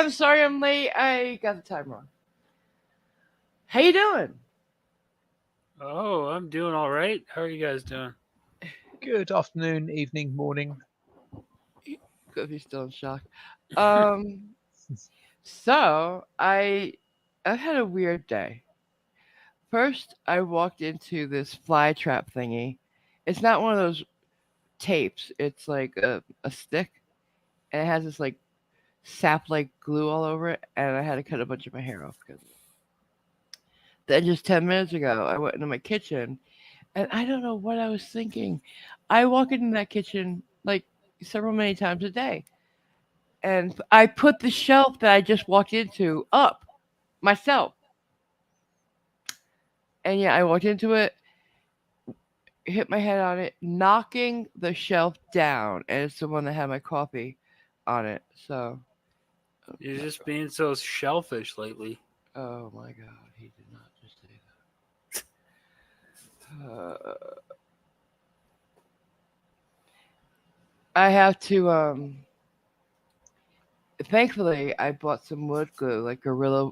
I'm sorry I'm late. I got the time wrong. How you doing? Oh, I'm doing all right. How are you guys doing? Good afternoon, evening, morning. If you're still in shock. Um, so I've had a weird day. First, I walked into this fly trap thingy. It's not one of those tapes. It's like a stick, and it has this like sap like glue all over it, and I had to cut a bunch of my hair off because of it. Then just 10 minutes ago, I went into my kitchen, and I don't know what I was thinking. I walk into that kitchen like several many times a day, and I put the shelf that I just walked into up myself. And yeah, I walked into it, hit my head on it, knocking the shelf down, and it's the one that had my coffee on it. So, oh You're my just being so shellfish lately. oh my God, he did not just say that. I have to. Thankfully, I bought some wood glue, like Gorilla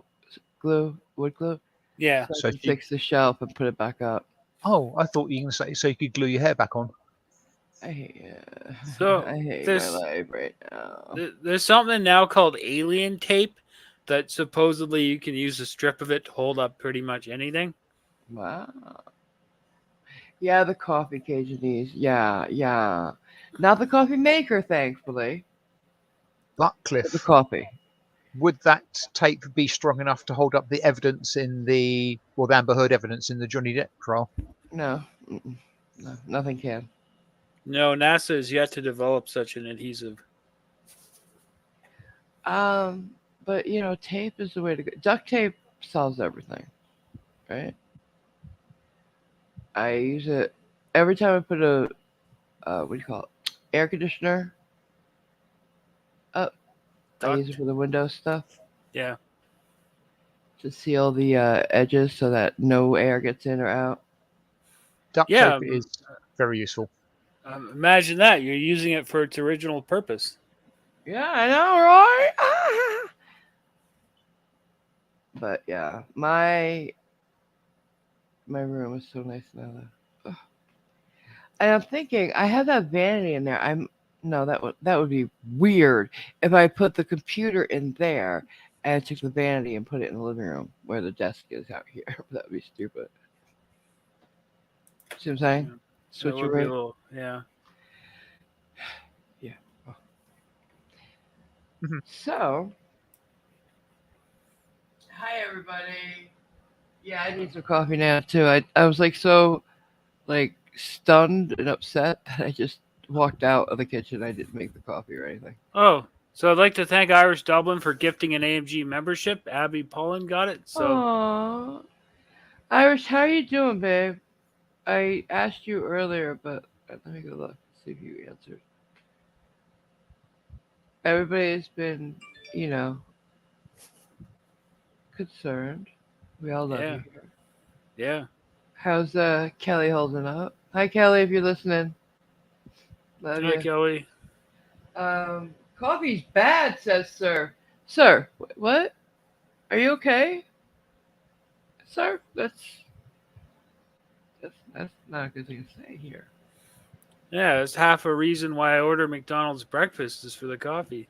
glue, wood glue, Yeah. so I So can you, fix the shelf and put it back up. I thought you were going to say so you could glue your hair back on. I hate, So I hate my there's life right now. there's something now called alien tape that supposedly you can use a strip of it to hold up pretty much anything. Wow. Yeah, the coffee Cajunese. Yeah, yeah. Not the coffee maker, thankfully, But but the Cliff, coffee. would that tape be strong enough to hold up the evidence the Amber Heard evidence in the Johnny Depp trial? No, no, nothing can. No, NASA has yet to develop such an adhesive. Um, but tape is the way to go. Duct tape solves everything, right? I use it every time I put a what do you call it? Air conditioner up. I use it Duct. for the window stuff Yeah. to seal the edges so that no air gets in or out. Duct Yeah. tape is very useful. Imagine that you're using it for its original purpose. Yeah, I know, right? But yeah, my room is so nice now. Though. Ugh. And I'm thinking, I have that vanity in there. I'm no, that would be weird if I put the computer in there and took the vanity and put it in the living room where the desk is out here. That'd be stupid. See what I'm saying? Yeah. That Switch would be a away. little. Yeah. Yeah. Oh. Mhm. So, hi everybody. Yeah, I need some coffee now too. I was like so like stunned and upset that I just walked out of the kitchen. I didn't make the coffee or anything. Oh, so I'd like to thank Irish Dublin for gifting an AMG membership. Abby Pollen got it. So Aww. Irish, how are you doing, babe? I asked you earlier, but let me go look, see if you answered. Everybody's been, you know, concerned. We all love yeah, you here. yeah. How's Kelly holding up? Hi, Kelly, if you're listening. Love Hi, you. Kelly. Coffee's bad, says Sir. Sir, what? Are you okay, sir? That's not a good thing to say here. Yeah, that's half a reason why I order McDonald's breakfast is for the coffee.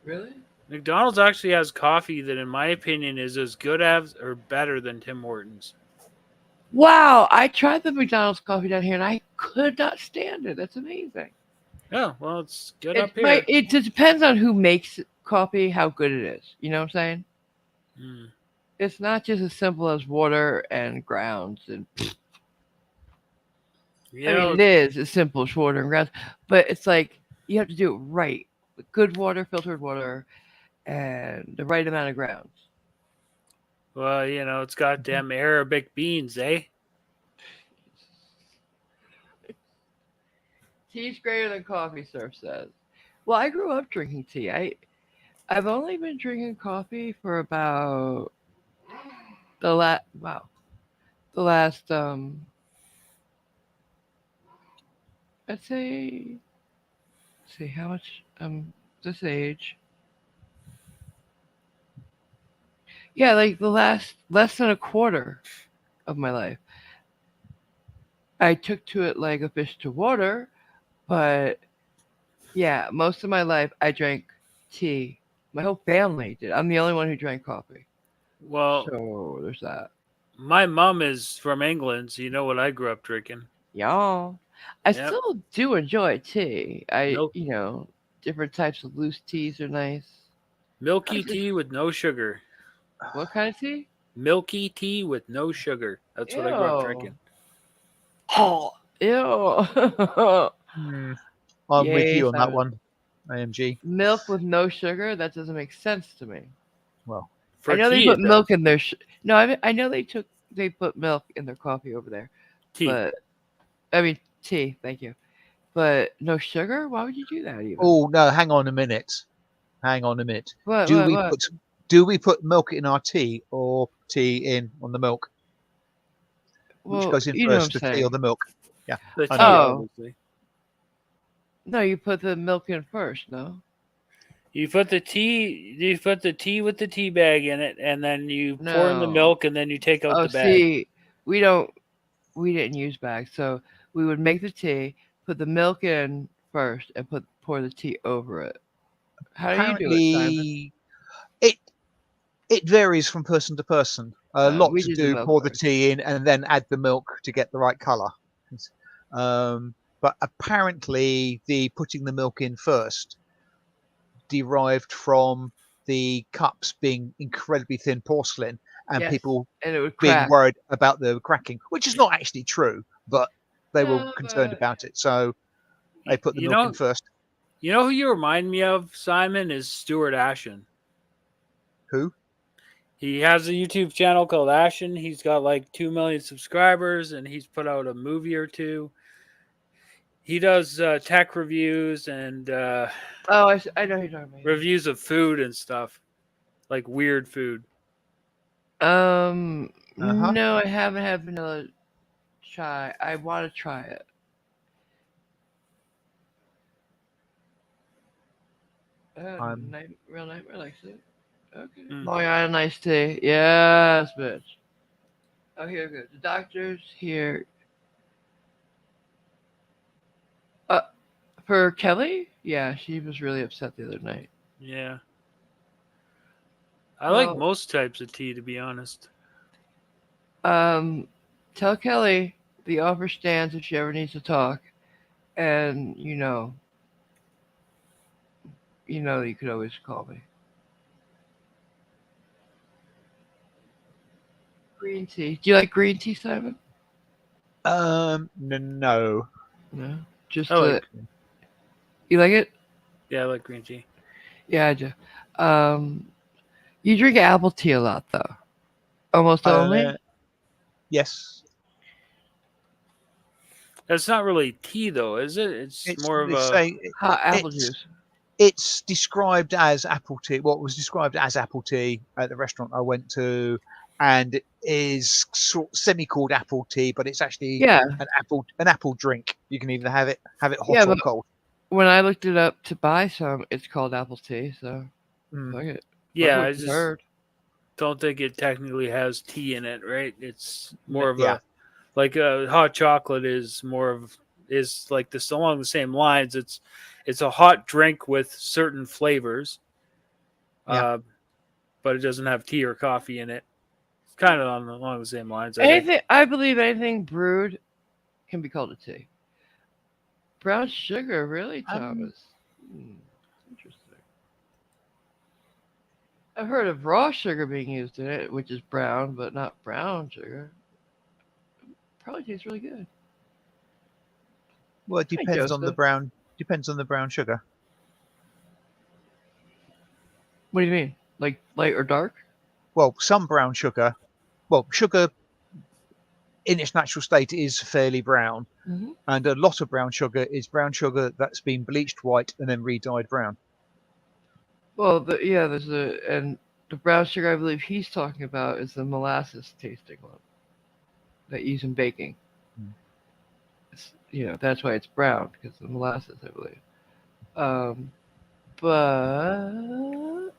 Really? McDonald's actually has coffee that, in my opinion, is as good as or better than Tim Hortons. Wow, I tried the McDonald's coffee down here and I could not stand it. That's amazing. Yeah, well, it's good It up might here. it just depends on who makes coffee, how good it is. You know what I'm saying? Mm. It's not just as simple as water and grounds and You I mean know, it is as simple as water and grounds, but it's like you have to do it right. With good water, filtered water, and the right amount of grounds. it's got Mhm. them Arabic beans, eh? Tea's greater than coffee, Surf says. Well, I grew up drinking tea. I've only been drinking coffee for about the last I'd say, let's see, how much, this age, Yeah, like the less than a quarter of my life, I took to it like a fish to water. But yeah, most of my life I drank tea. My whole family did. I'm the only one who drank coffee. Well, So there's that. my mom is from England, so you know what I grew up drinking. Y'all. I Yep. still do enjoy tea. Milk, Different types of loose teas are nice. milky How's your, tea with no sugar. what kind of tea? Milky tea with no sugar. That's what I grew up Ew. drinking. Oh, ew. Hmm, I'm with Yay, you on that Simon. one, AMG. Milk with no sugar? That doesn't make sense to me. Well, I For know they tea, put it does. milk in their. No, I know they put milk in their coffee over there, Tea. but I mean tea. Thank you, but no sugar. Why would you do that even? oh no, hang on a minute. Hang on a minute. What? Do What? we What? put do we put milk in our tea or tea in on the milk? Which Well, goes in you know what I'm first, the tea or saying. the milk? Yeah, The I know. tea, Oh obviously. no, you put the milk in first. No. You put the tea. You put the tea with the tea bag in it, and then you pour in the No. milk, and then you take out Oh, the bag. see, we don't. We didn't use bags, so we would make the tea, put the milk in first, and pour the tea over it. How do you do it, Simon? Apparently, it it varies from person to person. A lot We to did the do milk pour the first. tea in and then add the milk to get the right color. But apparently, the putting the milk in first derived from the cups being incredibly thin porcelain and Yes, people and it would being crack. worried about the cracking, which is not actually true, but they were No, concerned but about it, so they put the You milk in know, first. you know who you remind me of, Simon, is Stuart Ashen. Who? He has a YouTube channel called Ashen. He's got like 2 million subscribers, and he's put out a movie or two. He does tech reviews and oh, I know who you're talking about. reviews of food and stuff, like weird food. Uh-huh. No, I haven't had vanilla chai. I want to try it. I'm Real nightmare likes it. Okay. Mm. Long Island iced tea. Yes, bitch. Oh, here good. The doctor's here. Uh, for Kelly? Yeah, she was really upset the other night. Yeah. I like Well, most types of tea, to be honest. um, tell Kelly the offer stands if she ever needs to talk, and you could always call me. Green tea. Do you like green tea, Simon? no. No. I Just like, you like it? yeah, I like green tea. Yeah, I do. Um, you drink apple tea a lot though. Almost Uh, only. yes. That's not really tea, though, is it? It's It's more of they a. say Hot apple it's juice. it's described as apple tea. What was described as apple tea at the restaurant I went to, and it is semi called apple tea, but it's actually Yeah, an apple drink. You can either have it yeah, hot or but cold. when I looked it up to buy some, it's called apple tea. So Mm, fuck it. That's Yeah, what I you just heard. don't think it technically has tea in it, right? It's n- more of yeah, a. Like hot chocolate is more of. Is like this along the same lines. It's a hot drink with certain flavors, yeah. uh, but it doesn't have tea or coffee in it. It's kind of along the same lines, I think. Anything I believe anything brewed can be called a tea. Brown sugar, really, Um, Thomas? Hmm, interesting. I've heard of raw sugar being used in it, which is brown, but not brown sugar. Probably tastes really good. well, it Hi, depends on the Joseph. brown sugar. What do you mean? Like light or dark? Well, some brown sugar. Well, sugar in its natural state is fairly brown, Hmm. and a lot of brown sugar is brown sugar that's been bleached white and then re-dyed brown. Well, yeah, and the brown sugar I believe he's talking about is the molasses tasting one that you use in baking. Mm. That's why it's brown because of the molasses, I believe. But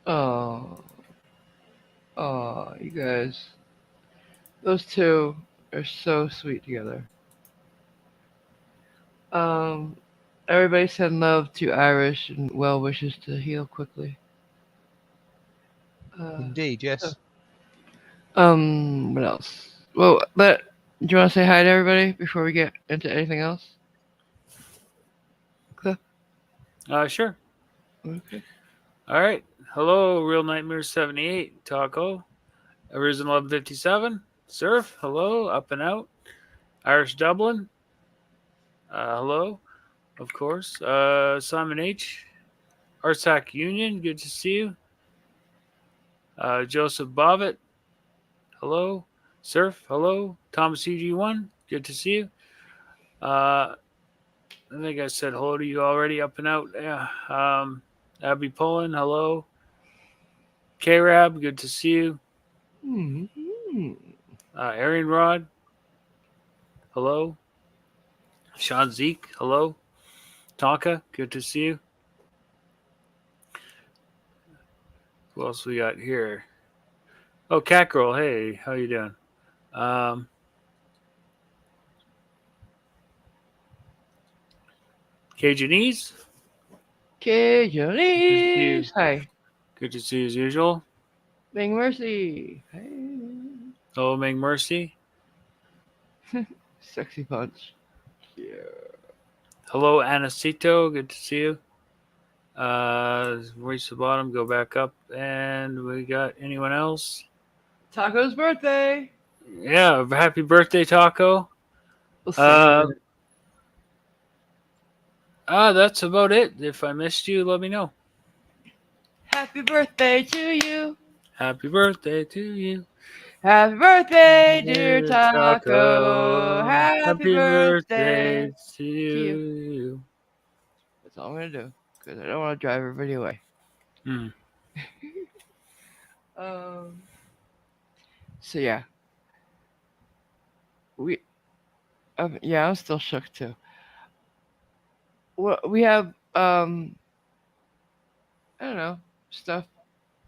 Oh, oh, you guys. Those two are so sweet together. Um, everybody send love to Irish and well wishes to heal quickly. Indeed, yes. What else? Well, but do you want to say hi to everybody before we get into anything else? Cliff? Sure. Okay. All right. Hello, Real Nightmare 78, Taco. Arisen 1157, Surf. Hello, Up and Out. Irish Dublin. Hello, of course. Simon H. Arsac Union. Good to see you. Joseph Bobbitt. Hello. Surf. Hello. Thomas UG1. Good to see you. I think I said hello to you already. Up and Out. Yeah. Abby Poland. Hello. K-Rab. Good to see you. Mm-hmm. Arian Rod. Hello. Sean Zeke. Hello. Tonka. Good to see you. Who else we got here? Oh, Catgirl. Hey, how you doing? Cajunese. Cajunis. Hi. Good to see you as usual. Big Mercy. Hey. Hello, Meg Mercy. Sexy punch. Yeah. Hello, Anacito. Good to see you. Reach the bottom, go back up, and we got anyone else? Taco's birthday. Yeah, happy birthday, Taco. We'll sing a minute. That's about it. If I missed you, let me know. Happy birthday to you. Happy birthday to you. Happy birthday, dear Dear Taco. Happy Happy birthday birthday to to you. you. That's all I'm going to do because I don't want to drive everybody away. Hmm. So, yeah. Yeah, I'm still shook too. We have, I don't know, stuff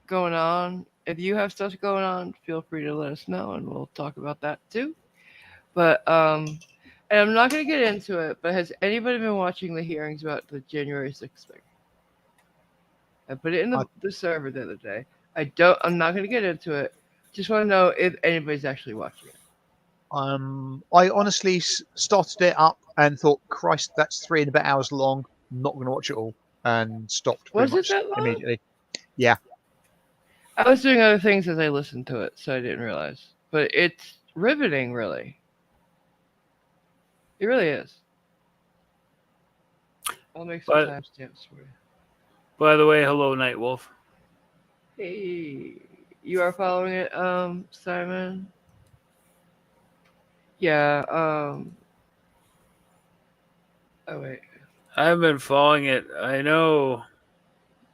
going on. If you have stuff going on, feel free to let us know and we'll talk about that too. But and I'm not gonna get into it, but has anybody been watching the hearings about the January 6th thing? I put it in I, the server the other day. I'm not gonna get into it. Just want to know if anybody's actually watching it. I honestly started it up and thought, Christ, that's 3 and a bit hours long. I'm not going to watch it all, and stopped pretty Was it much that long? immediately. Yeah. I was doing other things as I listened to it, so I didn't realize. But it's riveting, really. It really is. I'll make some But timestamps for you. by the way, hello, Nightwolf. Hey, you are following it, Simon? Yeah, oh wait. I haven't been following it. I know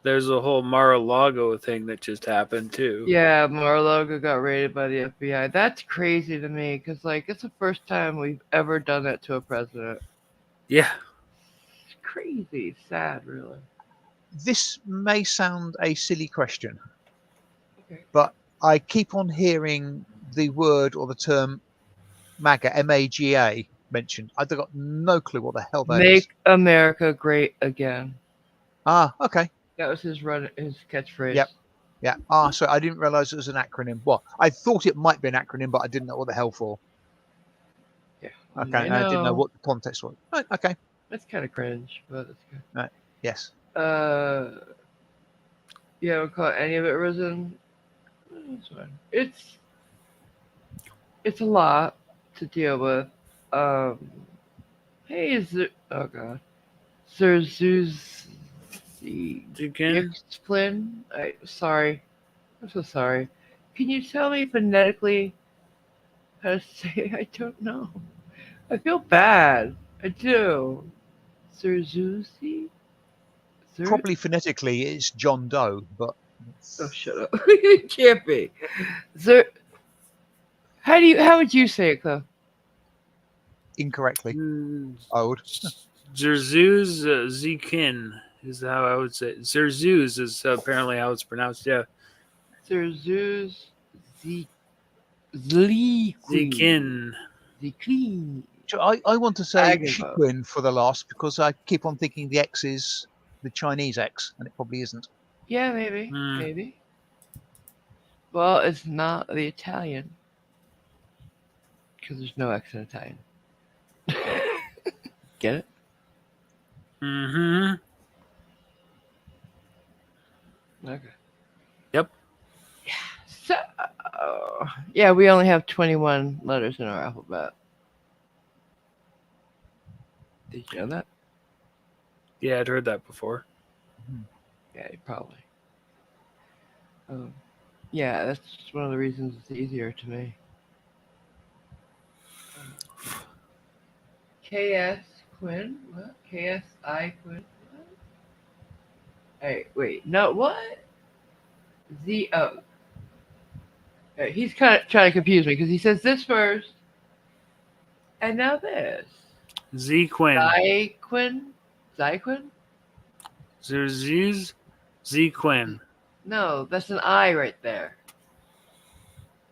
there's a whole Mar-a-Lago thing that just happened too. Yeah, Mar-a-Lago got raided by the FBI. That's crazy to me, because, like, it's the first time we've ever done that to a president. Yeah. It's crazy. Sad, really. This may sound a silly question, Okay. but I keep on hearing the word or the term MAGA, MAGA, mentioned. I've got no clue what the hell that Make is. America great again. Ah, okay. That was his catchphrase. Yep. Yeah. Ah, so I didn't realize it was an acronym. Well, I thought it might be an acronym, but I didn't know what the hell for. Yeah. Okay. And I didn't know what the context was. Right, okay. That's kind of cringe, but it's good. Right. Yes. You haven't caught any of it, Risen? It's fine. It's a lot to deal with. Um, hey, oh god, Sir Zeus Again? Flynn. Sorry, I'm so sorry. Can you tell me phonetically how to say it? I don't know. I feel bad. I do. Sir Zuzi? Sir? Probably phonetically it's John Doe, but Oh, shut up. It can't be. Sir. How would you say it, Cliff? incorrectly. Mm, I would. Zerzuz Zekin is how I would say. Zerzuz is apparently how it's pronounced. Yeah. Zerzuz Zlequin. Zekin. Zlequin. I want to I say give up. Shiquin for the last because I keep on thinking the X is the Chinese X, and it probably isn't. Yeah, maybe. Hmm. Maybe. Well, it's not the Italian. Because there's no X in Italian. Get it? Mm-hmm. Okay. Yep. So, yeah, we only have 21 letters in our alphabet. Did you know that? Yeah, I'd heard that before. Yeah, you probably. Yeah, that's one of the reasons it's easier to me. KS Quinn? What? KSI Quinn? What? Hey, wait, no, what? ZO. He's kind of trying to confuse me because he says this first, and now this. Zequin. Zyquin? Zyquin? Zerzuz. Zequin. No, that's an I right there.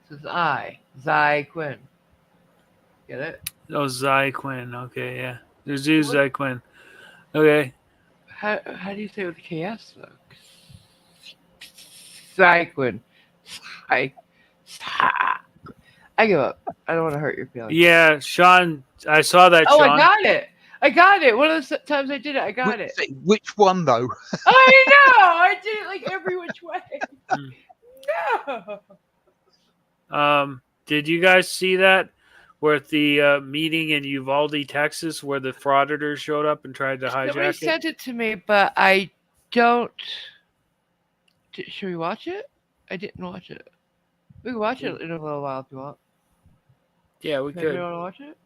It says I. Zyquin. Get it? Oh, Zyquin. Okay, yeah. Zerzuz What? Zyquin. Okay. How do you say it with KS though? Zyquin. Zy. I give up. I don't want to hurt your feelings. Yeah, Sean. I saw that, Oh, Sean. I got it. I got it. One of the times I did it, I got it. Which one though? I know. I did it like every which way. No. Did you guys see that? Where at the meeting in Uvalde, Texas, where the frauditors showed up and tried to Somebody hijack it? sent it to me, but I don't. Should we watch it? I didn't watch it. We can watch it in a little while if you want. Yeah, we Maybe could. you want to watch it?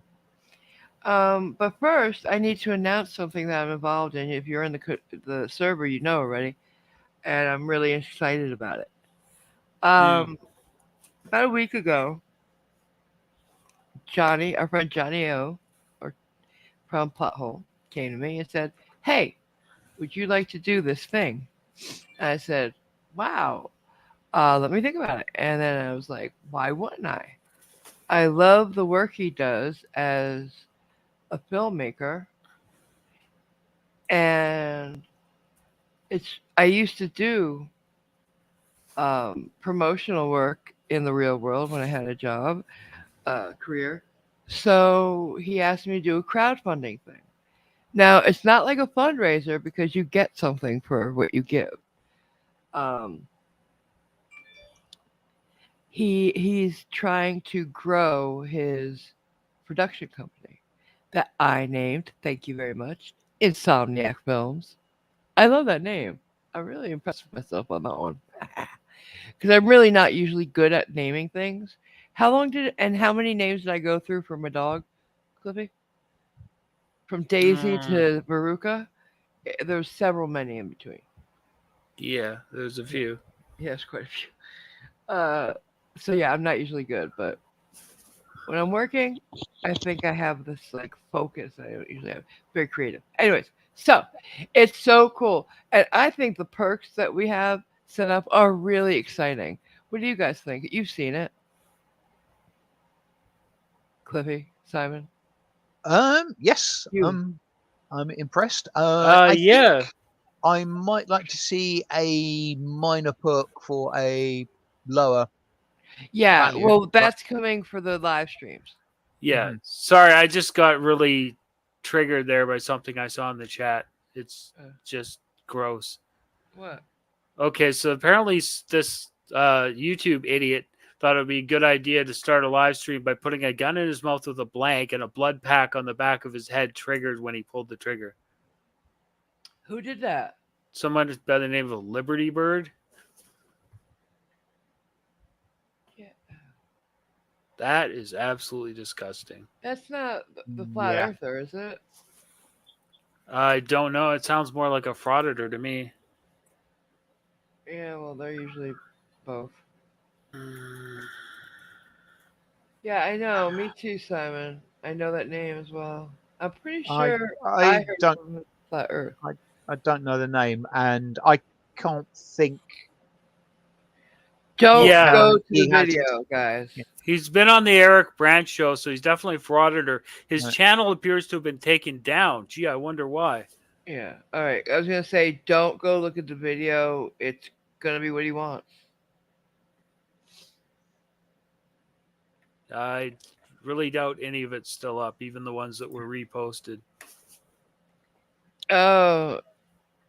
But first, I need to announce something that I'm involved in. If you're in the server, you know already, and I'm really excited about it. About a week ago, Johnny, our friend Johnny O, or from Pothole, came to me and said, "Hey, would you like to do this thing?" And I said, "Wow, let me think about it." And then I was like, "Why wouldn't I? I love the work he does as a filmmaker, and it's I used to do promotional work in the real world when I had a job career. So he asked me to do a crowdfunding thing. Now it's not like a fundraiser because you get something for what you give. Um, he's trying to grow his production company that I named. Thank you very much. Insomniac Films. I love that name. I'm really impressed with myself on that one. Because I'm really not usually good at naming things. How many names did I go through for my dog, Cliffy? From Daisy to Veruca? There's several many in between. Yeah, there's a few. Yes, quite a few. So yeah, I'm not usually good, but when I'm working, I think I have this like focus I don't usually have. Very creative. Anyways, so it's so cool. And I think the perks that we have set up are really exciting. What do you guys think? You've seen it. Cliffy, Simon. Yes. You. I'm impressed. I think Yeah. I might like to see a minor perk for a lower Yeah, value. well that's coming for the live streams. Yeah. Mhm. Sorry, I just got really triggered there by something I saw in the chat. It's just gross. What? Okay, so apparently this YouTube idiot thought it would be a good idea to start a live stream by putting a gun in his mouth with a blank and a blood pack on the back of his head triggered when he pulled the trigger. Who did that? Someone by the name of Liberty Bird. Yeah. That is absolutely disgusting. That's not the flat Yeah. earther, is it? I don't know. It sounds more like a frauditor to me. Yeah, well they're usually both. Yeah, I know. Me too, Simon. I know that name as well. I'm pretty I sure I I heard don't from Flat Earth. I don't know the name, and I can't think what Don't Yeah, go town to the he has. video, guys. Yeah, he's been on the Eric Branch show, so he's definitely frauded her. His right. channel appears to have been taken down. Gee, I wonder why. Yeah. All right. I was gonna say, don't go look at the video. It's gonna be what he wants. I really doubt any of it's still up, even the ones that were reposted. Oh,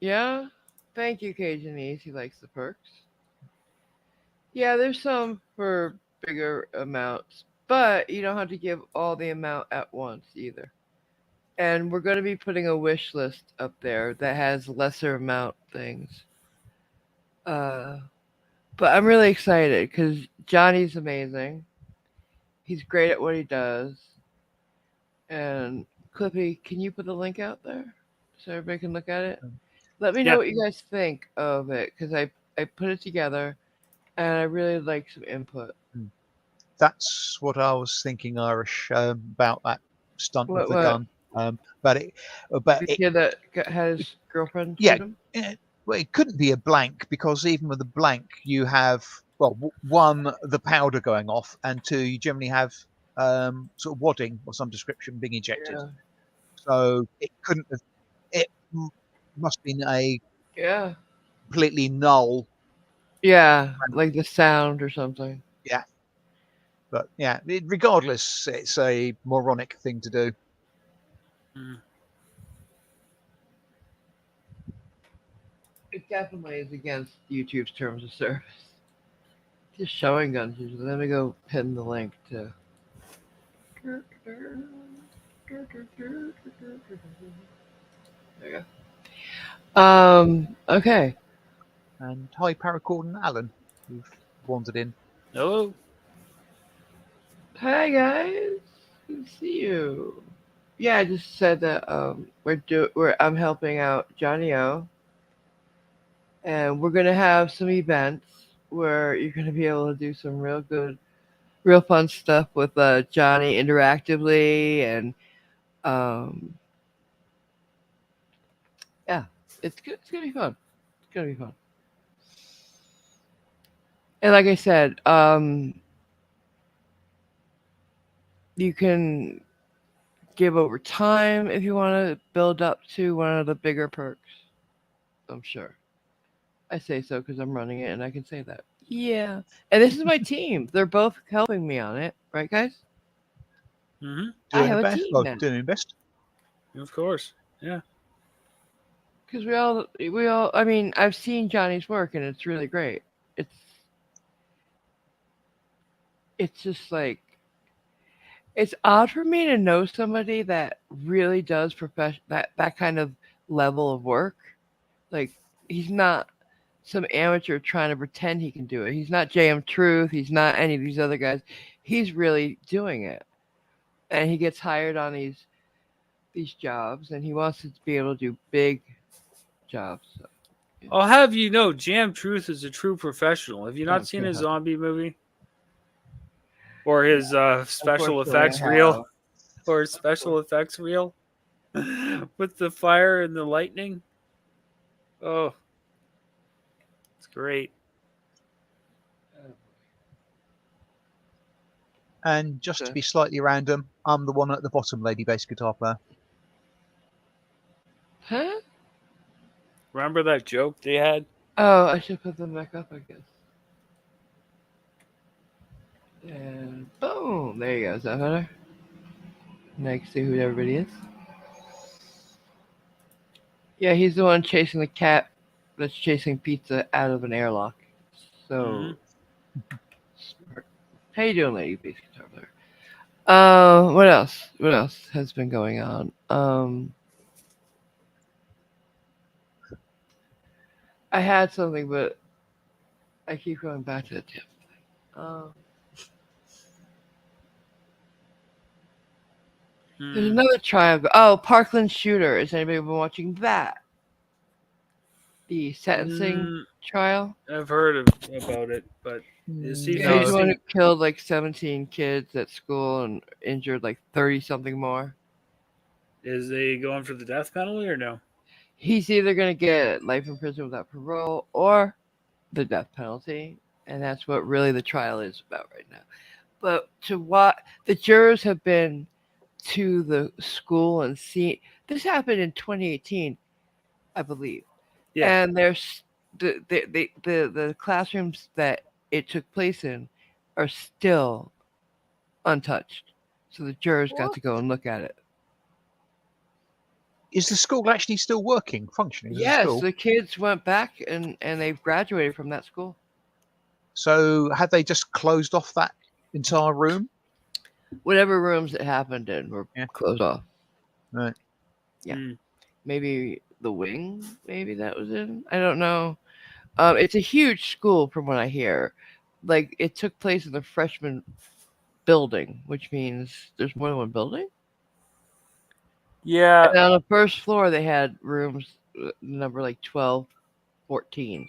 yeah. Thank you, Cajunese. He likes the perks. Yeah, there's some for bigger amounts, but you don't have to give all the amount at once either. And we're going to be putting a wish list up there that has lesser amount things. Uh, but I'm really excited because Johnny's amazing. He's great at what he does. And Clippy, can you put the link out there so everybody can look at it? Let me know Yeah. what you guys think of it because I put it together and I really like some input. Mm. That's what I was thinking, Irish, about that stunt with the What? gun. But it, but The it, kid that had his girlfriend yeah, shoot him? well, it couldn't be a blank because even with a blank, you have well, one, the powder going off, and two, you generally have sort of wadding or some description being ejected. Yeah. So it couldn't have. It must have been a Yeah. completely null. Yeah. Like the sound or something. Yeah, but yeah, regardless, it's a moronic thing to do. Mm. It definitely is against YouTube's terms of service. Just showing guns usually. Let me go pin the link to. There you go. Okay. And hi, Paracord and Alan, who've wandered in. Hello. Hi guys. Good to see you. Yeah, I just said that I'm helping out Johnny O, and we're gonna have some events where you're gonna be able to do some real good, real fun stuff with Johnny interactively, and um, yeah, it's good. It's gonna be fun. It's gonna be fun. And like I said, you can give over time if you want to build up to one of the bigger perks. I'm sure. I say so because I'm running it and I can say that. Yeah. And this is my team. They're both helping me on it, right, guys? Mm-hmm. I Doing have the a best. team Well, now doing the best. Of course. Yeah. because we all. I mean, I've seen Johnny's work and it's really great. It's it's just like it's odd for me to know somebody that really does that kind of level of work. Like he's not some amateur trying to pretend he can do it. He's not JM Truth. He's not any of these other guys. He's really doing it, and he gets hired on these jobs, and he wants to be able to do big jobs. So, I'll have you know, Jam Truth is a true professional. Have you not seen his okay. zombie movie? Or his special Unfortunately, effects I reel? have. Or his special effects reel? With the fire and the lightning? Oh, it's great. And just to So, be slightly random, I'm the one at the bottom, lady bass guitar player. huh? Remember that joke they had? Oh, I should put them back up, I guess. And boom, there you go. Is that better? Now you can see who everybody is. Yeah, he's the one chasing the cat that's chasing pizza out of an airlock. So Mm-hmm. smart. How you doing, lady bass guitar player? What else? What else has been going on? I had something, but I keep going back to the tip. There's Mm. another triangle. Oh, Parkland Shooter. Is anybody been watching that? The sentencing Mm, trial. I've heard about it, but is he Yeah, he's the No, one who facing? killed like 17 kids at school and injured like 30 something more. Is he going for the death penalty or no? he's either going to get life in prison without parole or the death penalty, and that's what really the trial is about right now. But to what the jurors have been to the school and seen this happened in 2018, I believe, Yeah. and there's the classrooms that it took place in are still untouched, so the jurors got What? to go and look at it. Is the school actually still working, functioning as a Yes, school? the kids went back and they've graduated from that school. So have they just closed off that entire room? Whatever rooms it happened in were Yeah. closed off. Right. Yeah. Mm. Maybe the wing, maybe that was in. I don't know. It's a huge school from what I hear. Like it took place in the freshman building, which means there's more than one building. Yeah. And on the first floor, they had rooms number like 12, 14.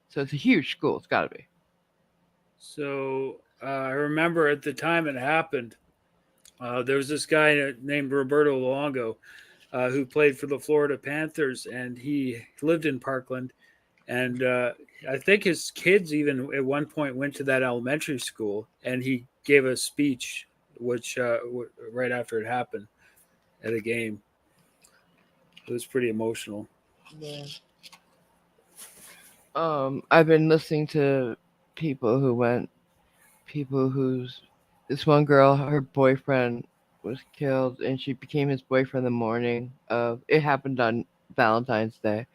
So it's a huge school. It's got to be. So I remember at the time it happened, there was this guy named Roberto Luongo who played for the Florida Panthers, and he lived in Parkland. And I think his kids even at one point went to that elementary school, and he gave a speech, which right after it happened at a game. It was pretty emotional. Yeah. I've been listening to people who went, people whose this one girl, her boyfriend was killed, and she became his boyfriend the morning of it happened on Valentine's Day.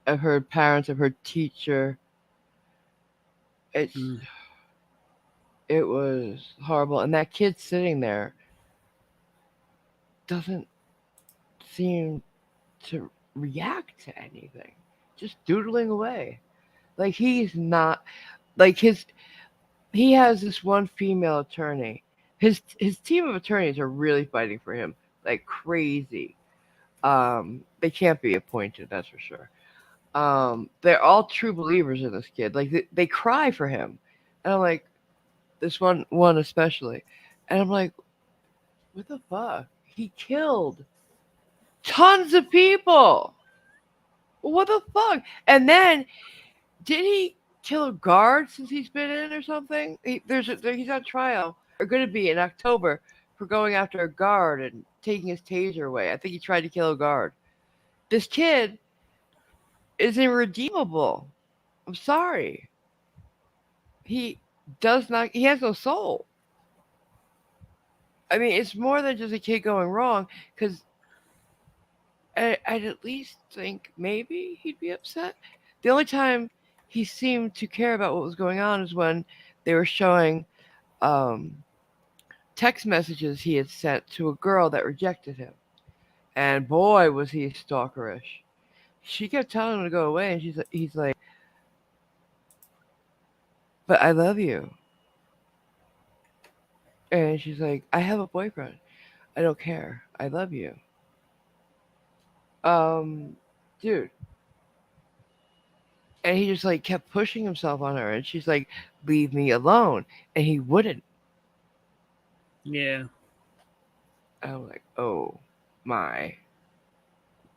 I've heard parents, I've heard teacher. It's Mm. it was horrible, and that kid sitting there doesn't seem to react to anything, just doodling away. Like he's not like his. He has this one female attorney. His team of attorneys are really fighting for him like crazy. They can't be appointed, that's for sure. They're all true believers in this kid. Like they cry for him, and I'm like, this one especially, and I'm like, what the fuck? He killed tons of people. What the fuck? And then did he kill a guard since he's been in or something? He's on trial or going to be in October for going after a guard and taking his taser away. I think he tried to kill a guard. This kid is irredeemable. I'm sorry. He does not. He has no soul. I mean, it's more than just a kid going wrong. Because I'd at least think maybe he'd be upset. The only time he seemed to care about what was going on is when they were showing um, text messages he had sent to a girl that rejected him. And boy, was he stalkerish. She kept telling him to go away, and he's like, "But I love you." And she's like, "I have a boyfriend. I don't care. I love you." Um, dude. And he just like kept pushing himself on her, and she's like, "Leave me alone," and he wouldn't. Yeah. I'm like, "Oh my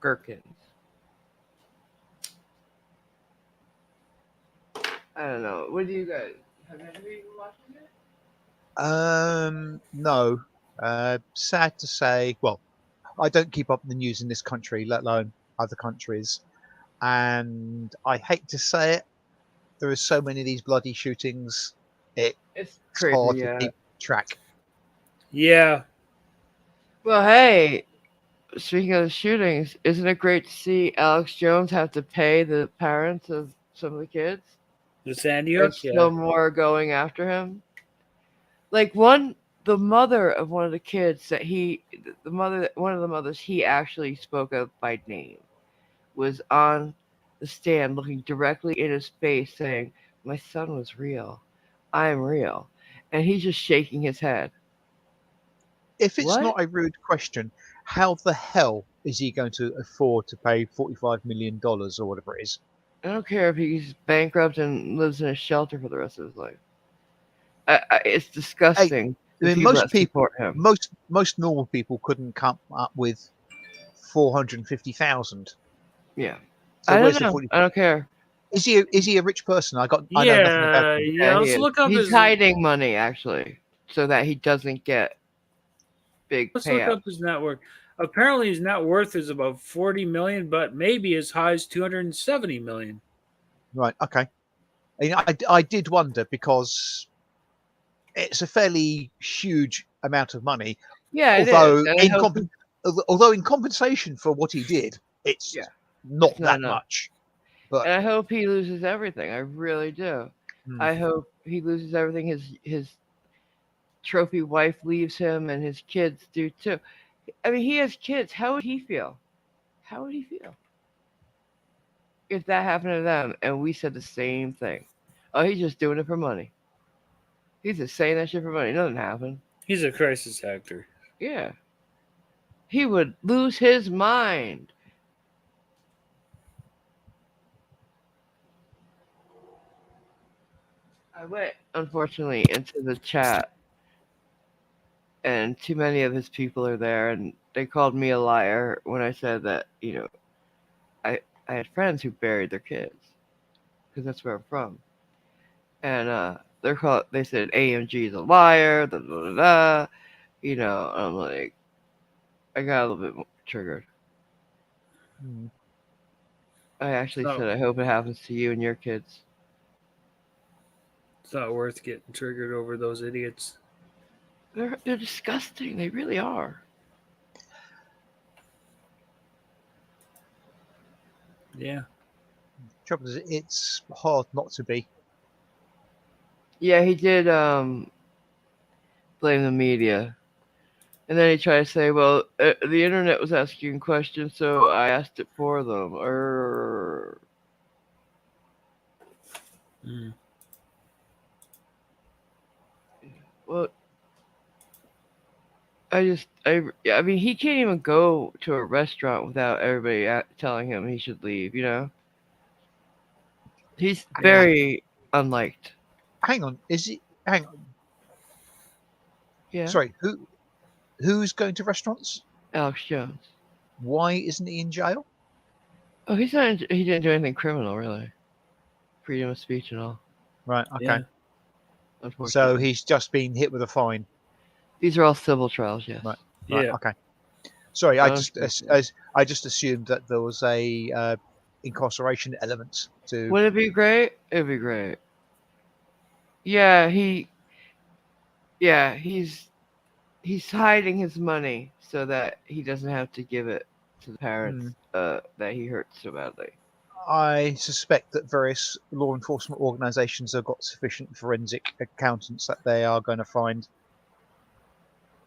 gherkins." I don't know. What do you guys have you ever even watched it? No. Sad to say. Well, I don't keep up the news in this country, let alone other countries. And I hate to say it, there are so many of these bloody shootings. It's It's hard crazy, to yeah. keep track. Yeah. Well, hey, speaking of the shootings, isn't it great to see Alex Jones have to pay the parents of some of the kids? The Sandy And Hook. Yeah. still more going after him. Like the mother of one of the kids that one of the mothers he actually spoke of by name was on the stand looking directly in his face saying, "My son was real. I am real." And he's just shaking his head. If it's What? not a rude question, how the hell is he going to afford to pay $45 million or whatever it is? I don't care if he's bankrupt and lives in a shelter for the rest of his life. It's Hey, disgusting I the mean, people most that people, support him. most normal people couldn't come up with 450,000. Yeah. So I where's don't the know. 40? I don't care. Is he a rich person? I know nothing about Yeah, him. yeah. Yeah, he Let's is. look up He's his. hiding money actually, so that he doesn't get big Let's look payouts. up his net worth. Apparently, his net worth is about 40 million, but maybe as high as 270 million. Right. Okay. I did wonder because it's a fairly huge amount of money, Yeah, it is, although and I hope. although in compensation for what he did, it's Yeah, not it's not that enough. much. But And I hope he loses everything. I really do. hmm, I hope he loses everything. His trophy wife leaves him, and his kids do too. I mean, he has kids. How would he feel? How would he feel if that happened to them and we said the same thing? Oh, he's just doing it for money. He's just saying that shit for money. It doesn't happen. He's a crisis actor. Yeah. He would lose his mind. I went, unfortunately, into the chat, and too many of his people are there, and they called me a liar when I said that, I, I had friends who buried their kids, because that's where I'm from. And they said AMG is a liar, da da da da. I'm like, I got a little bit triggered. hmm. I actually So said, I hope it happens to you and your kids. it's not worth getting triggered over those idiots. They're disgusting. They really are. Yeah. Trouble is, it's hard not to be. Yeah, he did blame the media. And then he tried to say, well, the internet was asking questions, so I asked it for them. Mm. Well, I mean, he can't even go to a restaurant without everybody telling him he should leave, He's Ah, very unliked. hang on, is it? Hang on, Yeah, sorry. Who's going to restaurants? Alex Jones. Why isn't he in jail? Oh, he's not. He didn't do anything criminal, really. Freedom of speech and all. Right. Okay. Yeah. So Unfortunately, he's just been hit with a fine. these are all civil trials. Yes. Right. Right. Yeah. Okay. Sorry, Unfortunately. I just assumed that there was a incarceration element to. Would it be great? It'd be great. Yeah, he's hiding his money so that he doesn't have to give it to the parents Hmm, that he hurt so badly. I suspect that various law enforcement organisations have got sufficient forensic accountants that they are going to find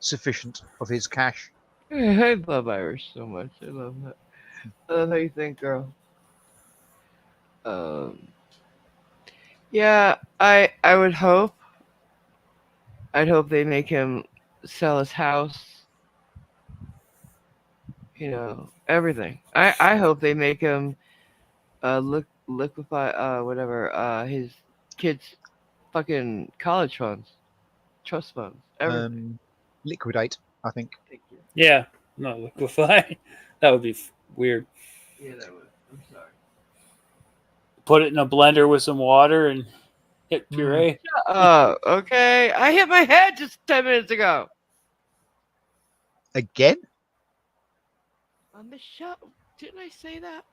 sufficient of his cash. I love Irish so much. I love that. I love how you think, girl. Um, yeah, I would hope. I'd hope they make him sell his house. Everything. I hope they make him liquefy whatever his kids' fucking college funds, trust funds, everything. Liquidate, I think. Thank you. Yeah. Not liquefy. That would be weird. Yeah, that would. I'm sorry. Put it in a blender with some water and hit Hmm. puree. Okay. I hit my head just 10 minutes ago Again? on the show. Didn't I say that?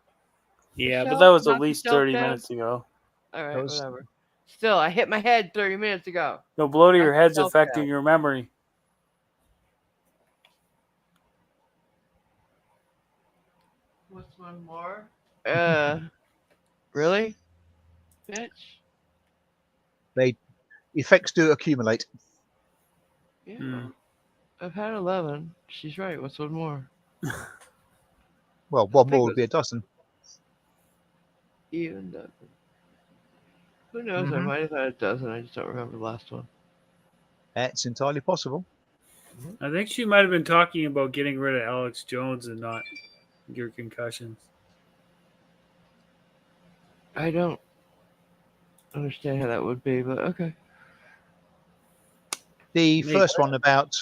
Yeah, but Shelf, that was at knock least yourself 30 down. minutes ago. All That right, was whatever. Still, I hit my head 30 minutes ago. No, blow to Knock your head's yourself affecting down. your memory. What's one more? Uh, really, bitch? they effects do accumulate. Yeah. Hmm. I've had 11. She's right. What's one more? Well, I one think more it would was be a dozen. even dozen. Who knows? I Hmm. might have had a dozen. I just don't remember the last one. It's entirely possible. I think she might have been talking about getting rid of Alex Jones and not your concussions. I don't understand how that would be, but okay. The Maybe. first one about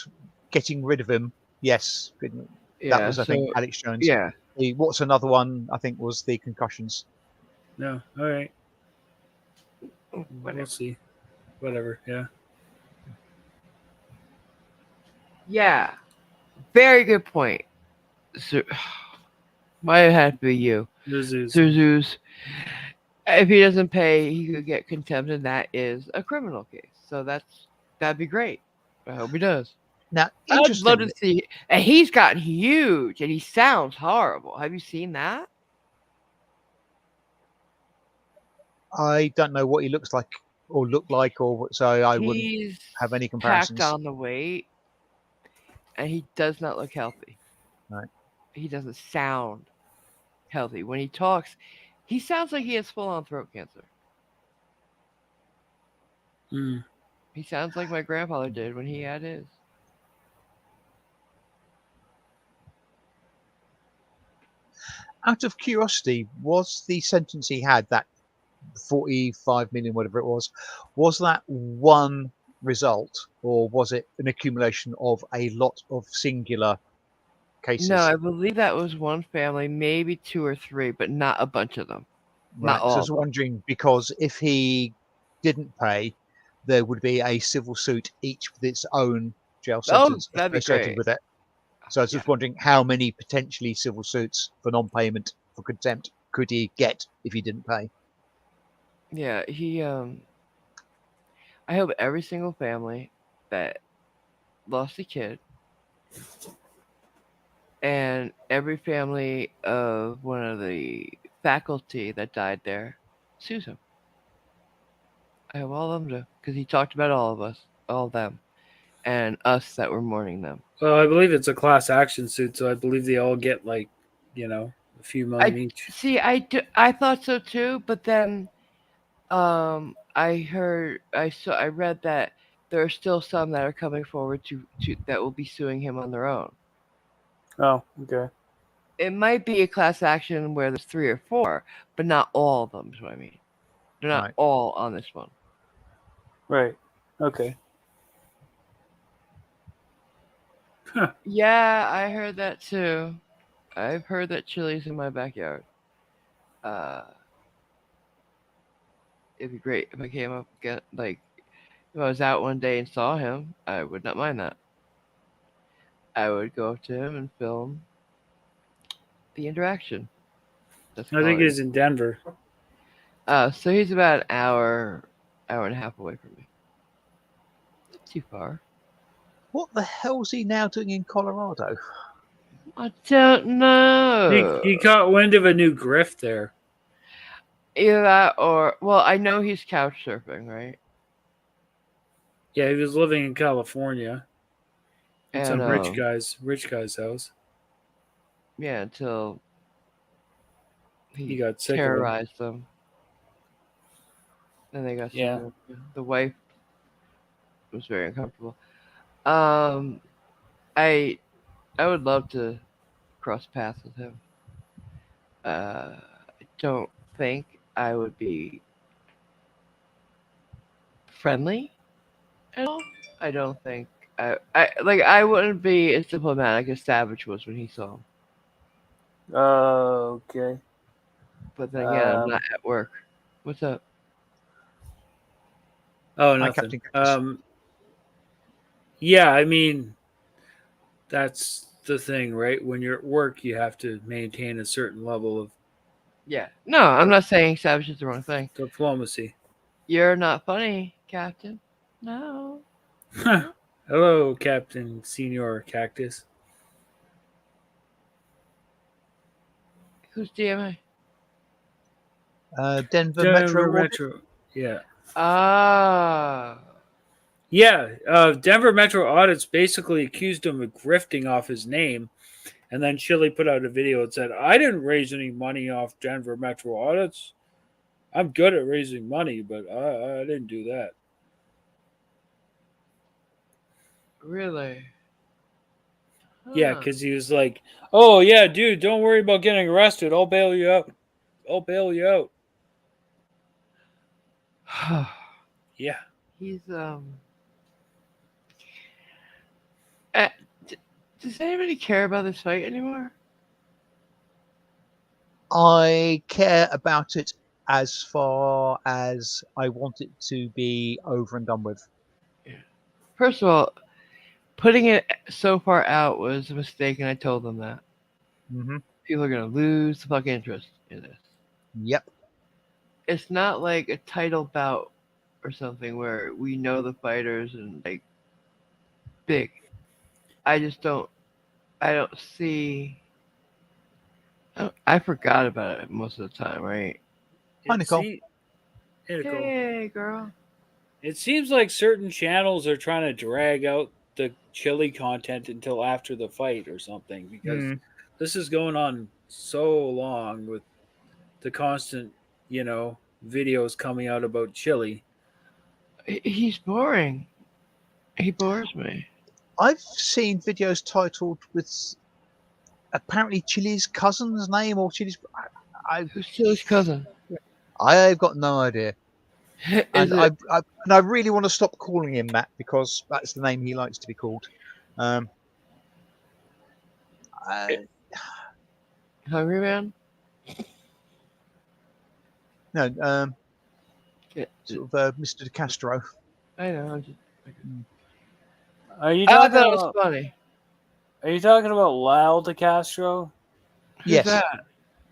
getting rid of him, yes, that Yeah. was, I think, So Alex Jones. yeah. What's another one? I think was the concussions. No. All right. Whatever. We'll see. Whatever. Yeah. Yeah, very good point. So, might have to be you, Zeus. Zeus. If he doesn't pay, he could get contempt, and that is a criminal case. So that'd be great. I hope he does. Now, I'd love to interestingly, see. And he's gotten huge, and he sounds horrible. Have you seen that? I don't know what he looks like or look like, so I wouldn't He's have any packed comparisons. on the weight, and he does not look healthy. Right. He doesn't sound healthy. When he talks, he sounds like he has full on throat cancer. Mm. He sounds like my grandfather did when he had his. Out of curiosity, was the sentence he had, that 45 million, whatever it was that one result, or was it an accumulation of a lot of singular No, cases? I believe that was one family, maybe two or three, but not a bunch of them. Not Right. So I all of was them. wondering, because if he didn't pay, there would be a civil suit, each with its own jail Oh, sentence that'd be associated great. with it. So I was Yeah. just wondering how many potentially civil suits for non-payment for contempt could he get if he didn't pay? Yeah, I hope every single family that lost a kid and every family of one of the faculty that died there sues him. I hope all of them do, because he talked about all of us, all of them, and us that were mourning them. Well, I believe it's a class action suit, so I believe they all get like, a few I million each. see. I thought so too, but then I read that there are still some that are coming forward to that will be suing him on their own. Oh, okay. It might be a class action where there's three or four, but not all of them. Is what I mean. They're not Right. all on this one. Right. Okay. Huh. Yeah, I heard that too. I've heard that Chili's in my backyard. Uh, it'd be great if I came up get like if I was out one day and saw him. I would not mind that. I would go up to him and film the interaction. Let's I call think it. he's in Denver. So he's about an hour and a half away from me. Not too far. What the hell's he now doing in Colorado? I don't know. He caught wind of a new grift there. Either that or well, I know he's couch surfing, right? Yeah, he was living in California in And some rich guy's house. yeah, until He he got sick of him. terrorized them. Then they got sick Yeah. of him. The wife was very uncomfortable. Um, I I would love to cross paths with him. I don't think I would be friendly at all. I don't think I wouldn't be as diplomatic as Savage was when he saw him. Okay. But then again, I'm Um. not at work. What's up? Oh, Hi, nothing. Captain Cactus. Yeah, I mean, that's the thing, right? When you're at work, you have to maintain a certain level of Yeah. No, I'm not saying Savage is the wrong thing. diplomacy. You're not funny, Captain. No. Hello, Captain Senior Cactus. Who's DMA? Denver Metro Denver Audit. Metro. Yeah. Ah. Yeah. Denver Metro Audits basically accused him of grifting off his name. And then Chili put out a video and said, I didn't raise any money off Denver Metro Audits. I'm good at raising money, but I didn't do that. Really? Yeah, Huh. because he was like, oh, yeah, dude, don't worry about getting arrested. I'll bail you out. I'll bail you out. Yeah. He's uh, d- does anybody care about this fight anymore? I care about it as far as I want it to be over and done with. First of all, putting it so far out was a mistake, and I told them that. Hmm. People are gonna lose the fucking interest in this. Yep. It's not like a title bout or something where we know the fighters and like big. I just don't. I don't see. I forgot about it most of the time, right? Hi, It Nicole. se- Hey, Nicole. Hey, girl. It seems like certain channels are trying to drag out the chili content until after the fight or something because Hmm. this is going on so long with the constant, videos coming out about chili. He's boring. He bores me. I've seen videos titled with apparently Chili's cousin's name or Chili's. I, Who's Chili's cousin? I've got no idea, Is and it? I really want to stop calling him that because that's the name he likes to be called. Um, I, Hungry Man? no, Yeah, sort of Mr. De Castro. I know. I'm just, Mm. Are you I talking thought it was about? funny. Are you talking about Lyle DeCastro? Who's Yes, that?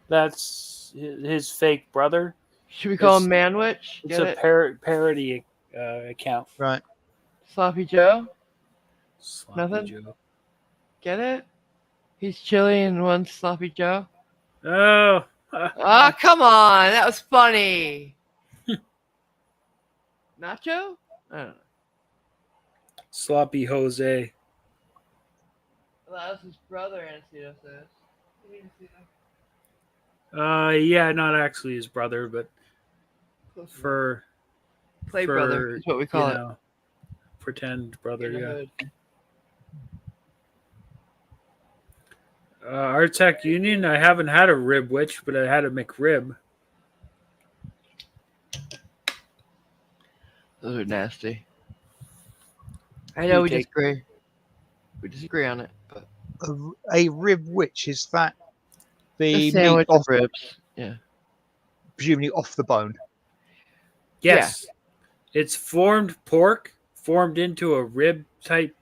That's his fake brother. Should we call him It's Manwich? it's Get a it? parody account. right. Sloppy Joe? Sloppy Nothing? Joe. Get it? He's chili and one Sloppy Joe? Oh, Ah, come on. That was funny. Nacho? I don't know. Sloppy Jose. Well, that was his brother, Anacito says. You need to see Yeah, not actually his brother, but that. for Play brother for is what we you call it know, pretend brother. in the Yeah. hood. Our Tech Union. I haven't had a rib witch, but I had a McRib. Those are nasty. I You know we take disagree. We disagree on it, but A rib witch, is that a the meat sandwich of off, ribs. Yeah. presumably off the bone? Yeah. yes. It's formed pork formed into a rib type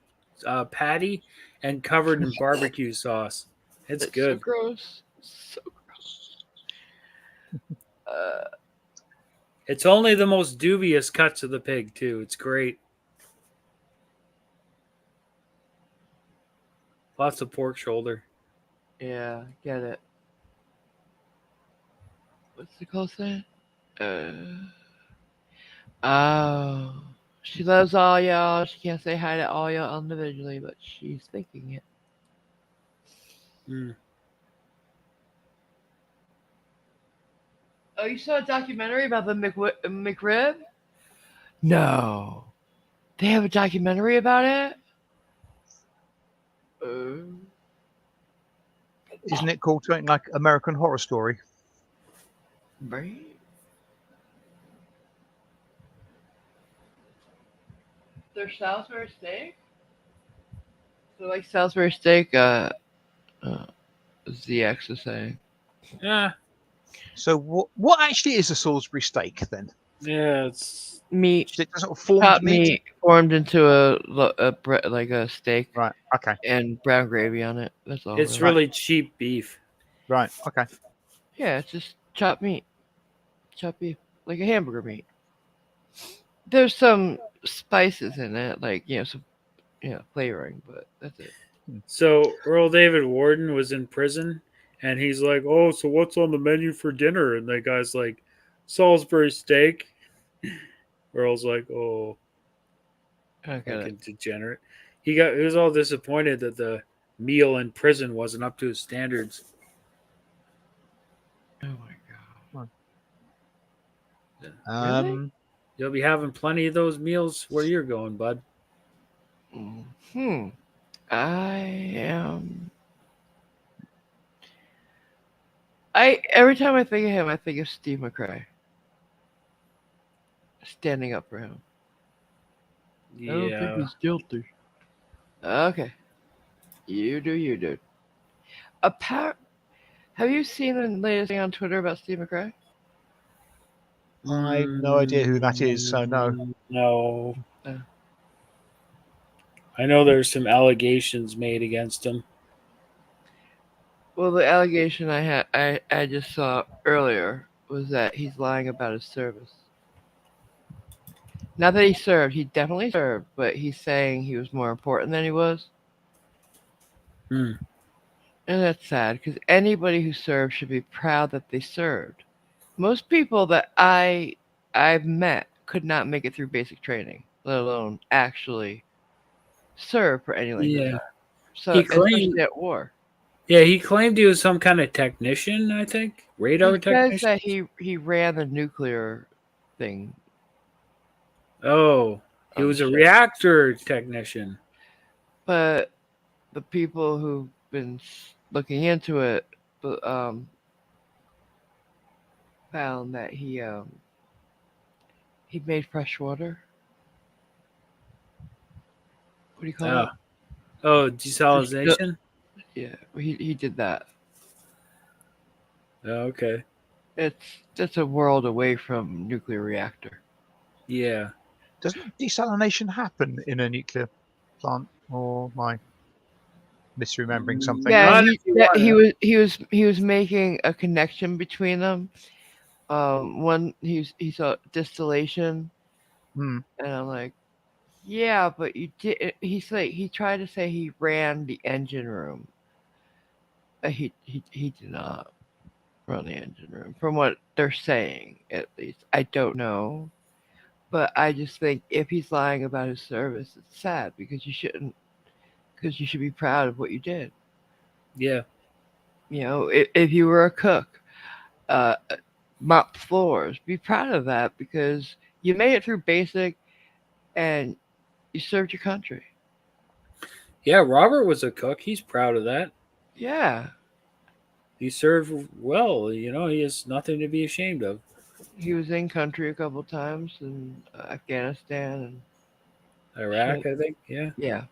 patty and covered in barbecue sauce. It's It's so good. gross. So gross. Uh, It's only the most dubious cuts of the pig too. It's great. Lots of pork shoulder. yeah, get it. What's the call saying? Oh. She loves all y'all. She can't say hi to all y'all individually, but she's thinking it. Mm. Oh, you saw a documentary about the McRib? No. They have a documentary about it? Uh, Isn't it called something like American Horror Story? right? Their Salisbury steak? So like Salisbury steak, uh, ZX is saying. Yeah, So what actually is a Salisbury steak then? yeah. It's Meat, Is it sort of formed chopped meat? meat formed into like a steak Right. Okay. and brown gravy on it. That's all. it's Really. Right. really cheap beef. Right. Okay. Yeah, it's just chopped meat, chopped beef, like a hamburger meat. There's some spices in it, like some flavoring, but that's it. So Earl David Warden was in prison, and he's like, "Oh, so what's on the menu for dinner?" And the guy's like, "Salisbury steak." Earl's like, "Oh, I got it. fucking degenerate." He was all disappointed that the meal in prison wasn't up to his standards. Oh my god. Really? Um. You'll be having plenty of those meals where you're going, bud. Hmm. I am. Every time I think of him, I think of Steve McRae standing up for him. I don't think Yeah. he's guilty. Okay, you do, you do. Appar- Have you seen the latest thing on Twitter about Steve McRae? I've no idea who that is, so no. No. Uh, I know there's some allegations made against him. well, the allegation I just saw earlier was that he's lying about his service. Not that he served, he definitely served, but he's saying he was more important than he was. Hmm. And that's sad because anybody who served should be proud that they served. Most people that I've met could not make it through basic training, let alone actually serve for any length of Yeah. time. So He claimed especially at war. he claimed he was some kind of technician, I think. Radar He says technician. that he ran the nuclear thing Oh, he on the was a ship. reactor technician. But the people who've been looking into it found that he made fresh water. What do you call Oh, it? oh, Distill- desalination. Yeah, he did that. Oh, okay. It's that's a world away from nuclear reactor. Yeah. Doesn't desalination happen in a nuclear plant, or am I misremembering something? Yeah, Not if you want to. he was making a connection between them. One he saw distillation, Hmm. and I'm like, yeah, but you did. He's like he tried to say he ran the engine room. He did not run the engine room, from what they're saying at least. I don't know, but I just think if he's lying about his service, it's sad because you shouldn't. Because you should be proud of what you did. Yeah. You know, if you were a cook, uh, mop floors, be proud of that because you made it through basic and you served your country. Yeah. Robert was a cook. He's proud of that. Yeah, He served well. He has nothing to be ashamed of. he was in country a couple times in Afghanistan and Iraq, shit. I think. Yeah. Yeah,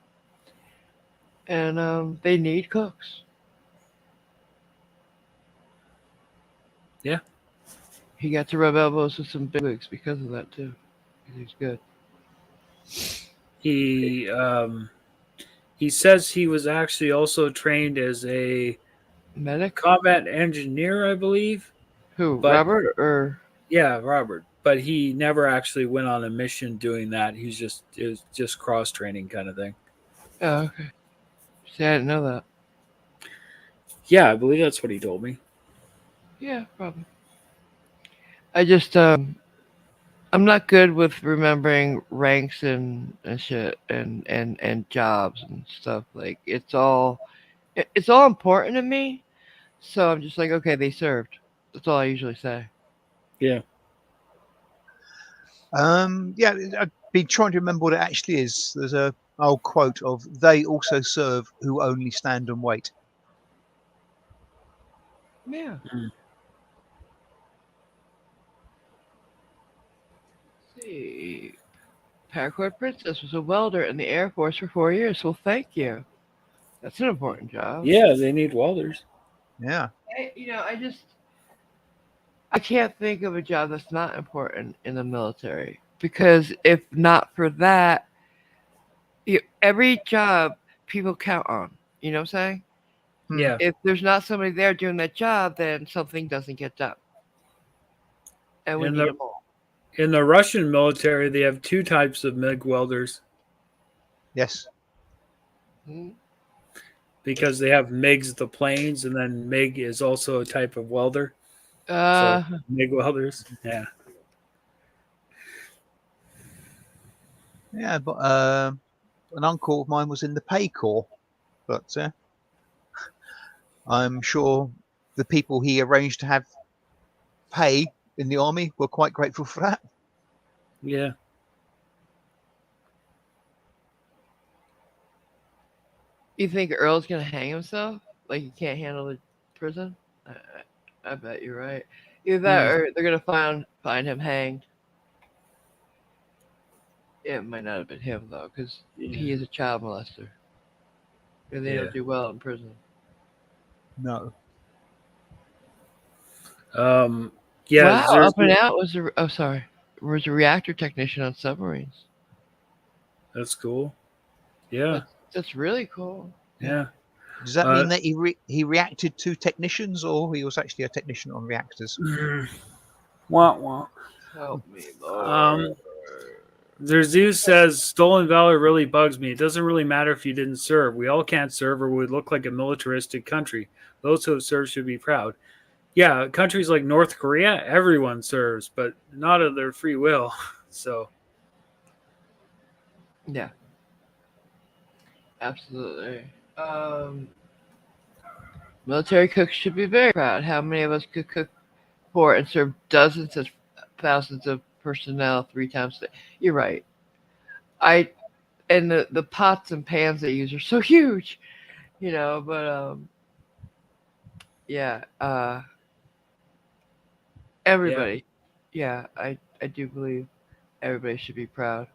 and they need cooks. Yeah. He got to rub elbows with some bigwigs because of that too. 'Cause he's good. He he says he was actually also trained as a Medic? combat engineer, I believe. Who? But Robert or? yeah, Robert. But he never actually went on a mission doing that. It was just cross training kind of thing. Oh, okay. See, I didn't know that. Yeah, I believe that's what he told me. Yeah, probably. I just I'm not good with remembering ranks and shit and jobs and stuff. Like it's all important to me. So I'm just like, okay, they served. That's all I usually say. Yeah. Yeah, I've been trying to remember what it actually is. There's a old quote of "They also serve who only stand and wait." Yeah. Mm. Let's see. Paracord Princess was a welder in the Air Force for 4 years. Well, thank you. That's an important job. Yeah, they need welders. Yeah. I can't think of a job that's not important in the military because if not for that, every job people count on. You know what I'm saying? Hmm. Yeah. If there's not somebody there doing that job, then something doesn't get done, and we In need the them all. in the Russian military, they have two types of MIG welders Yes. Mhm. because they have MIGs the planes, and then MIG is also a type of welder. So Uh, MIG welders. Yeah. Yeah, but an uncle of mine was in the pay corps, but I'm sure the people he arranged to have pay in the army were quite grateful for that. Yeah. you think Earl's gonna hang himself? Like he can't handle the prison? I bet you're right. Either that, Hmm. or they're gonna find him hanged. It might not have been him though, because Yeah. he is a child molester, and they Yeah. don't do well in prison. No. Yeah, Wow, there's Up and Out was was a reactor technician on submarines. that's cool. Yeah, That's really cool. Yeah. yeah. Does that Uh, mean that he reacted to technicians, or he was actually a technician on reactors? wah, wah. Help me, Lord. Um, there's Zeus says stolen valor really bugs me. It doesn't really matter if you didn't serve. We all can't serve, or we would look like a militaristic country. Those who have served should be proud. Yeah, countries like North Korea, everyone serves, but not of their free will. So Yeah, absolutely. Um, Military cooks should be very proud. How many of us could cook for and serve dozens of thousands of personnel 3 times a day? You're right. I and the pots and pans they use are so huge, But yeah, yeah, everybody, yeah, I do believe everybody should be proud.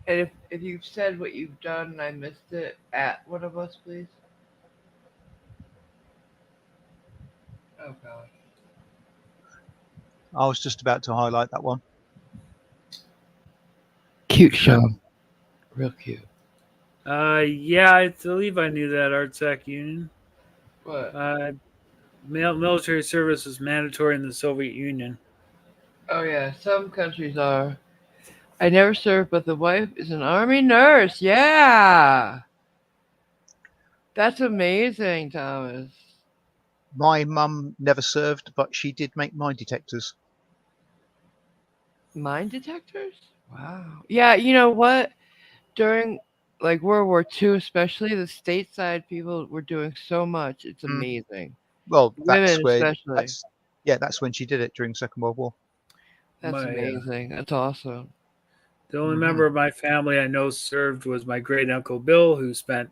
And if you've said what you've done and I missed it, at one of us, please. Oh God, I was just about to highlight that one. cute show, real cute. yeah, I believe I knew that Artsec Union. What? Uh, military service was mandatory in the Soviet Union. Oh yeah, some countries are. I never served, but the wife is an army nurse. Yeah, that's amazing, Thomas. My mum never served, but she did make mine detectors. Mine detectors? Wow. Yeah, you know what? During like World War II, especially the stateside people were doing so much. It's Mm. amazing. Well, Women, especially. that's when she did it during Second World War. That's My amazing. That's awesome. The only Hmm. member of my family I know served was my great uncle Bill, who spent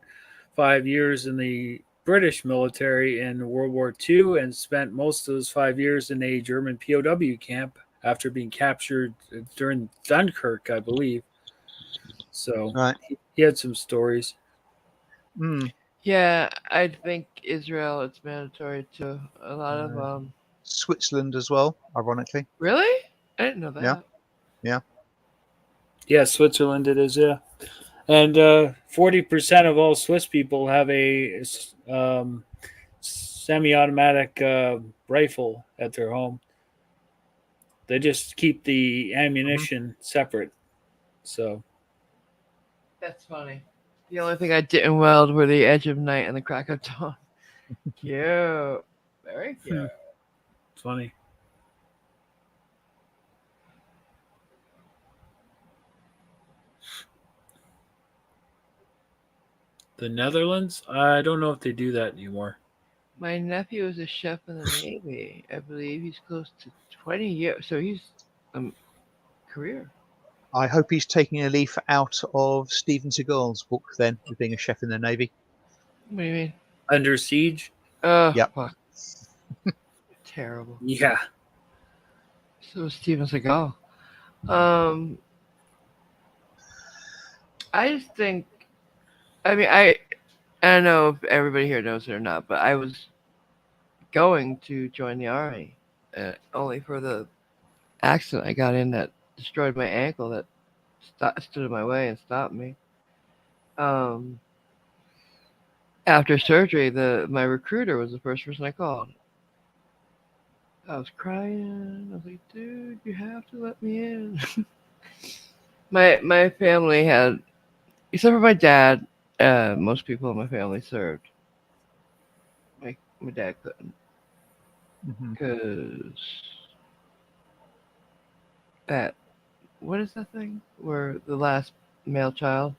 5 years in the British military in World War II and spent most of those 5 years in a German POW camp after being captured during Dunkirk, I believe. So Right. he had some stories. Mm. Yeah, I think Israel. It's mandatory too. A lot of Uh, Switzerland as well, ironically. Really? I didn't know Yeah, that. yeah. Yeah, Switzerland it is, yeah. And 40% of all Swiss people have a semi-automatic rifle at their home. They just keep the Hmm. ammunition separate. So That's funny. The only thing I didn't weld were the edge of night and the crack of dawn. Cute. Very cute. it's funny. The Netherlands? I don't know if they do that anymore. My nephew is a chef in the Navy. I believe he's close to 20 years. So he's um career. I hope he's taking a leaf out of Steven Seagal's book then, of being a chef in the Navy. What do you mean? Under Siege? Oh, Yep. fuck. Terrible. Yeah. So is Steven Seagal. Um, I just think, I don't know if everybody here knows it or not, but I was going to join the army, only for the accident I got in that destroyed my ankle that stood in my way and stopped me. Um, After surgery, the my recruiter was the first person I called. I was crying. I was like, dude, you have to let me in. My family had, except for my dad, most people in my family served. My dad couldn't Hmm. because that what is that thing where the last male child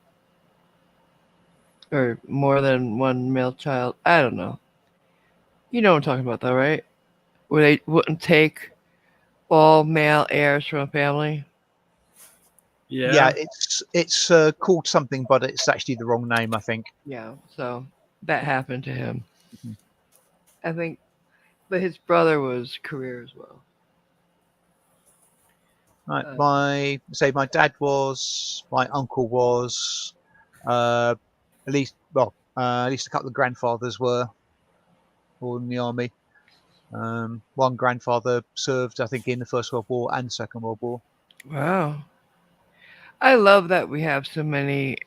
or more than one male child? I don't know. You know what I'm talking about, though, right? Where they wouldn't take all male heirs from a family. Yeah, Yeah. it's called something, but it's actually the wrong name, I think. Yeah, so that happened to him. Mhm. I think, but his brother was career as well. Right, Uh, my dad was, my uncle was, at least a couple of grandfathers were all in the army. One grandfather served, I think, in the First World War and Second World War. Wow. I love that we have so many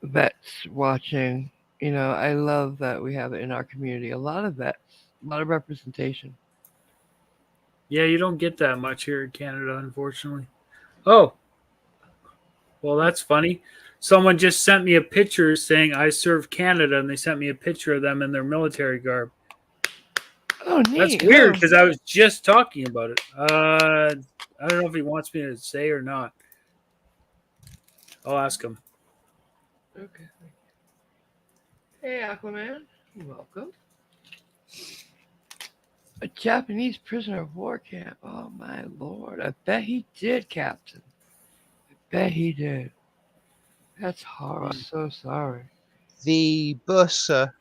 vets watching. I love that we have it in our community. A lot of vets, a lot of representation. Yeah, you don't get that much here in Canada, unfortunately. Oh, well, that's funny. Someone just sent me a picture saying I serve Canada, and they sent me a picture of them in their military garb. Oh, That's neat. weird Oh, because I was just talking about it. I don't know if he wants me to say or not. I'll ask him. okay. Hey, Aquaman. Welcome. A Japanese prisoner of war camp. Oh, my lord. I bet he did, Captain. I bet he did. That's horrible. I'm so sorry. The bursar,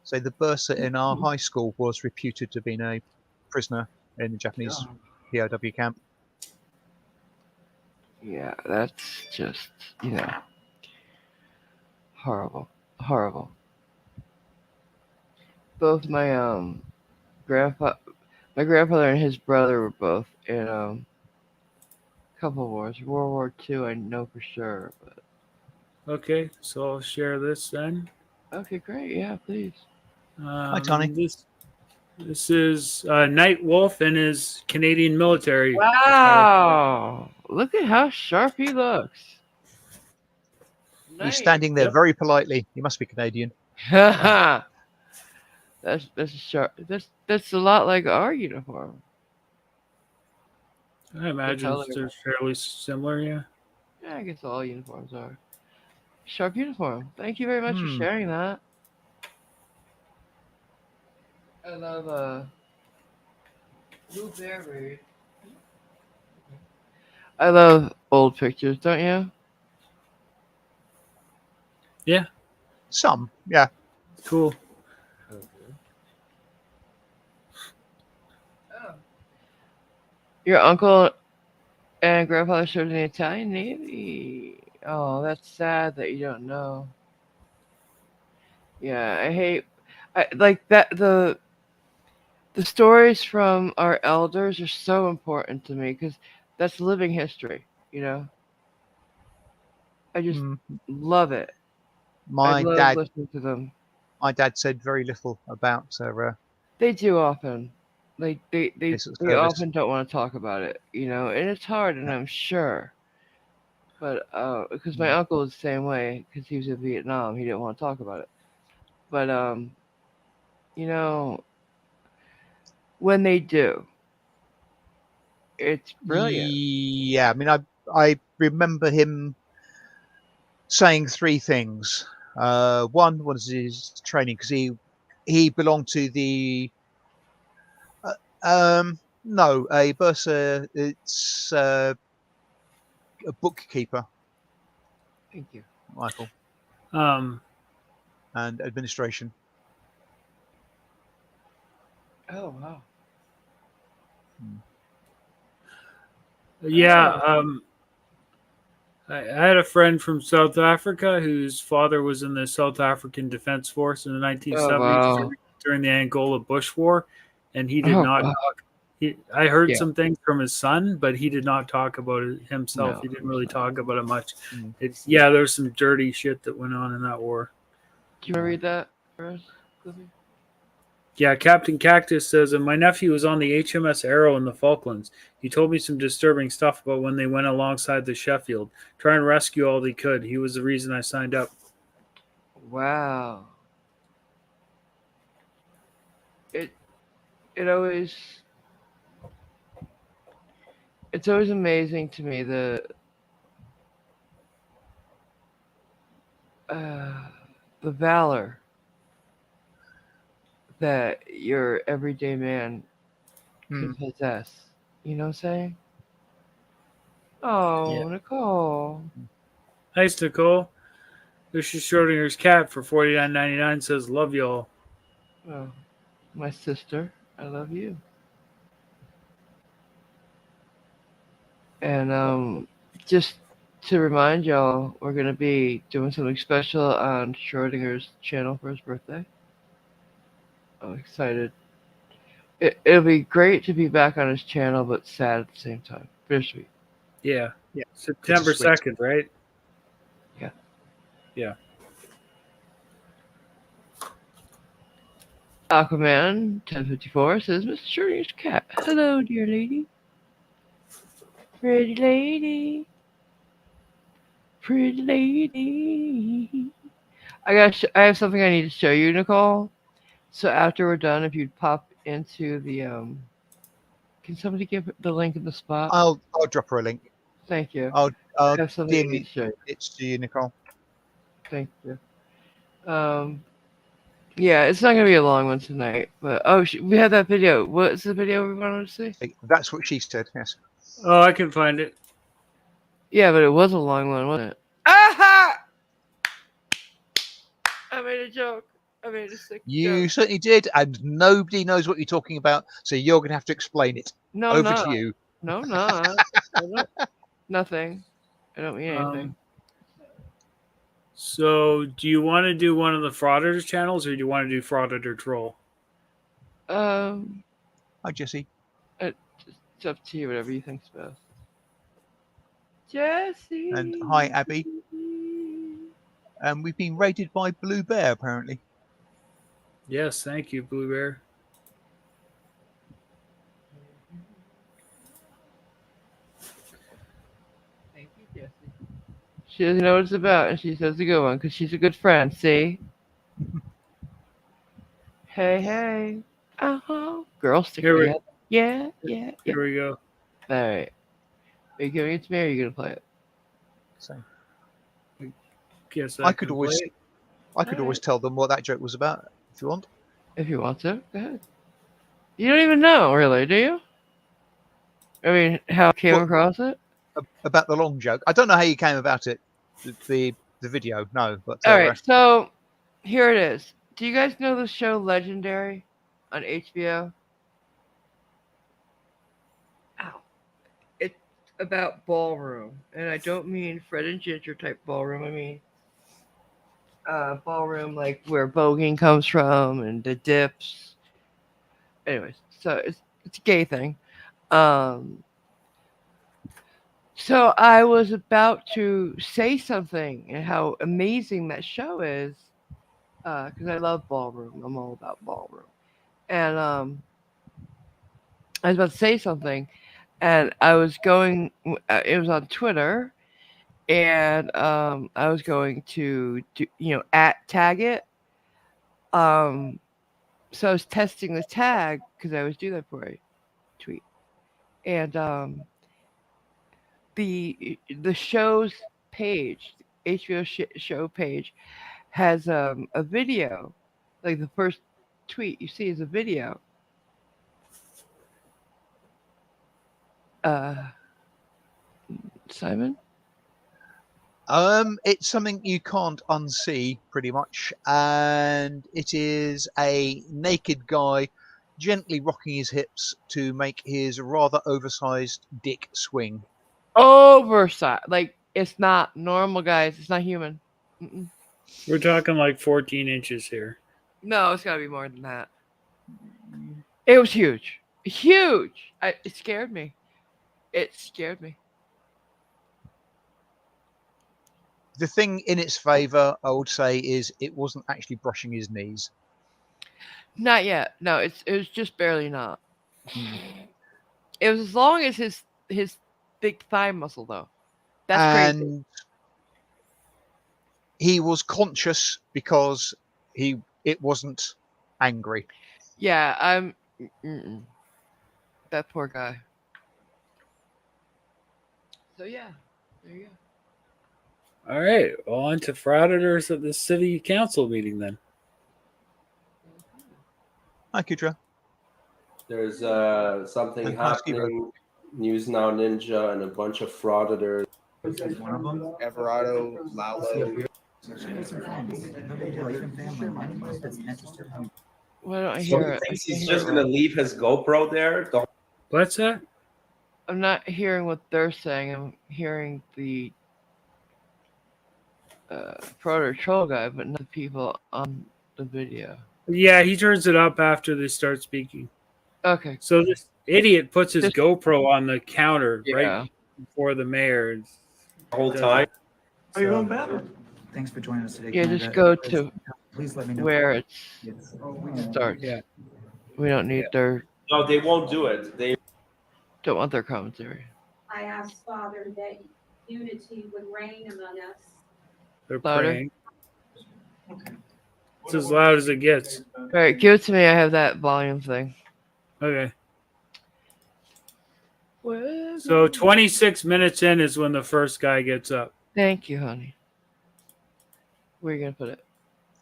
the bursar in our high school was reputed to have been a prisoner in the Japanese God. POW camp. Yeah, that's just, you know, horrible. Horrible. Both grandpa my grandfather and his brother were both in a couple wars. World War II I know for sure, but Okay, so I'll share this then. okay, great. Yeah, please. Hi, Tony. This is Night Wolf and his Canadian military attire. Wow. Look at how sharp he looks. He's Nice. standing there Yep. very politely. He must be Canadian. that's that's sharp. That's a lot like our uniform. I The imagine color. they're fairly similar. Yeah. Yeah, I guess all uniforms are. Sharp uniform. Thank you very much for Hmm. sharing that. I love blueberry. I love old pictures, don't you? Yeah. Some, yeah. Cool. Okay. Oh. Your uncle and grandfather served in the Italian Navy. Oh, that's sad that you don't know. Yeah, I hate like that the stories from our elders are so important to me because that's living history. You know, I just Hmm. love it. I My love dad, listening to them. my dad said very little about They do often. Like they they his they service. often don't want to talk about it. And it's hard, and Yeah. I'm sure. But because my Hmm. uncle was the same way, because he was in Vietnam, he didn't want to talk about it. But you know, when they do, it's brilliant. Yeah, I mean, I remember him saying three things. One was his training because he belonged to the uh, no, a bursar. It's a bookkeeper, Thank you. Michael, Um. and administration. Oh wow. Hmm. Yeah. Oh. I had a friend from South Africa whose father was in the South African Defense Force in the Oh 1970s wow. during the Angola Bush War, and he did Oh not wow. talk. I heard Yeah. some things from his son, but he did not talk about it No, himself. He of didn't course really not. talk about it much. Hmm. It's yeah, there's some dirty shit that went on in that war. Do you want to read that for us, Cliffy? Yeah, Captain Cactus says, and my nephew was on the HMS Arrow in the Falklands. He told me some disturbing stuff about when they went alongside the Sheffield, try and rescue all they could. He was the reason I signed up. Wow. It it always it's always amazing to me uh, the valor that your everyday man can Hmm. possess. You know what I'm saying? Yeah. Oh, Nicole. Thanks, Nicole. This is Schrodinger's cat for $49.99 says, love y'all. Oh, my sister, I love you. And just to remind y'all, we're gonna be doing something special on Schrodinger's channel for his birthday. I'm excited. It'll be great to be back on his channel, but sad at the same time. Bittersweet. Yeah. Yeah. September Bittersweet. 2nd, right? Yeah. Yeah. Aquaman 1054 says, Mr. Schrodinger's cat. Hello, dear lady. Pretty lady. Pretty lady. I have something I need to show you, Nicole. So after we're done, if you'd pop into the can somebody give the link in the spot? I'll drop her a link. Thank you. I'll I have something I DM need to show you. it to you, Nicole. Thank you. Yeah, it's not gonna be a long one tonight, but we had that video. What's the video we wanted to see? That's what she said. Yes. Oh, I can find it. Yeah, but it was a long one, wasn't it? Aha! I made a joke. I made a sick You joke. certainly did, and nobody knows what you're talking about, so you're going to have to explain it. No, Over no, to you. no, no. Nothing. I don't mean anything. So, do you want to do one of the Frauditor channels, or do you want to do Frauditor Troll? Hi, Jesse. It's up to you. Whatever you think's best. Jesse. And hi, Abby. We've been raided by Blue Bear, apparently. Yes, thank you, Blue Bear. Thank you, Jesse. She doesn't know what it's about, and she says a good one because she's a good friend. See? Hey, hey. Girls stick Here we- together. Yeah, yeah. Here we go. All right. Are you giving it to me, or are you gonna play it? So Guess I can could always, play it. I could always tell them what that joke was about if you want. If you want to, go ahead. You don't even know, really, do you? I mean, how I came What? across it? About the long joke. I don't know how you came about it. The video, no. But All right, so here it is. Do you guys know the show Legendary on HBO? Ow. It's about ballroom, and I don't mean Fred and Ginger type ballroom. I mean ballroom like where voguing comes from and the dips. Anyways, so it's a gay thing. So I was about to say something and how amazing that show is, because I love ballroom. I'm all about ballroom, and I was about to say something, and I was going. It was on Twitter, and I was going to do, at tag it. So I was testing the tag because I always do that for a tweet, and the show's page, HBO show page, has a video. Like the first tweet you see is a video. Simon? it's something you can't unsee, pretty much, and it is a naked guy gently rocking his hips to make his rather oversized dick swing. Oversized. Like, it's not normal, guys. It's not human. Mm-mm. We're talking like 14 inches here. No, it's got to be more than that. It was huge. Huge. It scared me. It scared me. The thing in its favour, I would say, is it wasn't actually brushing his knees. Not yet. No, it was just barely not. It was as long as his big thigh muscle, though. That's crazy. And he was conscious because it wasn't angry. Yeah, I'm. That poor guy. So yeah, there you go. All right, well, on to frauditors at the city council meeting then. Hi, Kudra. There's something And hi, Steve-O. happening. News Now Ninja and a bunch of frauditors. One of them, Everardo, Lalo. Why don't I So hear he it? thinks he's just gonna leave his GoPro there. What's that? I'm not hearing what they're saying. I'm hearing the Proto Troll guy, but not the people on the video. Yeah, he turns it up after they start speaking. Okay. So this idiot puts his Just- GoPro on the counter Yeah. right before the mayor. The whole time. Oh, you're on Batman. Thanks for joining us today. Yeah, Can I just bet- go to Please let me know. where it It's starts. Yeah. We don't need their. No, they won't do it. They Don't want their commentary. I asked Father that unity would reign among us. They're Louder. praying. It's as loud as it gets. All right, give it to me. I have that volume thing. Okay. So 26 minutes in is when the first guy gets up. Thank you, honey. Where are you gonna put it?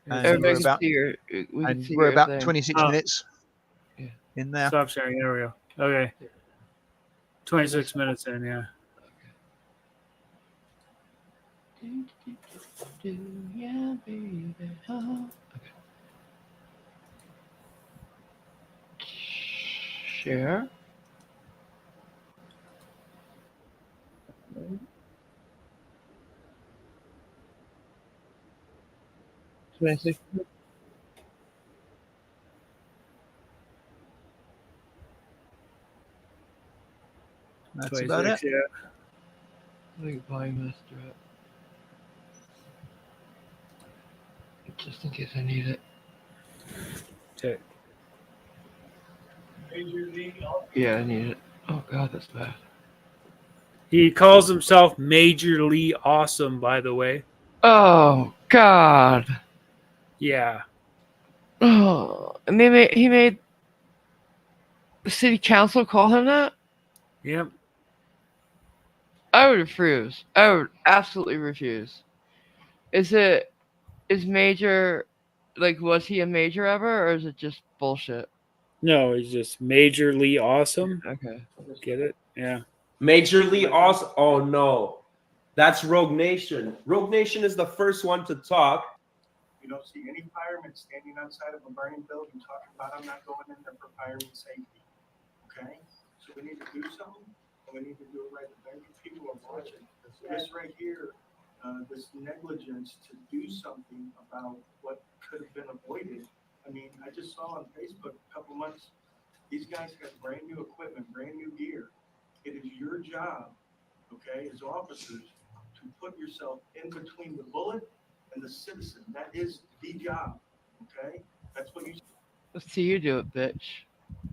And Everybody we're can about, see your. We can and see we're your about thing. 26 Oh. minutes Yeah. in there. Stop sharing. There we go. Okay. 26 minutes in, yeah. Yeah, baby. Oh. Okay. Share. $26. That's about it. 26, yeah. I think volume has to drop. Just in case I need it. Okay. Yeah, I need it. Oh god, that's bad. He calls himself Majorly Awesome, by the way. Oh god. Yeah. Oh, and he made the city council call him that. Yep. I would refuse. I would absolutely refuse. Is Major, like, was he a major ever, or is it just bullshit? No, he's just Majorly Awesome. Okay. Get it? Yeah. majorly awesome. Oh no, that's Rogue Nation. Rogue Nation is the first one to talk. You don't see any firemen standing outside of a burning building talking about, I'm not going in there for fireman safety. Okay? So we need to do something, and we need to do it right. Very few people are watching. This right here, this negligence to do something about what could have been avoided. I mean, I just saw on Facebook a couple months, these guys got brand new equipment, brand new gear. It is your job, okay, as officers, to put yourself in between the bullet and the citizen. That is the job, okay? That's what you Let's see you do it, bitch.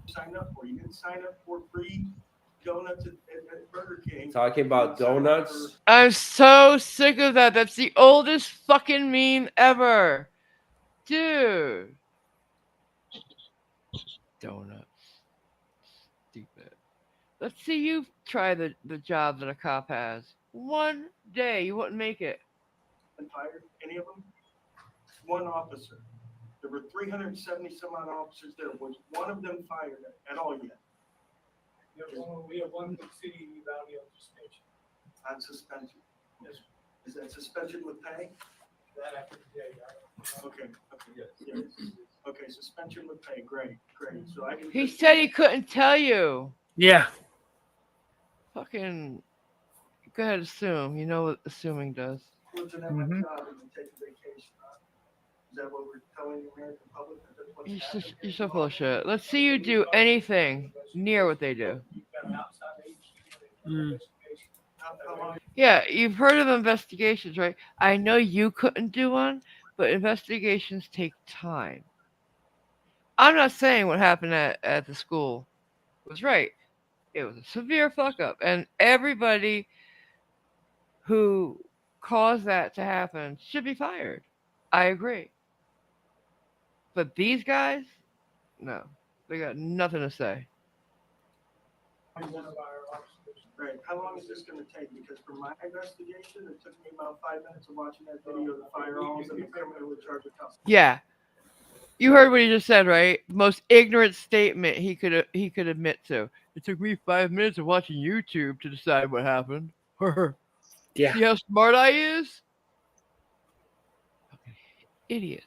signed up for. You didn't sign up for free donuts at Burger King. Talking about You didn't sign up donuts. I'm so sick of that. That's the oldest fucking meme ever. Dude. Donuts. Stupid. Let's see you try the job that a cop has. One day, you wouldn't make it. And fired any of them? One officer. There were 370 some odd officers there. Was one of them fired at all yet? We have one city valley on suspension. On suspension. Yes. Is that suspension with pay? That I can tell you. Okay, okay, yes. Okay, suspension with pay, great. So I can. He said he couldn't tell you. Yeah. Fucking. Go ahead, assume. You know what assuming does. What's an job and take a vacation? Is that what we're telling the American public? That that's what's happening? You're so full of shit. Let's see you do anything near what they do. Mm. How long? Yeah, you've heard of investigations, right? I know you couldn't do one, but investigations take time. I'm not saying what happened at the school was right. It was a severe fuck up, and everybody who caused that to happen should be fired. I agree. But these guys, no, they got nothing to say. Right, how long is this gonna take? Because for my investigation, it took me about 5 minutes of watching that video of the firearms and the criminal in charge of custody. Yeah, you heard what he just said, right? The most ignorant statement he could admit to. It took me 5 minutes of watching YouTube to decide what happened. Yeah. See how smart I is? Fucking idiots.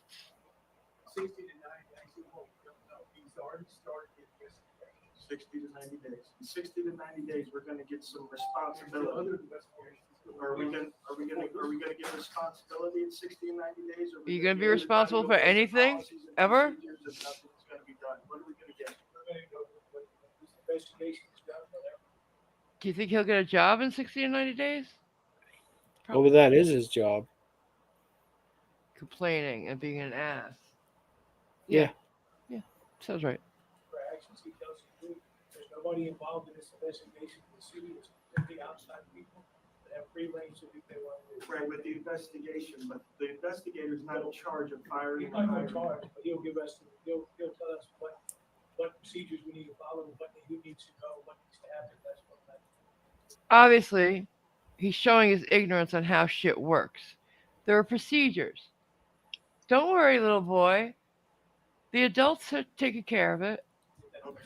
60 to 90, actually, well, we don't know. He's already started the investigation. 60 to 90 days. In 60 to 90 days, we're gonna get some responsibility. Other investigations. Are we gonna get responsibility in 60 and 90 days? Or Are you gonna be responsible for anything, ever? If nothing's gonna be done, what are we gonna get? investigation is done, whatever. Do you think he'll get a job in 60 to 90 days? Oh, that is his job. Complaining and being an ass. Yeah. Yeah. Sounds right. For actions he tells you to do. There's nobody involved in this investigation in the city. It's completely outside people that have free range to do what they want to do. Right, with the investigation, but the investigator's not in charge of firing. He's not in charge, but he'll give us, he'll tell us what procedures we need to follow, who needs to go, what needs to happen. That's what that. Obviously, he's showing his ignorance on how shit works. There are procedures. Don't worry, little boy. The adults are taking care of it. Okay,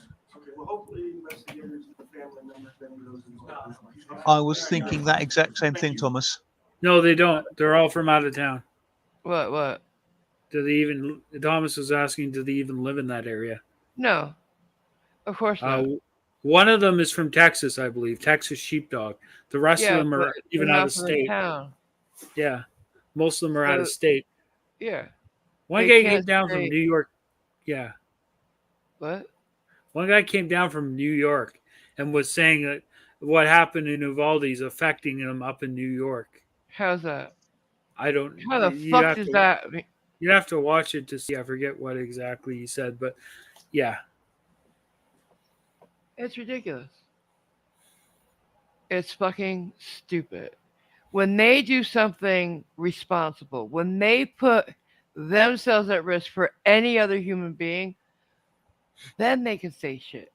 well, hopefully investigators and the family members then those involved. I was thinking that exact same thing, Thomas. No, they don't. They're all from out of town. What? Do they even? Thomas was asking, do they even live in that area? No. Of course not. One of them is from Texas, I believe. Texas sheepdog. The rest of them are but even they're out not of from the state. town. Yeah, most of them are out of state. Yeah. One They guy can't came down from say- New York. Yeah. What? One guy came down from New York and was saying that what happened in Uvalde is affecting him up in New York. How's that? I don't. How the you fuck have does to- that mean? You have to watch it to see. I forget what exactly he said, but yeah. It's ridiculous. It's fucking stupid. When they do something responsible, when they put themselves at risk for any other human being, then they can say shit.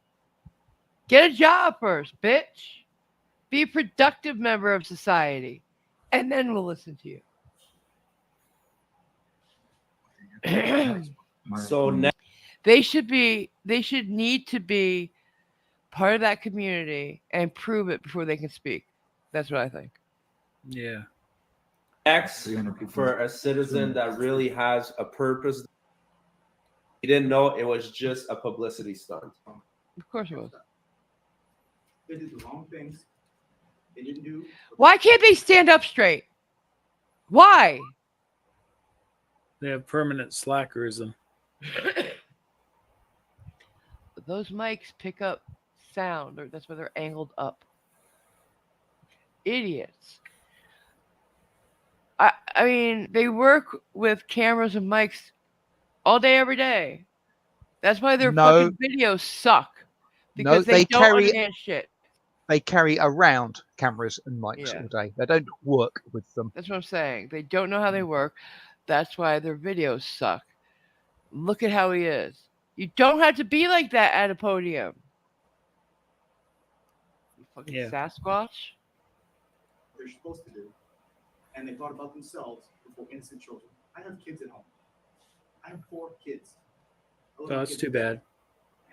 Get a job first, bitch. Be a productive member of society. And then we'll listen to you. So now, They should need to be part of that community and prove it before they can speak. That's what I think. Yeah. next, for a citizen that really has a purpose, he didn't know it was just a publicity stunt. Of course it was. They did the wrong things. They didn't do. Why can't they stand up straight? Why? They have permanent slackerism. Those mics pick up sound, or that's why they're angled up. Idiots. I mean, they work with cameras and mics all day, every day. That's why their No. fucking videos suck. No, Because they don't carry understand shit. they carry around cameras and mics Yeah. all day. They don't work with them. That's what I'm saying. They don't know how they work. That's why their videos suck. Look at how he is. You don't have to be like that at a podium. You fucking Yeah. Sasquatch. They're supposed to do, and they thought about themselves before innocent children. I have kids at home. I have 4 kids. I love Oh, my that's kids too to death. bad.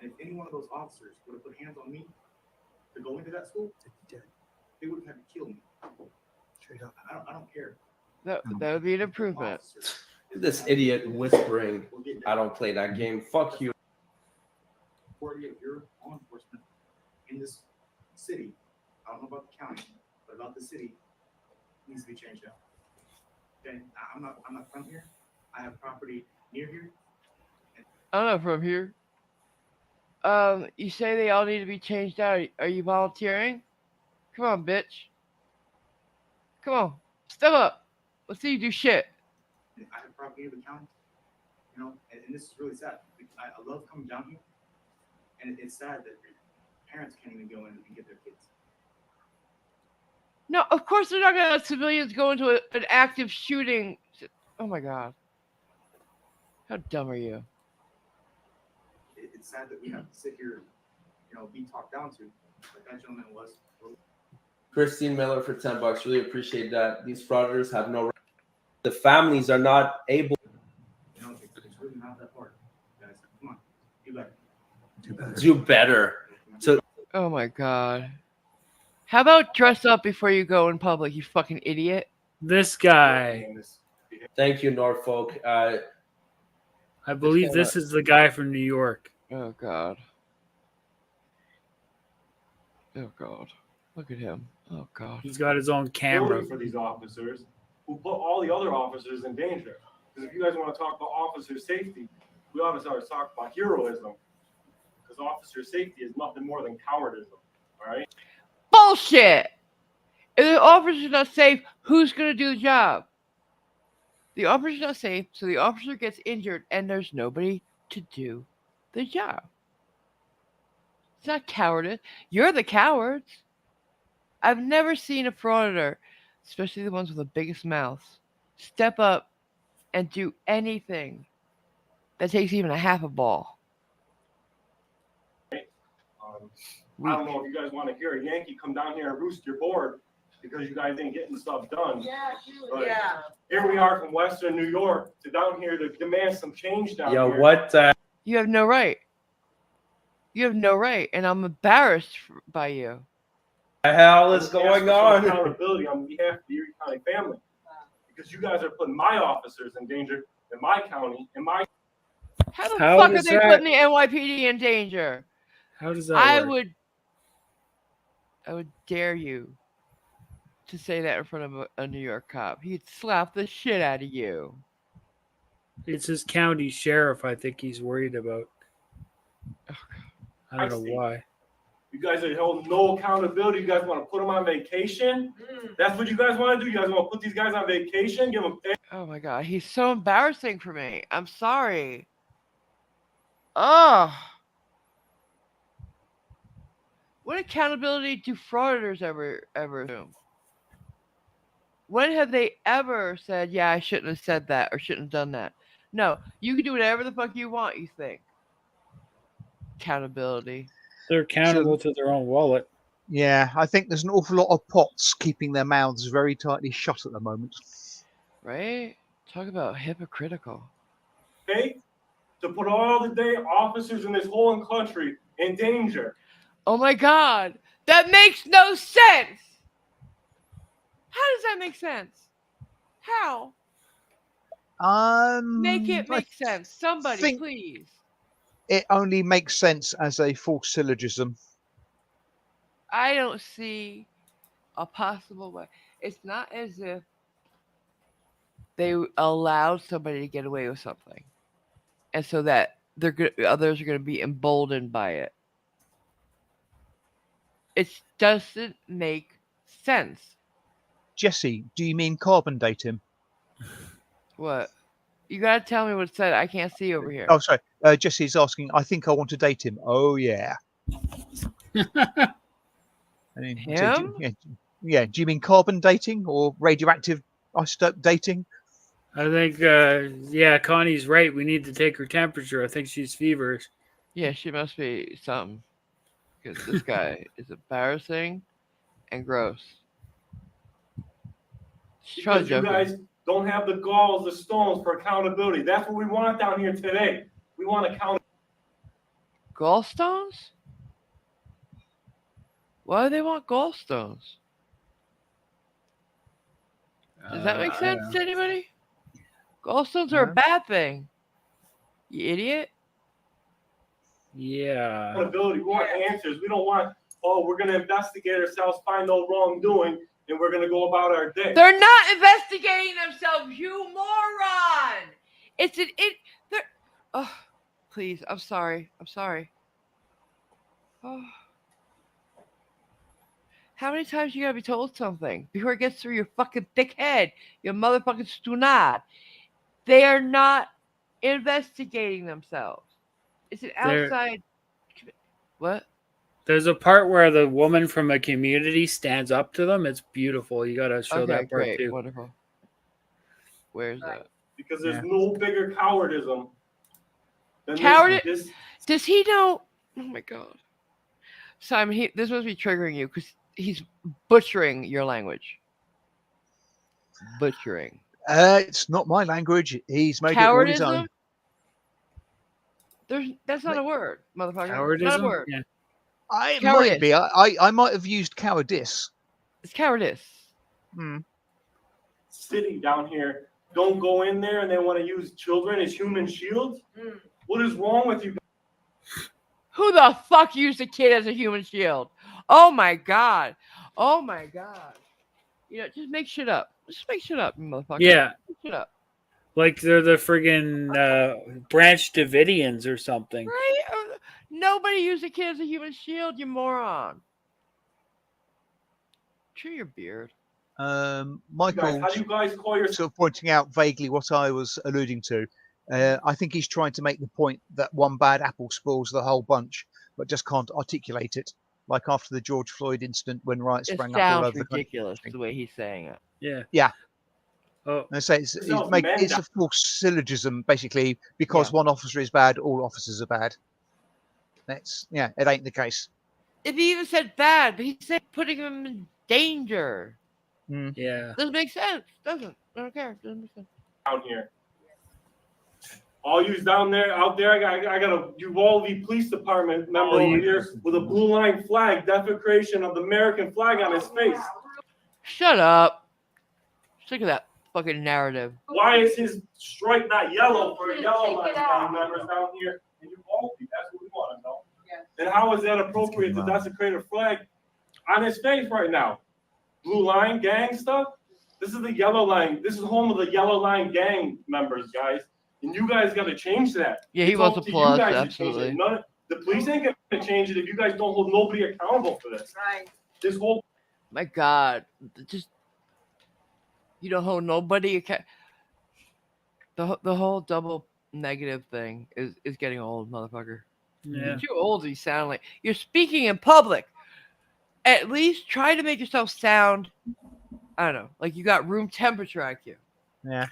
And if any one of those officers would have put hands on me to go into that school, they would have had to kill me. Straight up. I don't care. That would be an improvement. Officers. This idiot whispering, I don't play that game. Fuck you. Authority of your law enforcement in this city, I don't know about the county, but about the city, needs to be changed out. Okay, I'm not from here. I have property near here. I'm not from here. You say they all need to be changed out. Are you volunteering? Come on, bitch. Come on. Step up. Let's see you do shit. I have property in the county, you know, and this is really sad. I love coming down here, and it's sad that parents can't even go in and get their kids. No, of course they're not going to let civilians go into an active shooting. Oh my god. How dumb are you? It's sad that we have to sit here, you know, be talked down to, like that gentleman was. Christine Miller for $10. Really appreciate that. These fraudsters have no. The families are not able. You know, it's really not that hard, guys. Come on, do better. Do better. So Oh my god. How about dress up before you go in public, you fucking idiot? This guy, thank you, Norfolk. I believe this is the guy from New York. Oh god. Oh god. Look at him. Oh god. He's got his own camera. For these officers who put all the other officers in danger. Because if you guys want to talk about officer safety, we ought to start talking about heroism. because officer safety is nothing more than cowardice. All right. Bullshit. If the officer's not safe, who's gonna do the job? The officer's not safe, so the officer gets injured, and there's nobody to do the job. It's not cowardice. You're the cowards. I've never seen a frauditor, especially the ones with the biggest mouths, step up and do anything that takes even a half a ball. I don't know if you guys want to hear a Yankee come down here and roost your board because you guys ain't getting stuff done. But here we are from Western New York to down here to demand some change down Yo, here. what? You have no right. You have no right, and I'm embarrassed by you. The hell is going on? Accountability on behalf of the Erie County family, because you guys are putting my officers in danger in my county, in my. How the fuck are they putting the NYPD in danger? How does that work? I would dare you to say that in front of a New York cop. He'd slap the shit out of you. It's his county sheriff. I think he's worried about. I don't know why. You guys are holding no accountability. You guys want to put them on vacation? That's what you guys want to do? You guys want to put these guys on vacation? Give them pay? Oh my God. He's so embarrassing for me. I'm sorry. Oh. What accountability do frauditors ever assume? When have they ever said, yeah, I shouldn't have said that or shouldn't have done that? No, you can do whatever the fuck you want, you think. Accountability. They're accountable to their own wallet. Yeah, I think there's an awful lot of pots keeping their mouths very tightly shut at the moment. Right? Talk about hypocritical. Okay? To put all the day officers in this whole country in danger. Oh my God. That makes no sense. How does that make sense? How? Make it make sense. Somebody, please. It only makes sense as a false syllogism. I don't see a possible way. It's not as if they allowed somebody to get away with something, and so that others are going to be emboldened by it. It doesn't make sense. Jesse, do you mean carbon date him? What? You gotta tell me what it said. I can't see over here. Oh, sorry. Jesse's asking, I think I want to date him. Oh, yeah. Him? Yeah. Do you mean carbon dating or radioactive isotope dating? I think, yeah, Connie's right. We need to take her temperature. I think she's feverish. Yeah, she must be something. Because this guy is embarrassing and gross. Because you guys don't have the galls, the stones for accountability. That's what we want down here today. We want accountability. Gallstones? Why do they want gallstones? Does that make sense to anybody? Gallstones are a bad thing. You idiot. Yeah. Accountability. We want answers. We don't want, we're going to investigate ourselves, find no wrongdoing, and we're going to go about our day. They're not investigating themselves, you moron! It's an oh, please, I'm sorry. Oh. How many times you gotta be told something before it gets through your fucking thick head, your motherfucking stunad? They are not investigating themselves. It's an outside. What? There's a part where the woman from a community stands up to them. It's beautiful. You gotta show that part great, too. Wonderful. Where's that? Because there's no bigger cowardism than cowardice. Does he know? Oh my God, Simon. This must be triggering you because he's butchering your language. Butchering. It's not my language. He's made it all his own. That's not a word, motherfucker. Cowardism? Not a word. Yeah. It might be. I might have used cowardice. It's cowardice. City down here, don't go in there and they want to use children as human shields. What is wrong with you? Who the fuck used a kid as a human shield? Oh my God. Oh my God. You know, just make shit up. Just make shit up, motherfucker. Yeah. Make shit up. Like they're the friggin' Branch Davidians or something. Right? Nobody used a kid as a human shield, you moron. Chew your beard. Michael, how do you guys call yourself? sort of pointing out vaguely what I was alluding to. I think he's trying to make the point that one bad apple spoils the whole bunch, but just can't articulate it. Like after the George Floyd incident when riots It sprang up all sounds over the country. ridiculous the way he's saying it. Yeah. Yeah. Oh, I say it's a false syllogism, basically, because one officer is bad, all officers are bad. It ain't the case. If he even said bad, but he said putting him in danger. yeah. Doesn't make sense. Doesn't. I don't care. Doesn't make sense. Down here. All you out there, I got a Uvalde Police Department member over here with a blue line flag, desecration of the American flag on his face. Shut up. Sick of that fucking narrative. Why is his stripe not yellow for yellow line gang members down here in Uvalde? That's what we want to know. And how is that appropriate to desecrate a flag on his face right now? Blue line gang stuff? This is the yellow line. This is home of the yellow line gang members, guys. And you guys got to change that. Yeah, he It's wants up to applause, you guys to absolutely. change it. The police ain't going to change it if you guys don't hold nobody accountable for this. Right. This whole My God. Just, you don't hold nobody account. The whole double negative thing is getting old, motherfucker. Yeah. You're too old to sound like you're speaking in public. At least try to make yourself sound, I don't know, like you got room temperature IQ. Yeah.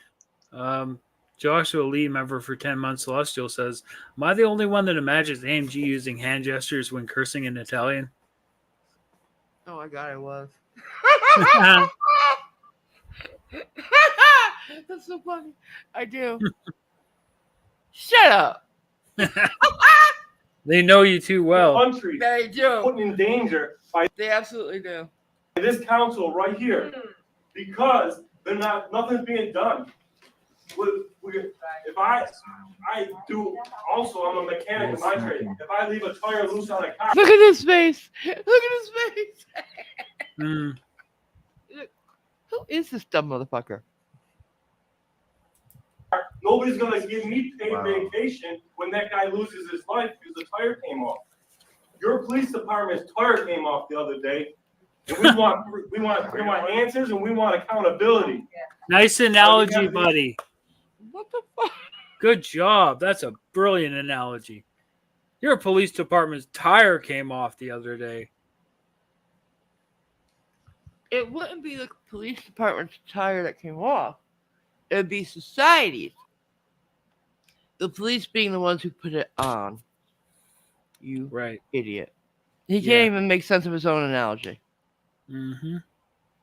Joshua Lee, member for 10 Months Celestial, says, "Am I the only one that imagines AMG using hand gestures when cursing in Italian?" Oh my God, I was. That's so funny. I do. Shut up. They know you too well. country They do. put in danger by They absolutely do. this council right here because nothing's being done. If I do also, I'm a mechanic in my trade. If I leave a tire loose on a car, Look at his face. Look at his face. Mm. Who is this dumb motherfucker? nobody's gonna give me paid vacation when that guy loses his life because the tire came off. Your police department's tire came off the other day, and we want answers and we want accountability. Nice analogy, buddy. What the fuck? Good job. That's a brilliant analogy. Your police department's tire came off the other day. It wouldn't be the police department's tire that came off. It would be society's. The police being the ones who put it on. You idiot. He can't even make sense of his own analogy. Mm-hmm.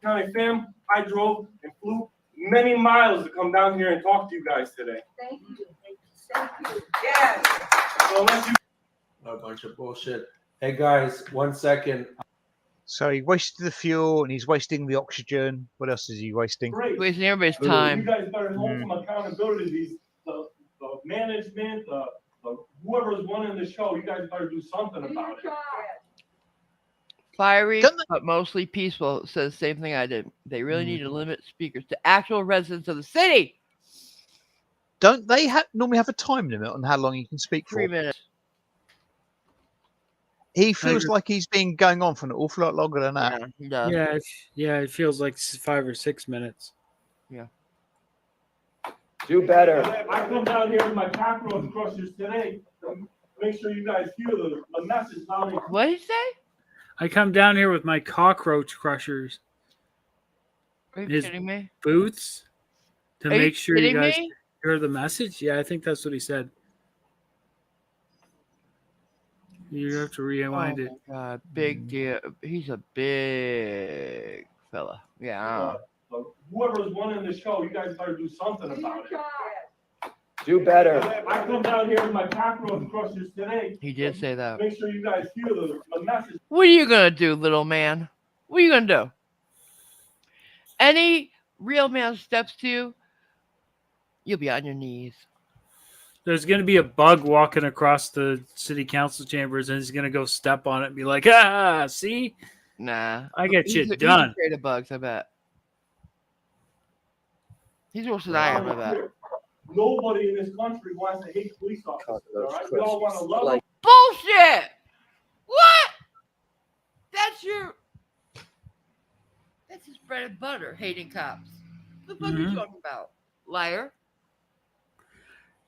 County fam, I drove and flew many miles to come down here and talk to you guys today. Thank you. Thank you. Yes. So unless you A bunch of bullshit. Hey guys, 1 second. So he wasted the fuel and he's wasting the oxygen. What else is he wasting? great. Wasting everybody's You time. guys better hold some accountability. The management, whoever's running the show, you guys better do something about it. Fiery, but mostly peaceful, says the same thing I did. They really need to limit speakers to actual residents of the city. Don't they normally have a time limit on how long you can speak for? 3 minutes. He feels like he's been going on for an awful lot longer than that. Yeah, he does. Yeah, it feels like 5 or 6 minutes. Yeah. Do better. I come down here with my cockroach crushers today. To make sure you guys hear the message. What did he say? I come down here with my cockroach crushers. Are you His kidding me? boots to Are you make sure you kidding guys me? hear the message. Yeah, I think that's what he said. You have to rewind it. Oh my God, big deal. He's a big fella. Yeah. Whoever's running the show, you guys better do something about it. Do better. I come down here with my cockroach crushers today. He did say that. Make sure you guys hear the message. What are you gonna do, little man? What are you gonna do? Any real man steps to you, you'll be on your knees. There's going to be a bug walking across the city council chambers, and he's going to go step on it and be like, "Ah, see? Nah. I get shit He's done." afraid of bugs, I bet. He's worse than I am, I bet. Nobody in this country wants to hate police officers, all right? We all want to love them. Bullshit! What? That's his bread and butter, hating cops. What the fuck are you talking about? Liar.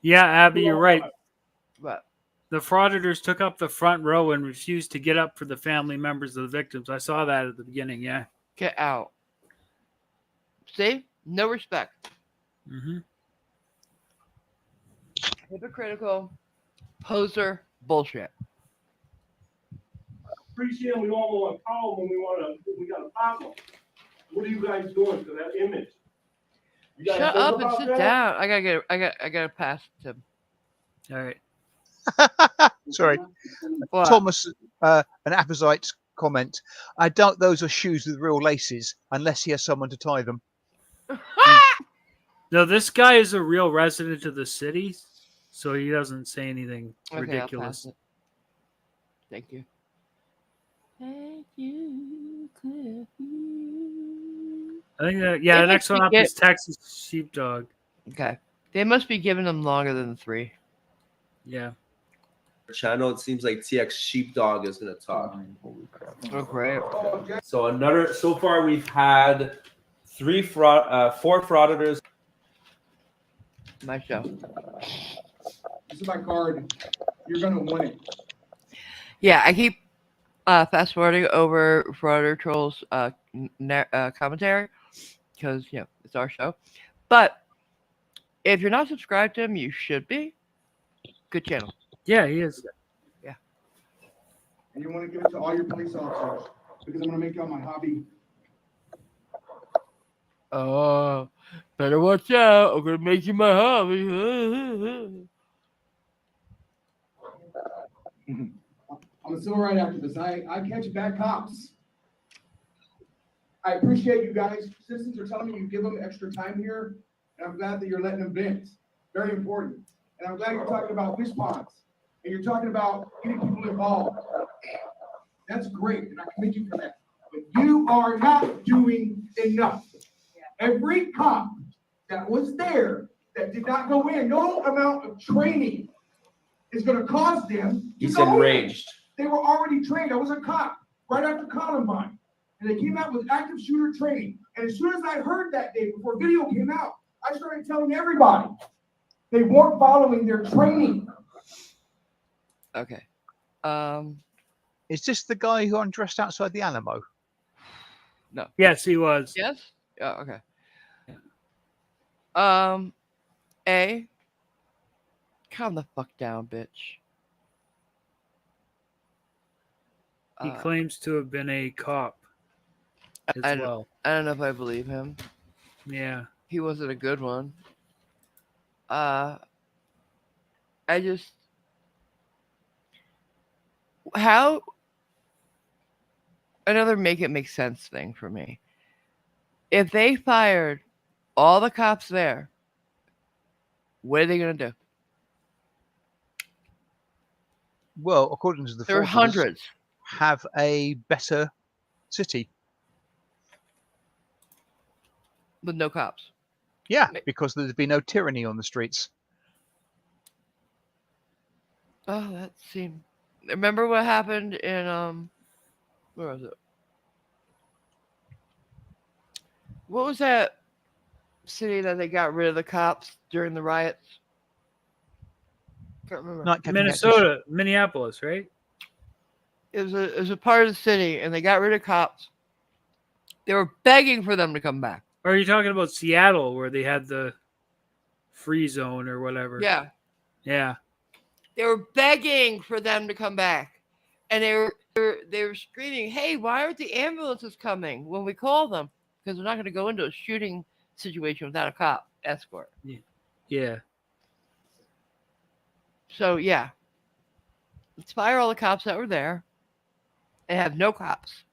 Yeah, Abby, you're right. What? The frauditors took up the front row and refused to get up for the family members of the victims. I saw that at the beginning, yeah. Get out. See? No respect. Mm-hmm. Hypocritical, poser, bullshit. Appreciate we all want to call when we got a problem. What are you guys doing to that image? You guys Shut think up and about sit that? down. I gotta pass to him. All right. Sorry. What? Thomas, an apposite comment. I doubt those are shoes with real laces unless he has someone to tie them. No, this guy is a real resident of the city, so he doesn't say anything Okay, ridiculous. I'll pass it. Thank you. Thank you, Cliffy. I think that, They the must next one be up is Texas Sheepdog. Okay. They must be giving them longer than 3. Yeah. Channel, it seems like TX Sheepdog is going to talk. Oh, great. So far we've had 4 frauditors. My show. This is my card. You're gonna win it. Yeah, I keep fast forwarding over Frauder Trolls commentary because it's our show. But if you're not subscribed to him, you should be. Good channel. Yeah, he is. Yeah. And you want to give it to all your police officers because I'm gonna make y'all my hobby. Oh, better watch out. I'm gonna make you my hobby. I'm a civil rights activist. I catch bad cops. I appreciate you guys. Citizens are telling me you give them extra time here, and I'm glad that you're letting them vent. Very important. And I'm glad you're talking about response, and you're talking about getting people involved. That's great, and I commend you for that. But you are not doing enough. Every cop that was there that did not go in, no amount of training is going to cause them to He's go in. enraged. They were already trained. I was a cop right after Columbine. And they came out with active shooter training. And as soon as I heard that day, before video came out, I started telling everybody they weren't following their training. Okay. Is this the guy who undressed outside the Alamo? No. Yes, he was. Yes? Oh, okay. Calm the fuck down, bitch. He claims to have been a cop as well. I don't know if I believe him. Yeah. He wasn't a good one. How another make it make sense thing for me. If they fired all the cops there, what are they gonna do? Well, according to the There are fraudsters, hundreds. have a better city. With no cops. Yeah, because there'd be no tyranny on the streets. Oh, that seemed. Remember what happened in where was it? What was that city that they got rid of the cops during the riots? Can't remember. Minnesota, Minneapolis, right? It was a part of the city, and they got rid of cops. They were begging for them to come back. Or are you talking about Seattle, where they had the free zone or whatever? Yeah. Yeah. They were begging for them to come back, and they were screaming, "Hey, why aren't the ambulances coming when we call them? Because they're not going to go into a shooting situation without a cop escort." Yeah. So yeah, let's fire all the cops that were there, and have no cops.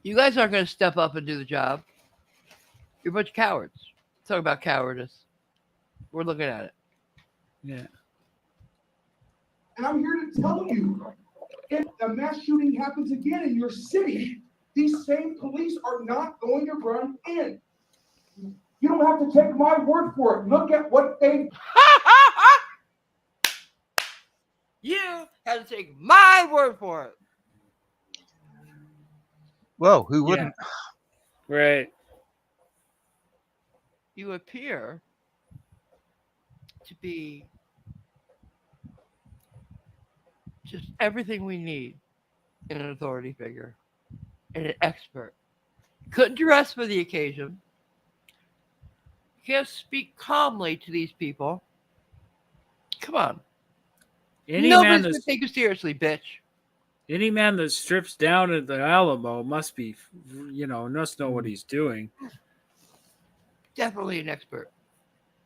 You guys aren't going to step up and do the job. You're a bunch of cowards. Talk about cowardice. We're looking at it. Yeah. And I'm here to tell you, if a mass shooting happens again in your city, these same police are not going to run in. You don't have to take my word for it. Look at what they. You have to take my word for it. Well, who wouldn't? Right. You appear to be just everything we need in an authority figure and an expert. Couldn't dress for the occasion. Can't speak calmly to these people. Come on. Any Nobody's man gonna that's take you seriously, bitch. any man that strips down at the Alamo must be, must know what he's doing. Definitely an expert.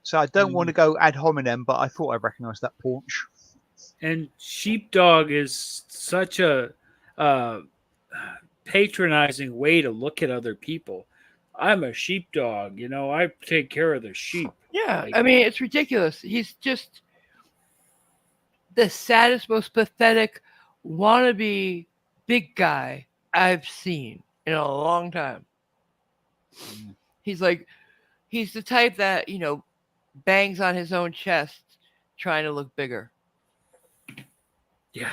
So I don't want to go ad hominem, but I thought I recognised that paunch. And sheepdog is such a patronizing way to look at other people. I'm a sheepdog, I take care of the sheep. Yeah, Like, I mean, it's ridiculous. He's just the saddest, most pathetic wannabe big guy I've seen in a long time. He's the type that, bangs on his own chest trying to look bigger. Yeah.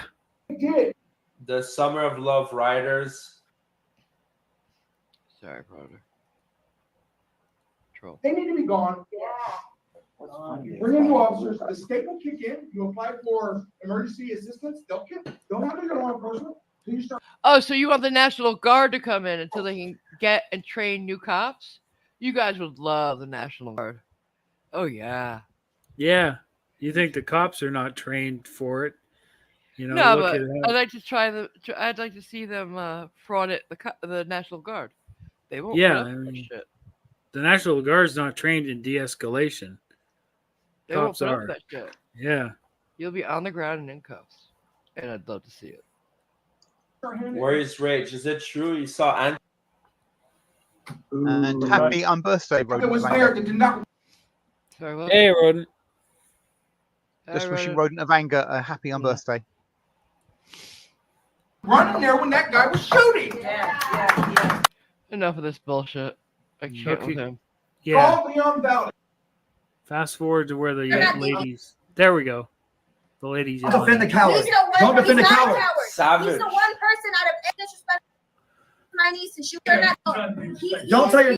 The Summer of Love Riders. Sorry, brother. Troll. They need to be gone. Bring in new officers. The state will kick in. You apply for emergency assistance. They'll have your law enforcement. You start. Oh, so you want the National Guard to come in until they can get and train new cops? You guys would love the National Guard. Oh, yeah. Yeah. You think the cops are not trained for it? No, look but at how- I'd like to see them fraud it the National Guard. They won't. Yeah, put up with that shit. the National Guard's not trained in de-escalation. They Cops won't put are. up with that shit. Yeah. You'll be on the ground and in cuffs, and I'd love to see it. Warriors Rage. Is it true you saw Anthony? And happy unbirthday, It Rodent. was of there Anger. that did not. Sorry, what? Hey, Rodent. Just Hi, wishing Rodent. Rodent of Anger a happy unbirthday. Running there when that guy was shooting. Enough of this bullshit. I can't with him. Yeah. Call Leon Valley. Fast forward to where the ladies. There we go. The ladies. Don't defend the coward. He's the one, Don't defend the he's not a coward. coward. Savage. He's the one person out of any disrespect to my niece, and she would not. Don't tell your.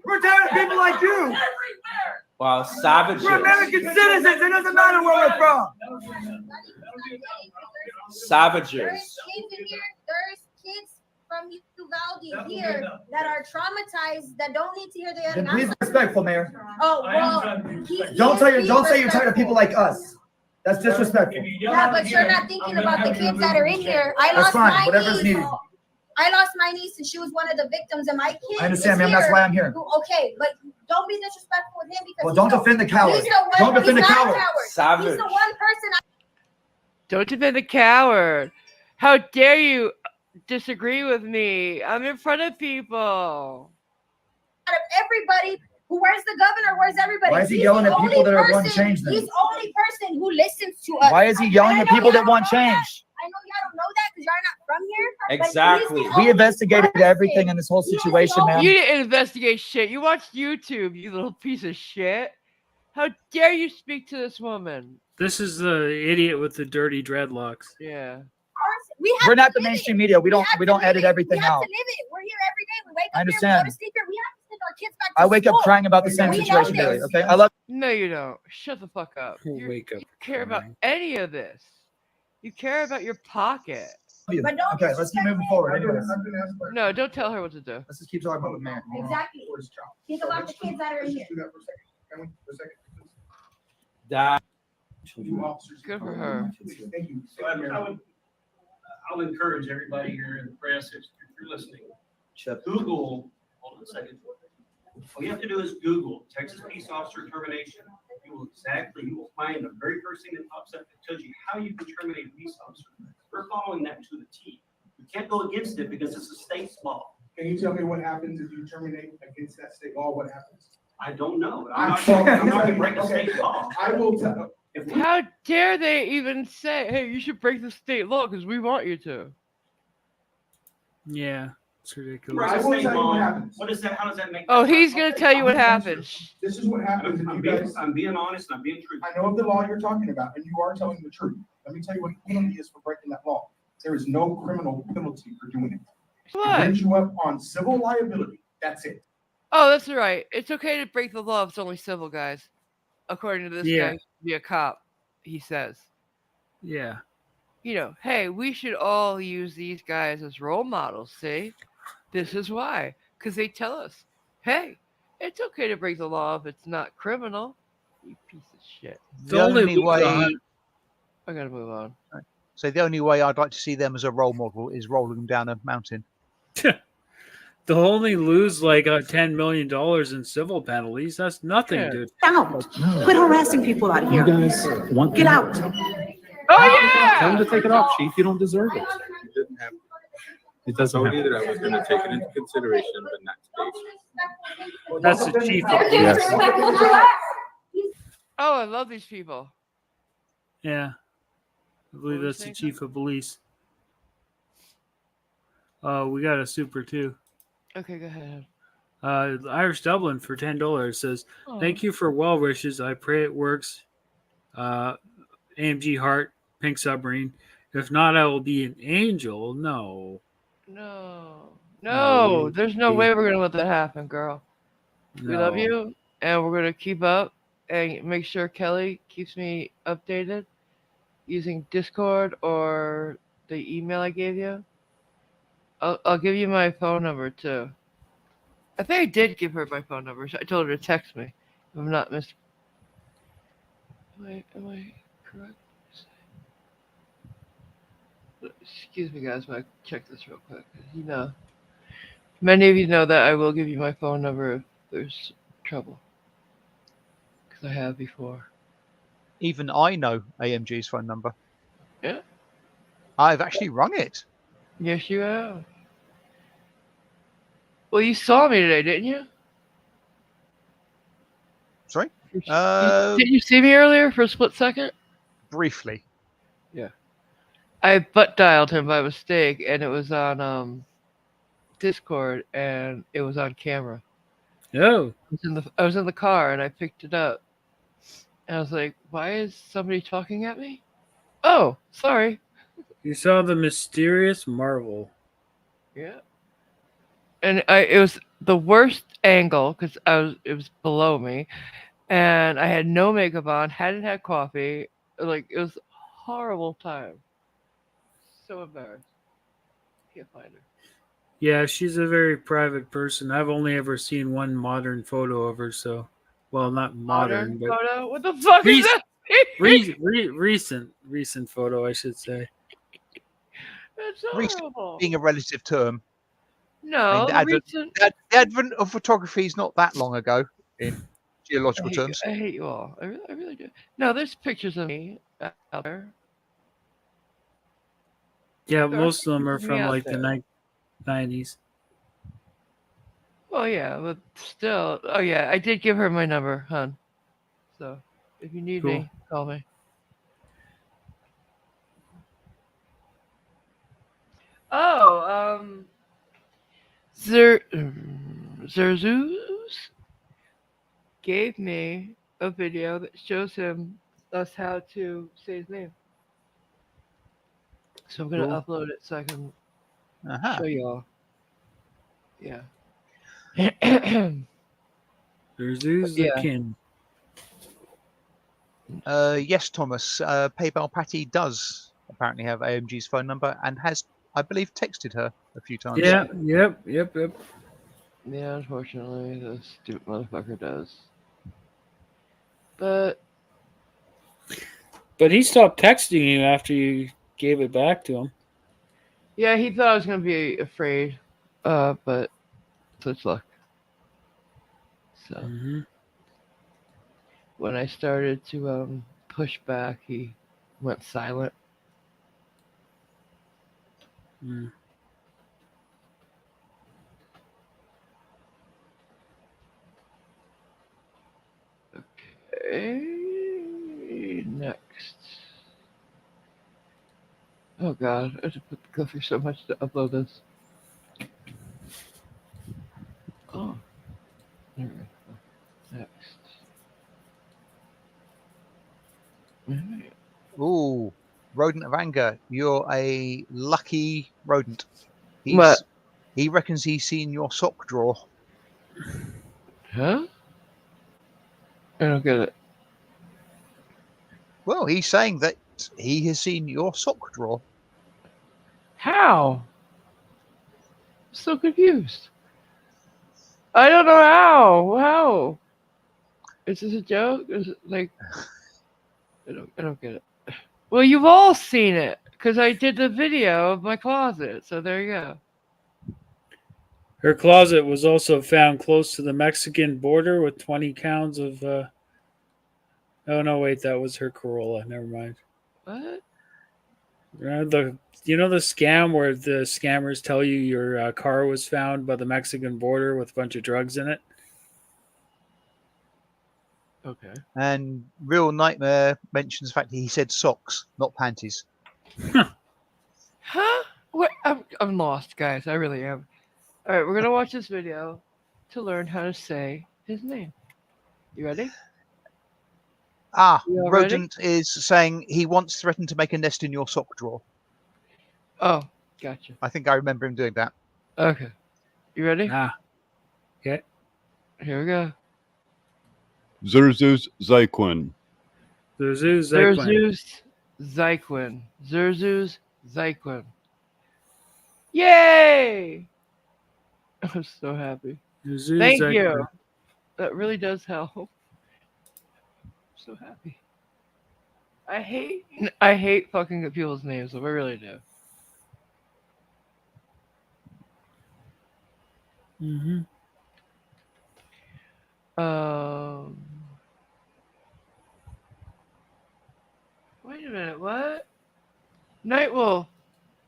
We're tired of people like you. Wow, savages. We're American citizens. It doesn't matter where we're from. Savages. There's kids in here. There's kids from Uvalde here that are traumatized that don't need to hear the other. Then please be respectful, Mayor. Oh well. Don't say you're tired of people like us. That's disrespectful. Yeah, but you're not thinking about the kids that are in here. I That's lost fine. my Whatever's niece. needed. I lost my niece, and she was one of the victims, and my kid. I understand, is ma'am. That's here why I'm here. Okay, but don't be disrespectful with him because. Well, don't defend the coward. He's the one, Don't defend the he's not a coward. Savage. He's the one person. Don't defend the coward. How dare you disagree with me? I'm in front of people. Out of everybody, where's the governor? Where's everybody? Why is he He's yelling the at people only that are wanting person- change then? He's the only person who listens to us. Why is he yelling at people that want change? I know y'all don't know that because y'all not from here. but he's the Exactly. We only investigated person. everything in this whole situation, ma'am. You didn't investigate shit. You watched YouTube, you little piece of shit. How dare you speak to this woman? This is the idiot with the dirty dreadlocks. Yeah. We're not the mainstream media. We don't edit everything We have out. to live it. We're here every day. We wake I up understand. here, we go to sleep here. We have to send our kids back to I wake up school. crying about the same We know situation this. daily. Okay, I love. No, you don't. Shut the fuck up. You Wake up. care about any of this. You care about your pocket. But don't Okay, let's keep moving forward. Anyways, No, don't tell her what to do. let's just keep talking about the man. Exactly. Think about the kids that are in here. Do that for a second. Can we? For a second. That You officers. Good for her. Thank you. So I'll encourage everybody here in the press, if you're listening, Google, hold on a second. All you have to do is Google Texas Peace Officer Termination. You will find the very first thing that pops up that tells you how you can terminate a peace officer. We're following that to the T. You can't go against it because it's a state law. Can you tell me what happens if you terminate against that state law? What happens? I don't know. I'm not going to break a state law. I will tell. How dare they even say, hey, you should break the state law because we want you to. Yeah. It's ridiculous. I will tell you what happens. What is that? How does that make? Oh, he's gonna tell you what happens. This is what happens if you guys. I'm being honest, I'm being truthful. I know of the law you're talking about, and you are telling the truth. Let me tell you what the penalty is for breaking that law. There is no criminal penalty for doing it. It What? brings you up on civil liability. That's it. Oh, that's right. It's okay to break the law if it's only civil, guys. According to this Yeah. guy, be a cop, he says. Yeah. You know, hey, we should all use these guys as role models, see? This is why. Because they tell us, hey, it's okay to break the law if it's not criminal. You piece of shit. The only way, I gotta move on. so the only way I'd like to see them as a role model is rolling them down a mountain. They'll only lose like $10 million in civil penalties. That's nothing, dude. Out. Quit harassing people out here. You guys want Get out. Oh yeah! Tell him to take it off, Chief. You don't deserve it. It didn't happen. It doesn't I told happen. you that I was going to take it into consideration, but not today. That's the chief of police. Yes. Oh, I love these people. Yeah. I believe that's the chief of police. We got a super too. Okay, go ahead. Irish Dublin for $10 says, Oh. "Thank you for well wishes. I pray it works. AMG Heart, Pink Submarine. If not, I will be an angel." No. No, there's no way we're gonna let that happen, girl. We love No. you, and we're gonna keep up and make sure Kelly keeps me updated using Discord or the email I gave you. I'll give you my phone number too. I think I did give her my phone number. I told her to text me. If I'm not mis. Am I correct? Excuse me, guys. But I check this real quick. You know, many of you know that I will give you my phone number if there's trouble, because I have before. Even I know AMG's phone number. Yeah. I've actually rung it. Yes, you have. Well, you saw me today, didn't you? Sorry? Did you see me earlier for a split second? Briefly. Yeah. I butt dialed him by mistake, and it was on Discord, and it was on camera. Oh. I was in the car, and I picked it up. And I was like, why is somebody talking at me? Oh, sorry. You saw the mysterious Marvel. Yeah. And it was the worst angle because it was below me, and I had no makeup on, hadn't had coffee. Like, it was a horrible time. So embarrassed. Can't find her. Yeah, she's a very private person. I've only ever seen one modern photo of her, so well, not modern, but photo? What the fuck is that? recent photo, I should say. That's Recent horrible. being a relative term. No, the advent of photography is not that long ago in geological terms. I hate you all. I really do. No, there's pictures of me out there. Yeah, There are most of them are pictures of me from out like there. the 90s. Well, yeah, but still. Oh, yeah, I did give her my number, hon. So, if you need me, call me. Oh, Zerzus gave me a video that shows us how to say his name. So I'm gonna upload it so I can show y'all. Yeah. Zerzus the king. Yes, Thomas. PayPal Patty does apparently have AMG's phone number and has, I believe, texted her a few times. Yeah, yep. Yeah, unfortunately, the stupid motherfucker does. But he stopped texting you after you gave it back to him. yeah, he thought I was gonna be afraid. But such luck. So when I started to push back, he went silent. Okay, next. Oh god, I have to go through so much to upload this. rodent of anger. You're a lucky rodent. What? He reckons he's seen your sock drawer. Huh? I don't get it. Well, he's saying that he has seen your sock drawer. How? I'm so confused. I don't know how. How? Is this a joke? Is it like I don't get it. Well, you've all seen it because I did the video of my closet. So there you go. Her closet was also found close to the Mexican border with 20 pounds of. Oh no, wait, that was her Corolla. Never mind. What? You know the scam where the scammers tell you your car was found by the Mexican border with a bunch of drugs in it? Okay. And Real Nightmare mentions the fact that he said socks, not panties. Huh? What? I'm lost, guys. I really am. All right, we're gonna watch this video to learn how to say his name. You ready? You all ready? Rodent is saying he once threatened to make a nest in your sock drawer. Oh, gotcha. I think I remember him doing that. Okay. You ready? Okay. Here we go. Zerzus Zyquin. Zerzus Zyquin. Zerzus Zyquin. Yay! I'm so happy. Thank you. That really does help. I'm so happy. I hate fucking up people's names, so I really do. Mm-hmm. Wait a minute, what? Nightwolf,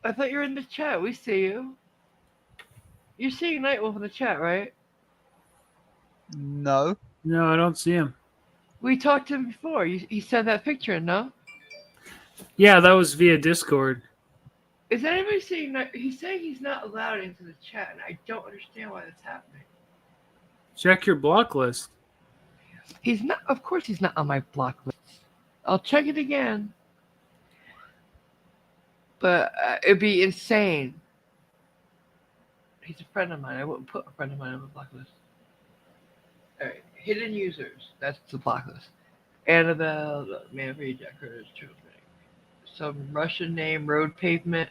I thought you were in the chat. We see you. You're seeing Nightwolf in the chat, right? No. No, I don't see him. We talked to him before. He sent that picture in, no? Yeah, that was via Discord. Is anybody seeing that? He's saying he's not allowed into the chat, and I don't understand why that's happening. Check your block list. He's not. Of course, he's not on my block list. I'll check it again. But it'd be insane. He's a friend of mine. I wouldn't put a friend of mine on the block list. All right, hidden users. That's the block list. Annabelle, Manfred, Jack Curtis, Children. Some Russian name, road pavement,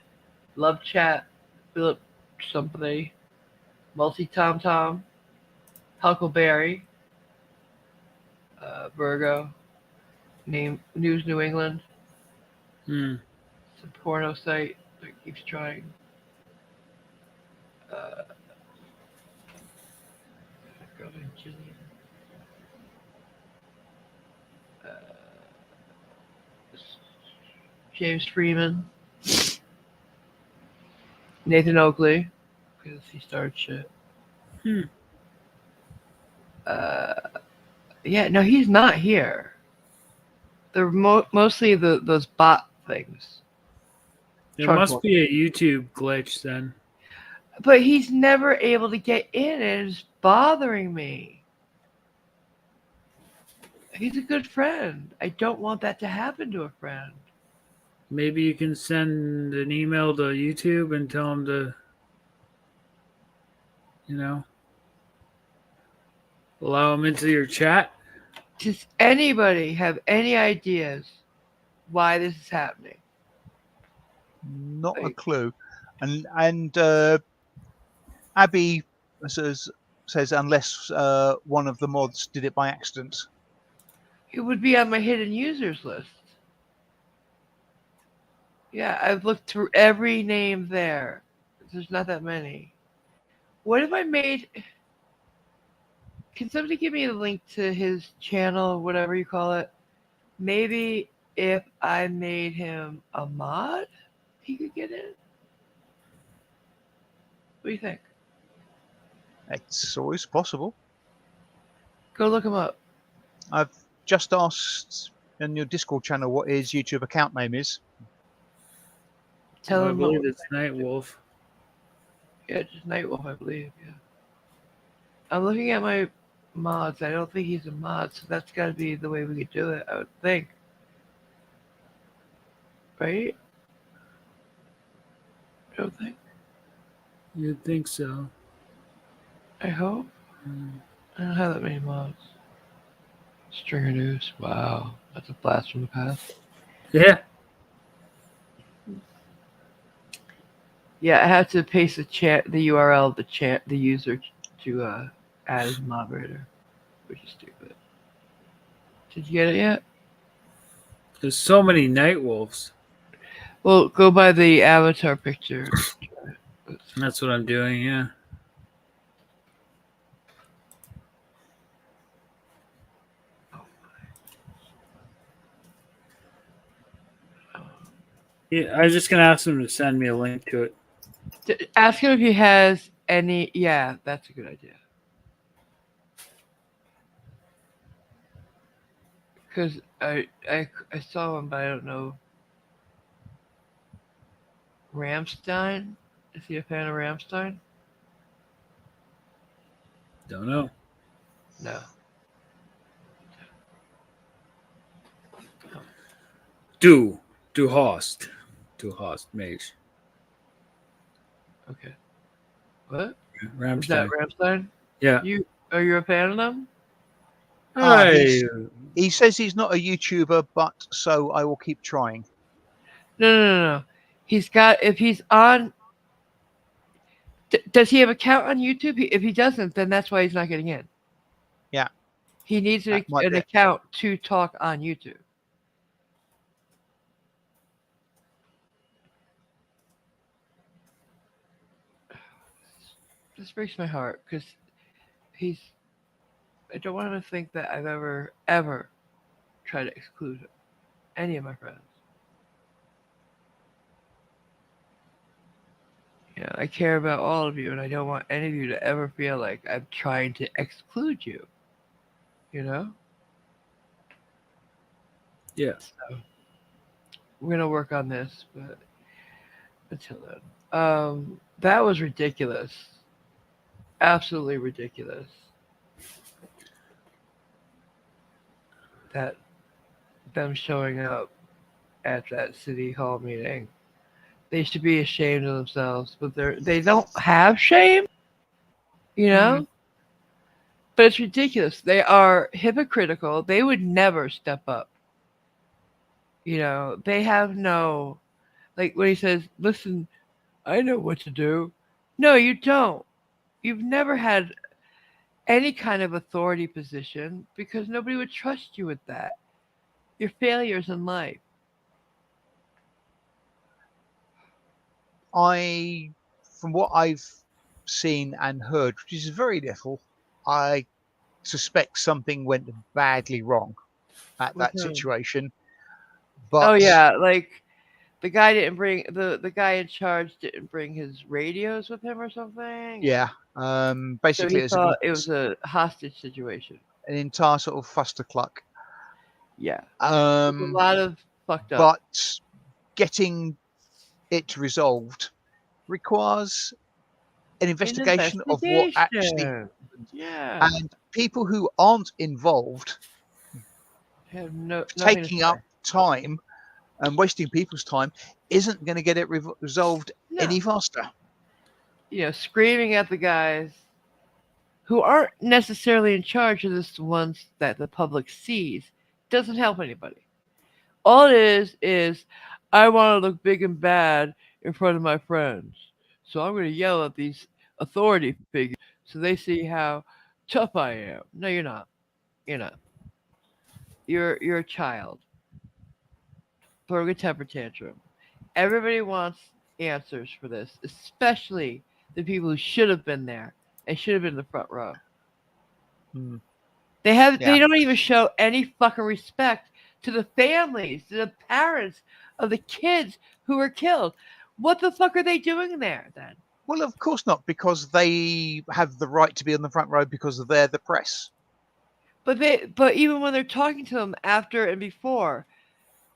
love chat, Philip somebody, multi Tom Tom, Huckleberry, Virgo, name News New England, some porno site that keeps trying. James Freeman, Nathan Oakley, because he started shit. Yeah, no, he's not here. They're mostly those bot things. There must be a YouTube glitch then. But he's never able to get in, and it's bothering me. He's a good friend. I don't want that to happen to a friend. Maybe you can send an email to YouTube and tell them to, allow them into your chat. Does anybody have any ideas why this is happening? Not a clue. And Abby says unless one of the mods did it by accident. It would be on my hidden users list. Yeah, I've looked through every name there. There's not that many. What if I made... Can somebody give me a link to his channel, whatever you call it? Maybe if I made him a mod, he could get in? What do you think? It's always possible. Go look him up. I've just asked in your Discord channel what his YouTube account name is. Tell I him believe it's Nightwolf. Yeah, just Nightwolf, I believe, yeah. I'm looking at my mods. I don't think he's a mod, so that's got to be the way we could do it, I would think. right? I don't think. You'd think so. I hope. I don't have that many mods. Stringer news. Wow, that's a blast from the past. Yeah. Yeah, I had to paste the URL, the user to add as a moderator, which is stupid. Did you get it yet? There's so many night wolves. Well, go by the avatar picture. That's what I'm doing. Yeah. Yeah, I was just gonna ask him to send me a link to it. Ask him if he has any. Yeah, that's a good idea. Because I saw him, but I don't know. Ramstein? Is he a fan of Ramstein? Don't know. No. Du Hast, mage. Okay. What? Ramstein. Is that Ramstein? Yeah. Are you a fan of them? He says he's not a YouTuber, but so I will keep trying. No. He's got, if he's on, does he have an account on YouTube? If he doesn't, then that's why he's not getting in. Yeah. He needs an be it. account to talk on YouTube. This breaks my heart because I don't want him to think that I've ever tried to exclude any of my friends. Yeah, I care about all of you, and I don't want any of you to ever feel like I'm trying to exclude you. You know? Yeah. So, we're gonna work on this, but until then, that was ridiculous. Absolutely ridiculous. That them showing up at that city hall meeting. They should be ashamed of themselves, but they don't have shame, you know? But it's ridiculous. They are hypocritical. They would never step up. You know, they have no, like when he says, listen, I know what to do. No, you don't. You've never had any kind of authority position because nobody would trust you with that. Your failures in life. From what I've seen and heard, which is very little, I suspect something went badly wrong at that Mhm. situation. But Oh yeah, like the guy didn't bring the guy in charge didn't bring his radios with him or something. yeah, So basically he it's thought it was a hostage situation. an entire sort of fustercluck. Yeah. There's a lot of fucked up. But getting it resolved requires an investigation of what actually happened. Yeah. And people who aren't involved Have nothing to taking say. up time and wasting people's time isn't going to get it resolved any faster. You know, screaming at the guys who aren't necessarily in charge of this ones that the public sees doesn't help anybody. All it is I want to look big and bad in front of my friends. So I'm going to yell at these authority figures so they see how tough I am. No, you're not. You're not. You're a child. Throwing a temper tantrum. Everybody wants answers for this, especially the people who should have been there and should have been in the front row. They don't even show any fucking respect to the families, to the parents of the kids who were killed. What the fuck are they doing there then? Well, of course not, because they have the right to be on the front row because they're the press. But even when they're talking to them after and before,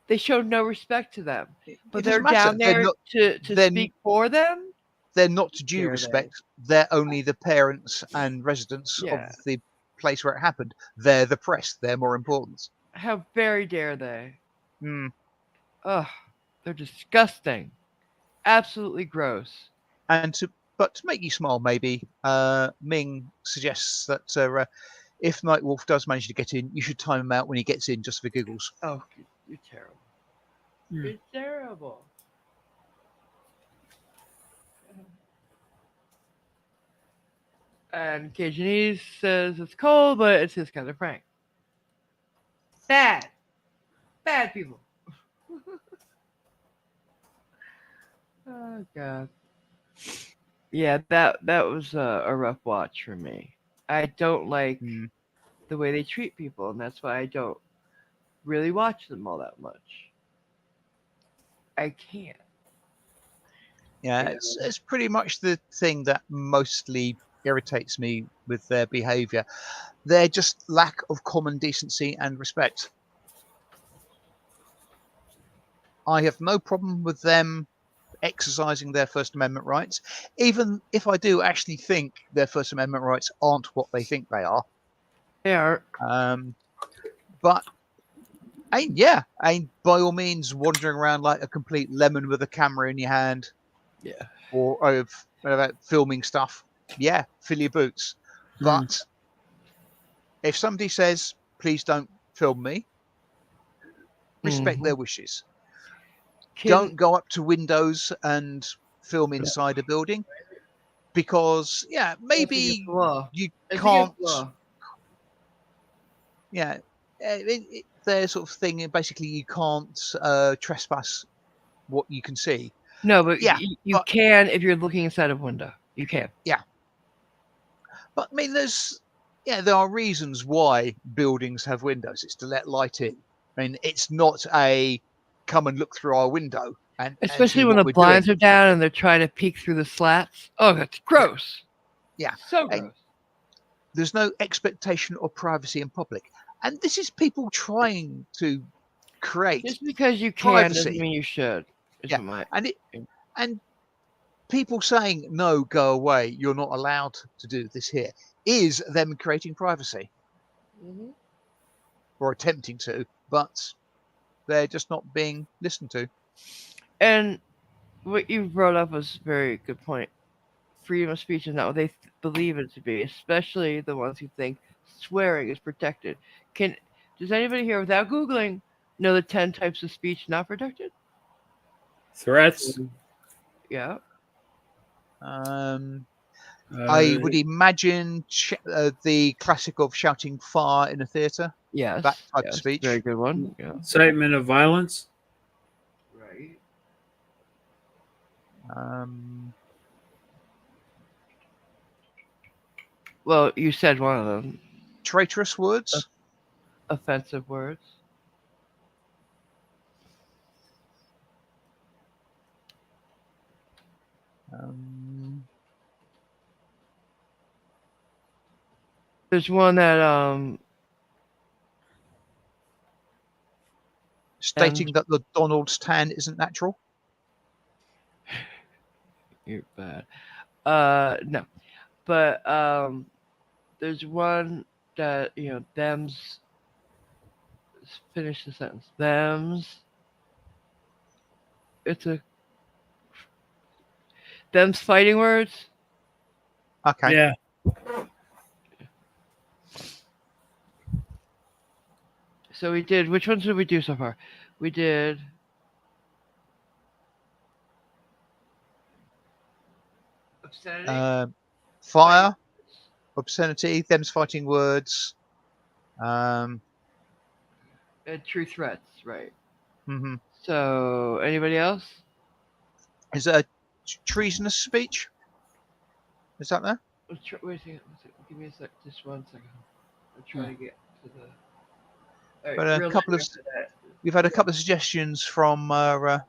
they show no respect to them. But they're down there to speak for them. They're not due respect. They're only the parents and residents of the place where it happened. They're the press. They're more important. How very dare they? Hmm. Ugh. They're disgusting. Absolutely gross. And to make you smile, maybe Ming suggests that if Nightwolf does manage to get in, you should time him out when he gets in, just for giggles. Oh, you're terrible. You're terrible. And Cajunese says it's cold, but it's his kind of prank. Bad. Bad people. Oh, God. Yeah, that was a rough watch for me. I don't like the way they treat people, and that's why I don't really watch them all that much. I can't. Yeah, it's pretty much the thing that mostly irritates me with their behaviour. Their just lack of common decency and respect. I have no problem with them exercising their First Amendment rights, even if I do actually think their First Amendment rights aren't what they think they are. They are. But by all means, wandering around like a complete lemon with a camera in your hand, yeah, or filming stuff, yeah, fill your boots. But if somebody says, "Please don't film me," respect their wishes. Don't go up to windows and film inside a building, because maybe you can't. Yeah, their sort of thing. Basically, you can't trespass what you can see. No, but you can if you're looking inside a window. You can. Yeah. But I mean, there are reasons why buildings have windows. It's to let light in. I mean, it's not a come and look through our window and especially see when what the we're blinds doing. are down and they're trying to peek through the slats. Oh, that's gross. Yeah. So gross. There's no expectation of privacy in public, and this is people trying to create. Just because you can privacy doesn't mean you should. Yeah, and people saying no, go away, you're not allowed to do this here, is them creating privacy or attempting to, but they're just not being listened to. And what you brought up was a very good point. Freedom of speech is not what they believe it to be, especially the ones who think swearing is protected. Does anybody here, without Googling, know the 10 types of speech not protected? Threats. Yeah. I would imagine the classic of shouting fire in a theatre. Yes. That type of speech. Very good one. Yeah. Incitement of violence. Right. Well, you said one of them. Traitorous words. Offensive words. There's one that stating that the Donald's tan isn't natural. You're bad. No. But there's one that, them's, finish the sentence. Them's fighting words. Okay. Yeah. So we did, which ones did we do so far? We did obscenity, fire, obscenity, them's fighting words, and true threats, right? Mm-hmm. So anybody else? Is there a treasonous speech? Is that there? Wait a second. Give me a sec. Just 1 second. I'm trying to get to the. Right, but we've had a couple of suggestions from the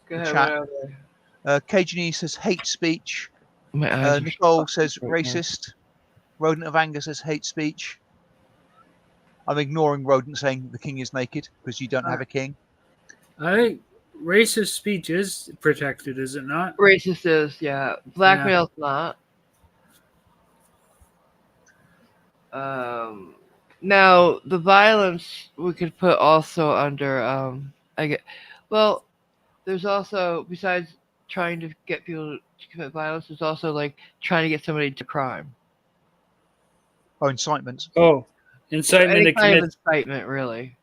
chat. Cajunese says hate speech. Nicole says racist. Rodent of Anger says hate speech. I'm ignoring Rodent saying the king is naked because you don't have a king. I think racist speech is protected, is it not? Racist is, yeah. Blackmail's not. Now the violence we could put also under there's also, besides trying to get people to commit violence, there's also like trying to get somebody to crime. Oh, incitement. Oh, So incitement any to kind of commit incitement, really.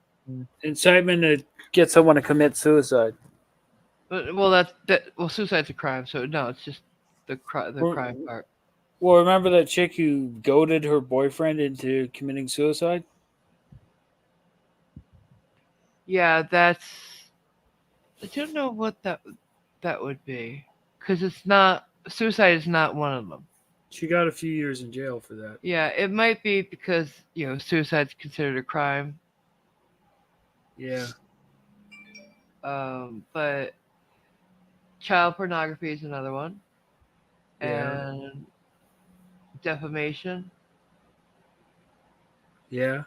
incitement to get someone to commit suicide. But, well, suicide's a crime, so no, it's just the crime part. Well, remember that chick who goaded her boyfriend into committing suicide? Yeah, that's. I don't know what that would be, because it's not suicide is not one of them. She got a few years in jail for that. Yeah, it might be because suicide's considered a crime. Yeah. But child pornography is another one, Yeah. and defamation. Yeah.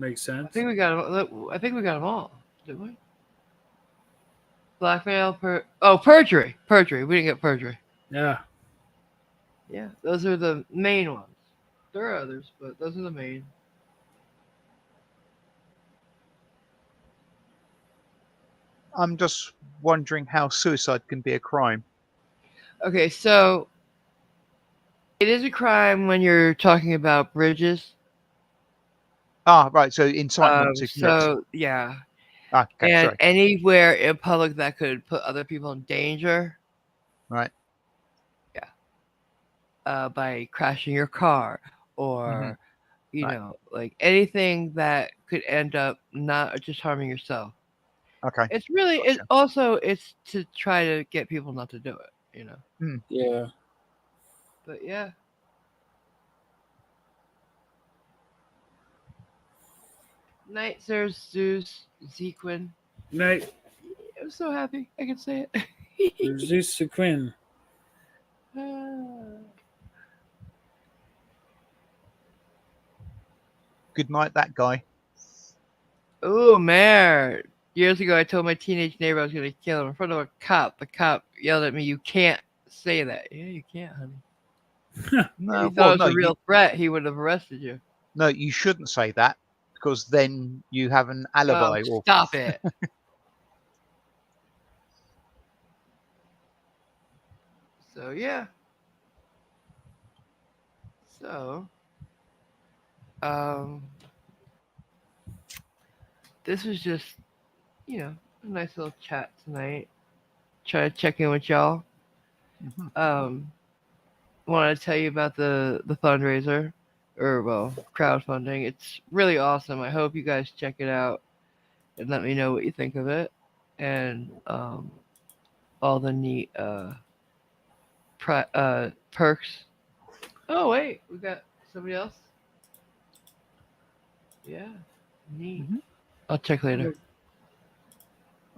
Makes sense. I think we got them. I think we got them all, didn't we? Blackmail, perjury. Perjury. We didn't get perjury. Yeah. Yeah, those are the main ones. There are others, but those are the main. I'm just wondering how suicide can be a crime. Okay, so it is a crime when you're talking about bridges. Ah, right. So incitement to commit. So yeah. Okay, and sorry. anywhere in public that could put other people in danger. Right. Yeah. By crashing your car or Right. like anything that could end up not just harming yourself. Okay. It's really it's to try to get people not to do it, Yeah. But yeah. Night, Sir Zeus, Zequin. Night. I'm so happy I can say it. Zeus Sequin. Good night, that guy. Oh, Mayor. Years ago, I told my teenage neighbor I was going to kill him in front of a cop. The cop yelled at me, "You can't say that." Yeah, you can't, honey. No, if he thought it was a real threat, he would have arrested you. No, you shouldn't say that because then you have an alibi. Oh, stop it. So, yeah. So, this was just, a nice little chat tonight. Try to check in with y'all. Want to tell you about the fundraiser, or crowdfunding. It's really awesome. I hope you guys check it out and let me know what you think of it, and all the neat perks. Oh wait, we got somebody else. Yeah, neat. I'll check later.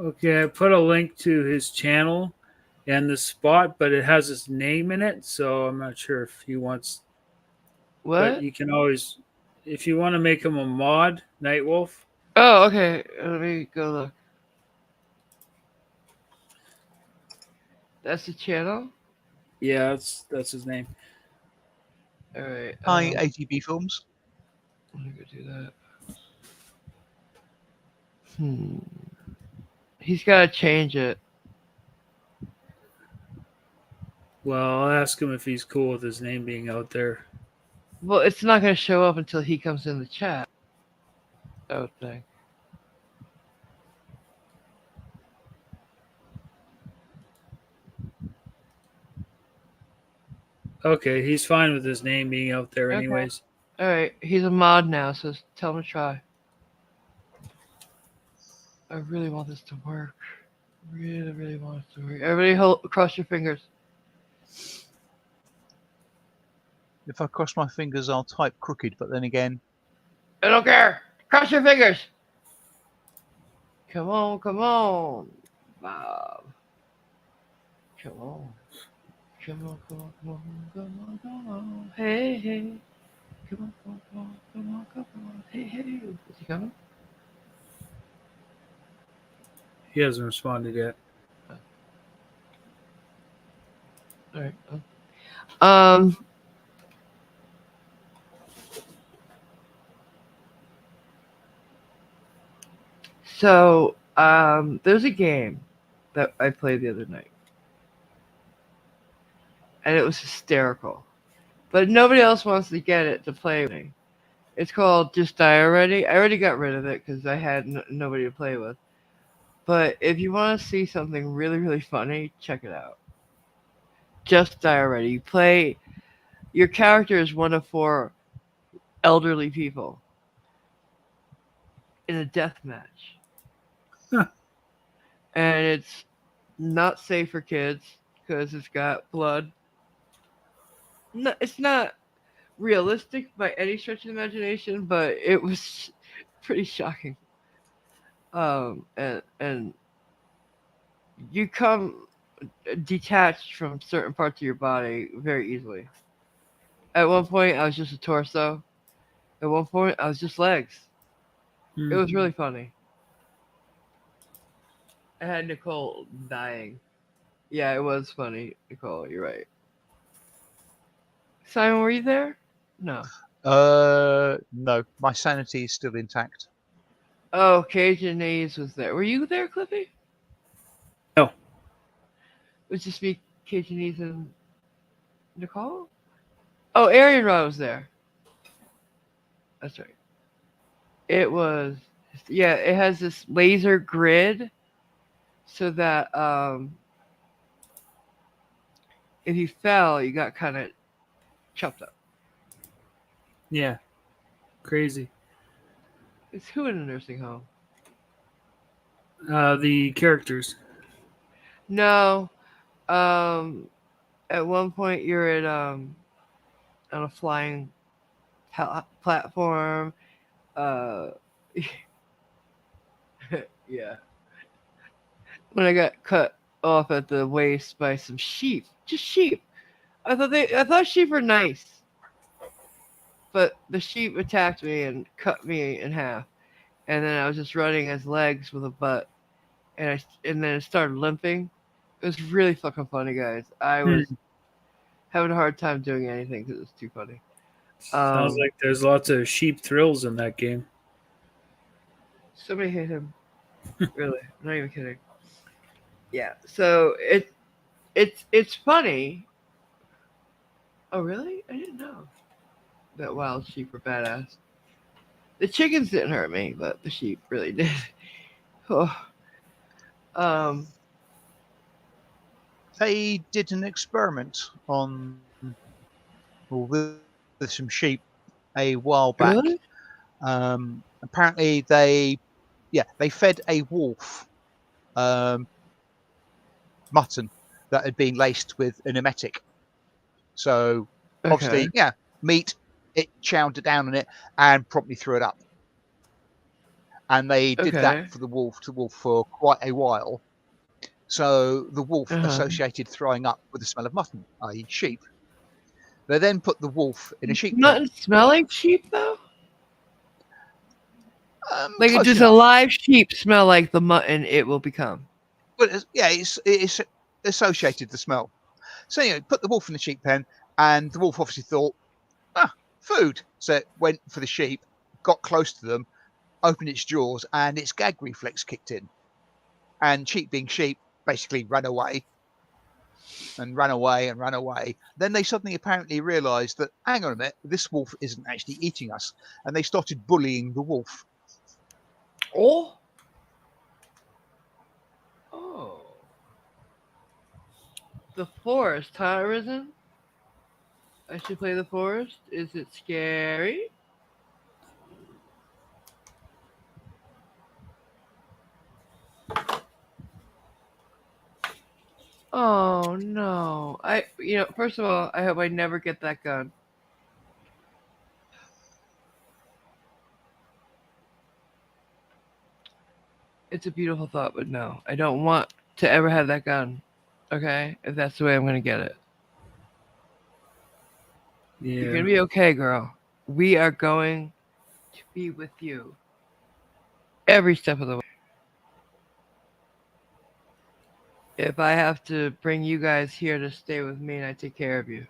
Okay, I put a link to his channel and the spot, but it has his name in it, so I'm not sure if he wants. What? But you can always, if you want to make him a mod, Nightwolf. Oh, okay. Let me go look. That's the channel? Yeah, that's his name. All right. Hi, ATB Films. Let me go do that. He's got to change it. Well, I'll ask him if he's cool with his name being out there. Well, it's not going to show up until he comes in the chat. I would think. Okay, he's fine with his name being out there anyways. All right, he's a mod now, so tell him to try. I really want this to work. Really, really want it to work. Everybody cross your fingers. If I cross my fingers, I'll type crooked, but then again... I don't care. Cross your fingers. Come on, Bob. Come on. Come on. Hey. Come on. Hey. Is he coming? He hasn't responded yet. All right. So, there's a game that I played the other night. And it was hysterical. But nobody else wants to get it to play with me. It's called Just Die Already. I already got rid of it because I had nobody to play with. But if you want to see something really, really funny, check it out. Just Die Already. You play. Your character is one of 4 elderly people in a death match. Huh. And it's not safe for kids because it's got blood. No, it's not realistic by any stretch of the imagination, but it was pretty shocking. And you come detached from certain parts of your body very easily. At one point, I was just a torso. At one point, I was just legs. It was really funny. I had Nicole dying. Yeah, it was funny, Nicole. You're right. Simon, were you there? No. No, my sanity is still intact. Oh, Cajun Nays was there. Were you there, Cliffy? No. It was just me, Cajun Nays, and Nicole? Oh, Arian Rod was there. That's right. It was, yeah, it has this laser grid so that if you fell, you got kind of chopped up. Yeah. Crazy. It's who in a nursing home? The characters. No. At one point you're at on a flying platform. Yeah. When I got cut off at the waist by some sheep, just sheep. I thought sheep were nice, but the sheep attacked me and cut me in half, and then I was just running as legs with a butt, and then it started limping. It was really fucking funny, guys. I was having a hard time doing anything because it was too funny. Sounds like there's lots of sheep thrills in that game. Somebody hit him. Really, I'm not even kidding. Yeah, so it's funny. Oh really? I didn't know that wild sheep were badass. The chickens didn't hurt me, but the sheep really did. Oh. They did an experiment on with some sheep a while back. Really? Apparently they fed a wolf mutton that had been laced with an emetic. So obviously, meat, it chowed down on it and promptly threw it up. And they did that for the wolf for quite a while. So the wolf associated throwing up with the smell of mutton, i.e. sheep. They then put the wolf in a sheep pen. Mutton smell like sheep though? Like Close does enough. a live sheep smell like the mutton it will become? But it's associated the smell. So put the wolf in the sheep pen, and the wolf obviously thought, food. So it went for the sheep, got close to them, opened its jaws, and its gag reflex kicked in. And sheep being sheep, basically ran away. And ran away and ran away. Then they suddenly apparently realised that, hang on a minute, this wolf isn't actually eating us. And they started bullying the wolf. Oh. The forest, huh, Arisen? I should play the forest? Is it scary? Oh no. First of all, I hope I never get that gun. It's a beautiful thought, but no. I don't want to ever have that gun. Okay? If that's the way I'm going to get it. Yeah. You're going to be okay, girl. We are going to be with you every step of the way. If I have to bring you guys here to stay with me and I take care of you,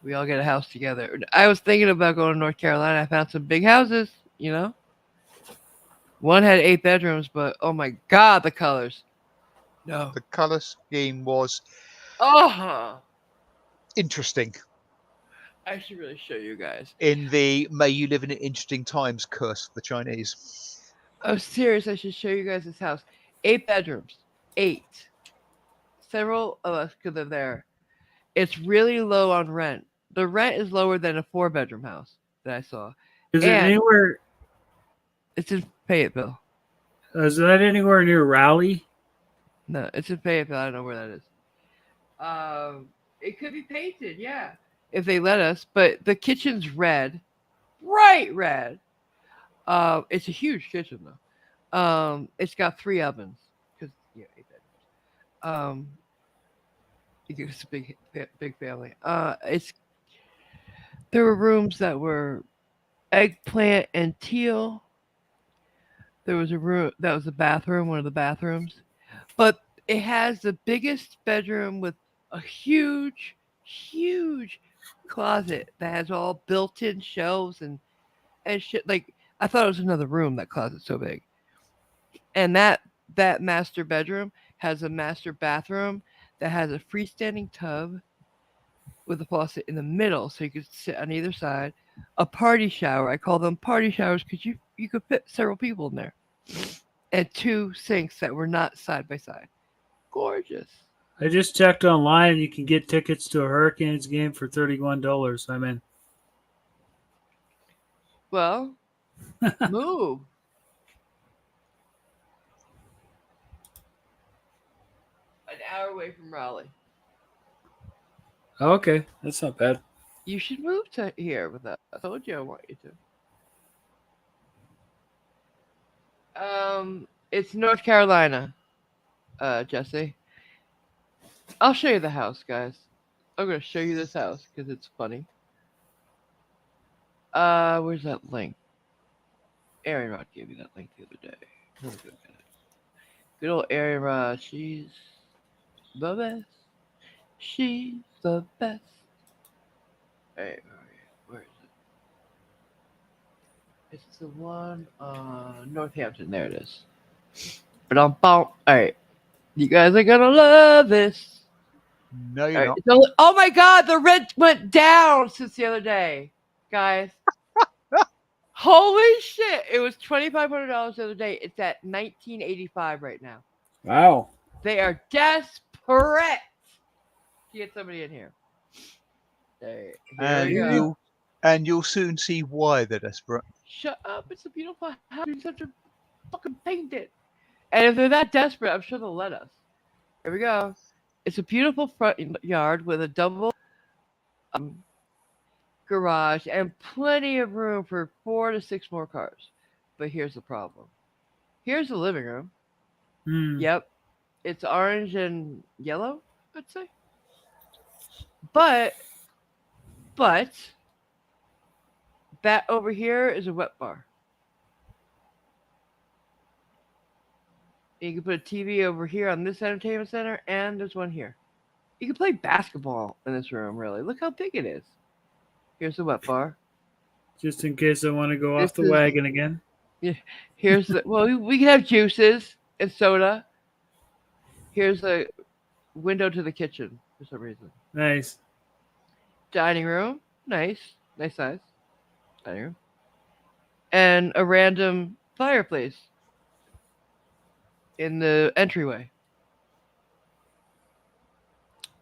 we all get a house together. I was thinking about going to North Carolina. I found some big houses, One had 8 bedrooms, but oh my God, the colors. No. The color scheme was interesting. I should really show you guys. In the "May you live in interesting times" curse for the Chinese. I'm serious. I should show you guys this house. 8 bedrooms. 8. Several of us could live there. It's really low on rent. The rent is lower than a 4-bedroom house that I saw. Is it And anywhere? it's in Fayetteville. Is that anywhere near Raleigh? No, it's in Fayetteville. I don't know where that is. It could be painted, yeah, if they let us. But the kitchen's red, bright red. It's a huge kitchen though. It's got 3 ovens because 8 bedrooms. It's a big family. There were rooms that were eggplant and teal. There was a room that was a bathroom, one of the bathrooms, but it has the biggest bedroom with a huge, huge closet that has all built-in shelves and shit. Like I thought it was another room. That closet's so big, and that master bedroom has a master bathroom that has a freestanding tub with a faucet in the middle, so you could sit on either side. A party shower. I call them party showers because you could fit several people in there, and 2 sinks that were not side by side. Gorgeous. I just checked online. You can get tickets to a Hurricanes game for $31. I'm in. Well, move. An hour away from Raleigh. Okay, that's not bad. You should move to here with us. I told you I want you to. It's North Carolina, Jesse. I'll show you the house, guys. I'm gonna show you this house because it's funny. Where's that link? Aaron Rod gave me that link the other day. Let me look at it. Good old Aaron Rod. She's the best. She's the best. Hey, where is it? It's the one Northampton. There it is. But alright. You guys are gonna love this. No, you're not. Oh my god, the rent went down since the other day. Guys. Holy shit. It was $2,500 the other day. It's at $1,985 right now. Wow. They are desperate to get somebody in here. And you'll soon see why they're desperate. Shut up! It's a beautiful house. You just have to fucking paint it. And if they're that desperate, I'm sure they'll let us. Here we go. It's a beautiful front yard with a double garage and plenty of room for 4 to 6 more cars. But here's the problem. Here's the living room. Yep. It's orange and yellow, I'd say. But that over here is a wet bar. You can put a TV over here on this entertainment center, and there's one here. You can play basketball in this room, really. Look how big it is. Here's the wet bar. Just in case I want to go off the wagon again. Yeah. Here's the we can have juices and soda. Here's the window to the kitchen for some reason. Nice. Dining room. Nice size. Dining room. And a random fireplace in the entryway.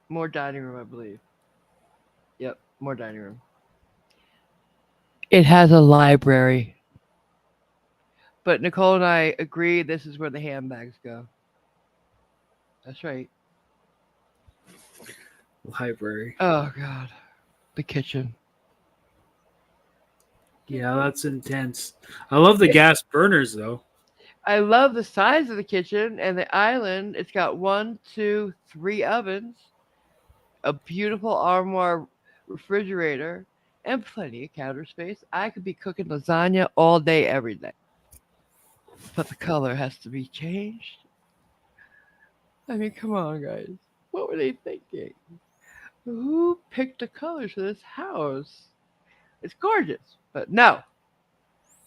More dining room, I believe. Yep, more dining room. It has a library. But Nicole and I agree this is where the handbags go. That's right. Library. Oh, God. The kitchen. Yeah, that's intense. I love the gas burners, though. I love the size of the kitchen and the island. It's got 1, 2, 3 ovens, a beautiful armoire refrigerator, and plenty of counter space. I could be cooking lasagna all day, every day. But the color has to be changed. I mean, come on, guys. What were they thinking? Who picked the colors for this house? It's gorgeous, but no.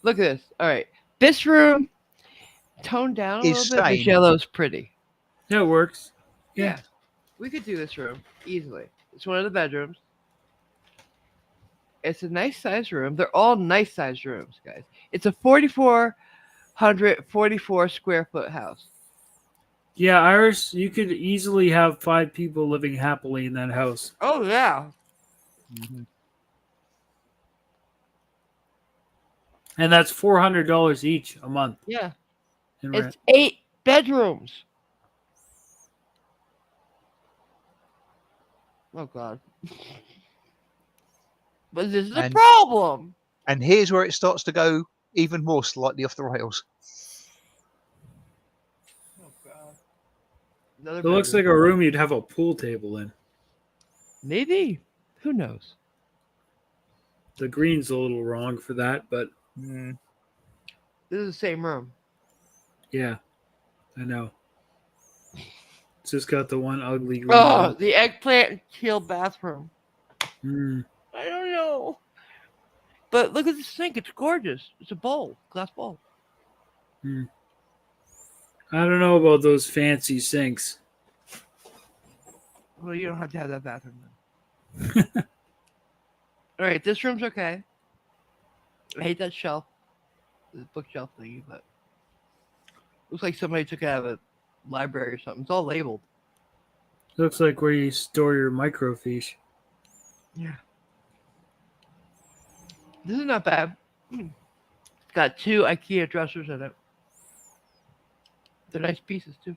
Look at this. All right. This room toned down a little bit. This yellow's pretty. Yeah, it works. Yeah. We could do this room easily. It's one of the bedrooms. It's a nice sized room. They're all nice sized rooms, guys. It's a 4,444 square foot house. Yeah, Iris, you could easily have 5 people living happily in that house. Oh, yeah. And that's $400 each a month. Yeah. In It's rent. 8 bedrooms. Oh, God. But this is a problem. And here's where it starts to go even more slightly off the rails. Oh, God. Another It looks bedroom. like a room you'd have a pool table in. Maybe. Who knows? The green's a little wrong for that, but This is the same room. yeah, I know. It's just got the one ugly green. Oh, one. the eggplant teal bathroom. Mm. I don't know. But look at the sink. It's gorgeous. It's a bowl, glass bowl. Mm. I don't know about those fancy sinks. Well, you don't have to have that bathroom then. All right, this room's okay. I hate that shelf, the bookshelf thingy, but looks like somebody took it out of a library or something. It's all labeled. Looks like where you store your microfiche. Yeah. This is not bad. It's got 2 IKEA dressers in it. They're nice pieces too.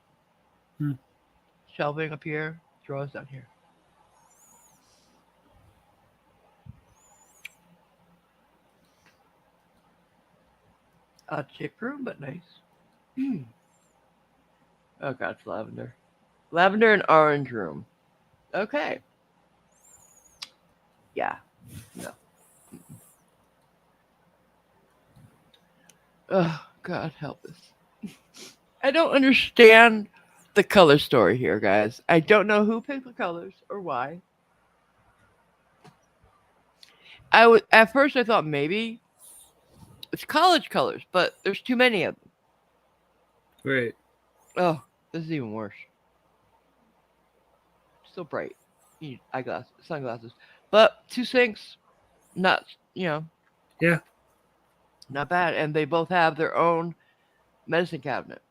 Shelving up here, drawers down here. A chick room, but nice. Oh god, it's lavender. Lavender and orange room. Okay. Yeah. No. Oh god, help us. I don't understand the color story here, guys. I don't know who picked the colors or why. At first I thought maybe it's college colors, but there's too many of them. Right. Oh, this is even worse. Still bright. You need eyeglasses, sunglasses. But 2 sinks, not, Yeah. not bad. And they both have their own medicine cabinet.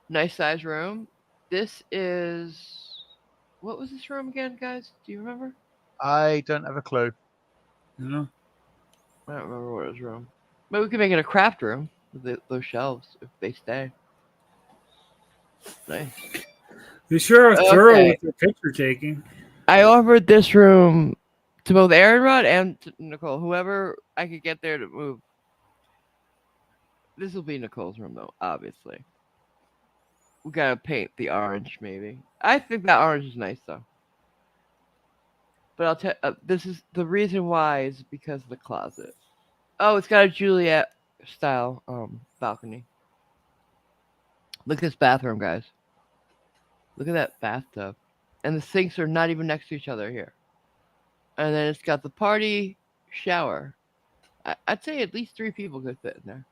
Nice size room. This is, what was this room again, guys? Do you remember? I don't have a clue. No. I don't remember what it was room. Maybe we could make it a craft room with those shelves if they stay. Nice. You sure are thorough Okay. with your picture taking. I offered this room to both Aaron Rod and to Nicole, whoever I could get there to move. This will be Nicole's room, though, obviously. We gotta paint the orange, maybe. I think that orange is nice, though. But I'll tell this is the reason why is because of the closet. Oh, it's got a Juliet style balcony. Look at this bathroom, guys. Look at that bathtub. And the sinks are not even next to each other here. And then it's got the party shower. I'd say at least 3 people could fit in there.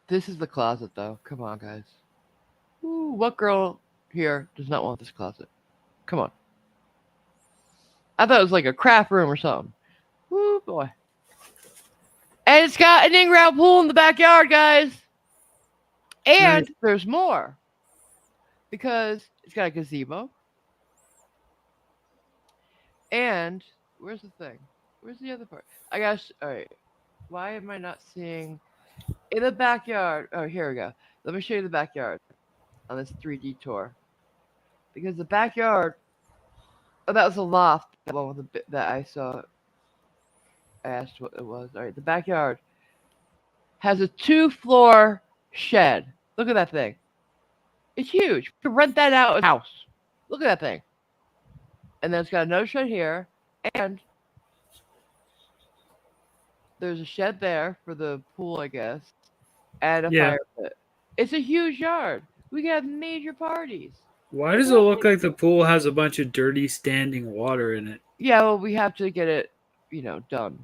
This is the closet, though. Come on, guys. Ooh, what girl here does not want this closet? Come on. I thought it was like a craft room or something. Woo, boy. And it's got an in-ground pool in the backyard, guys. And there's more. Because it's got a gazebo. And where's the thing? Where's the other part? I guess, all right. Why am I not seeing in the backyard? Oh, here we go. Let me show you the backyard on this 3D tour. Because the backyard, oh, that was a loft. That one with the bit that I saw. I asked what it was. All right, the backyard has a 2-floor shed. Look at that thing. It's huge. You can rent that out as a house. Look at that thing. And then it's got another shed here. And there's a shed there for the pool, I guess. And a fire pit. It's a huge yard. We can have major parties. Why does it look like the pool has a bunch of dirty standing water in it? Yeah, well, we have to get it, done.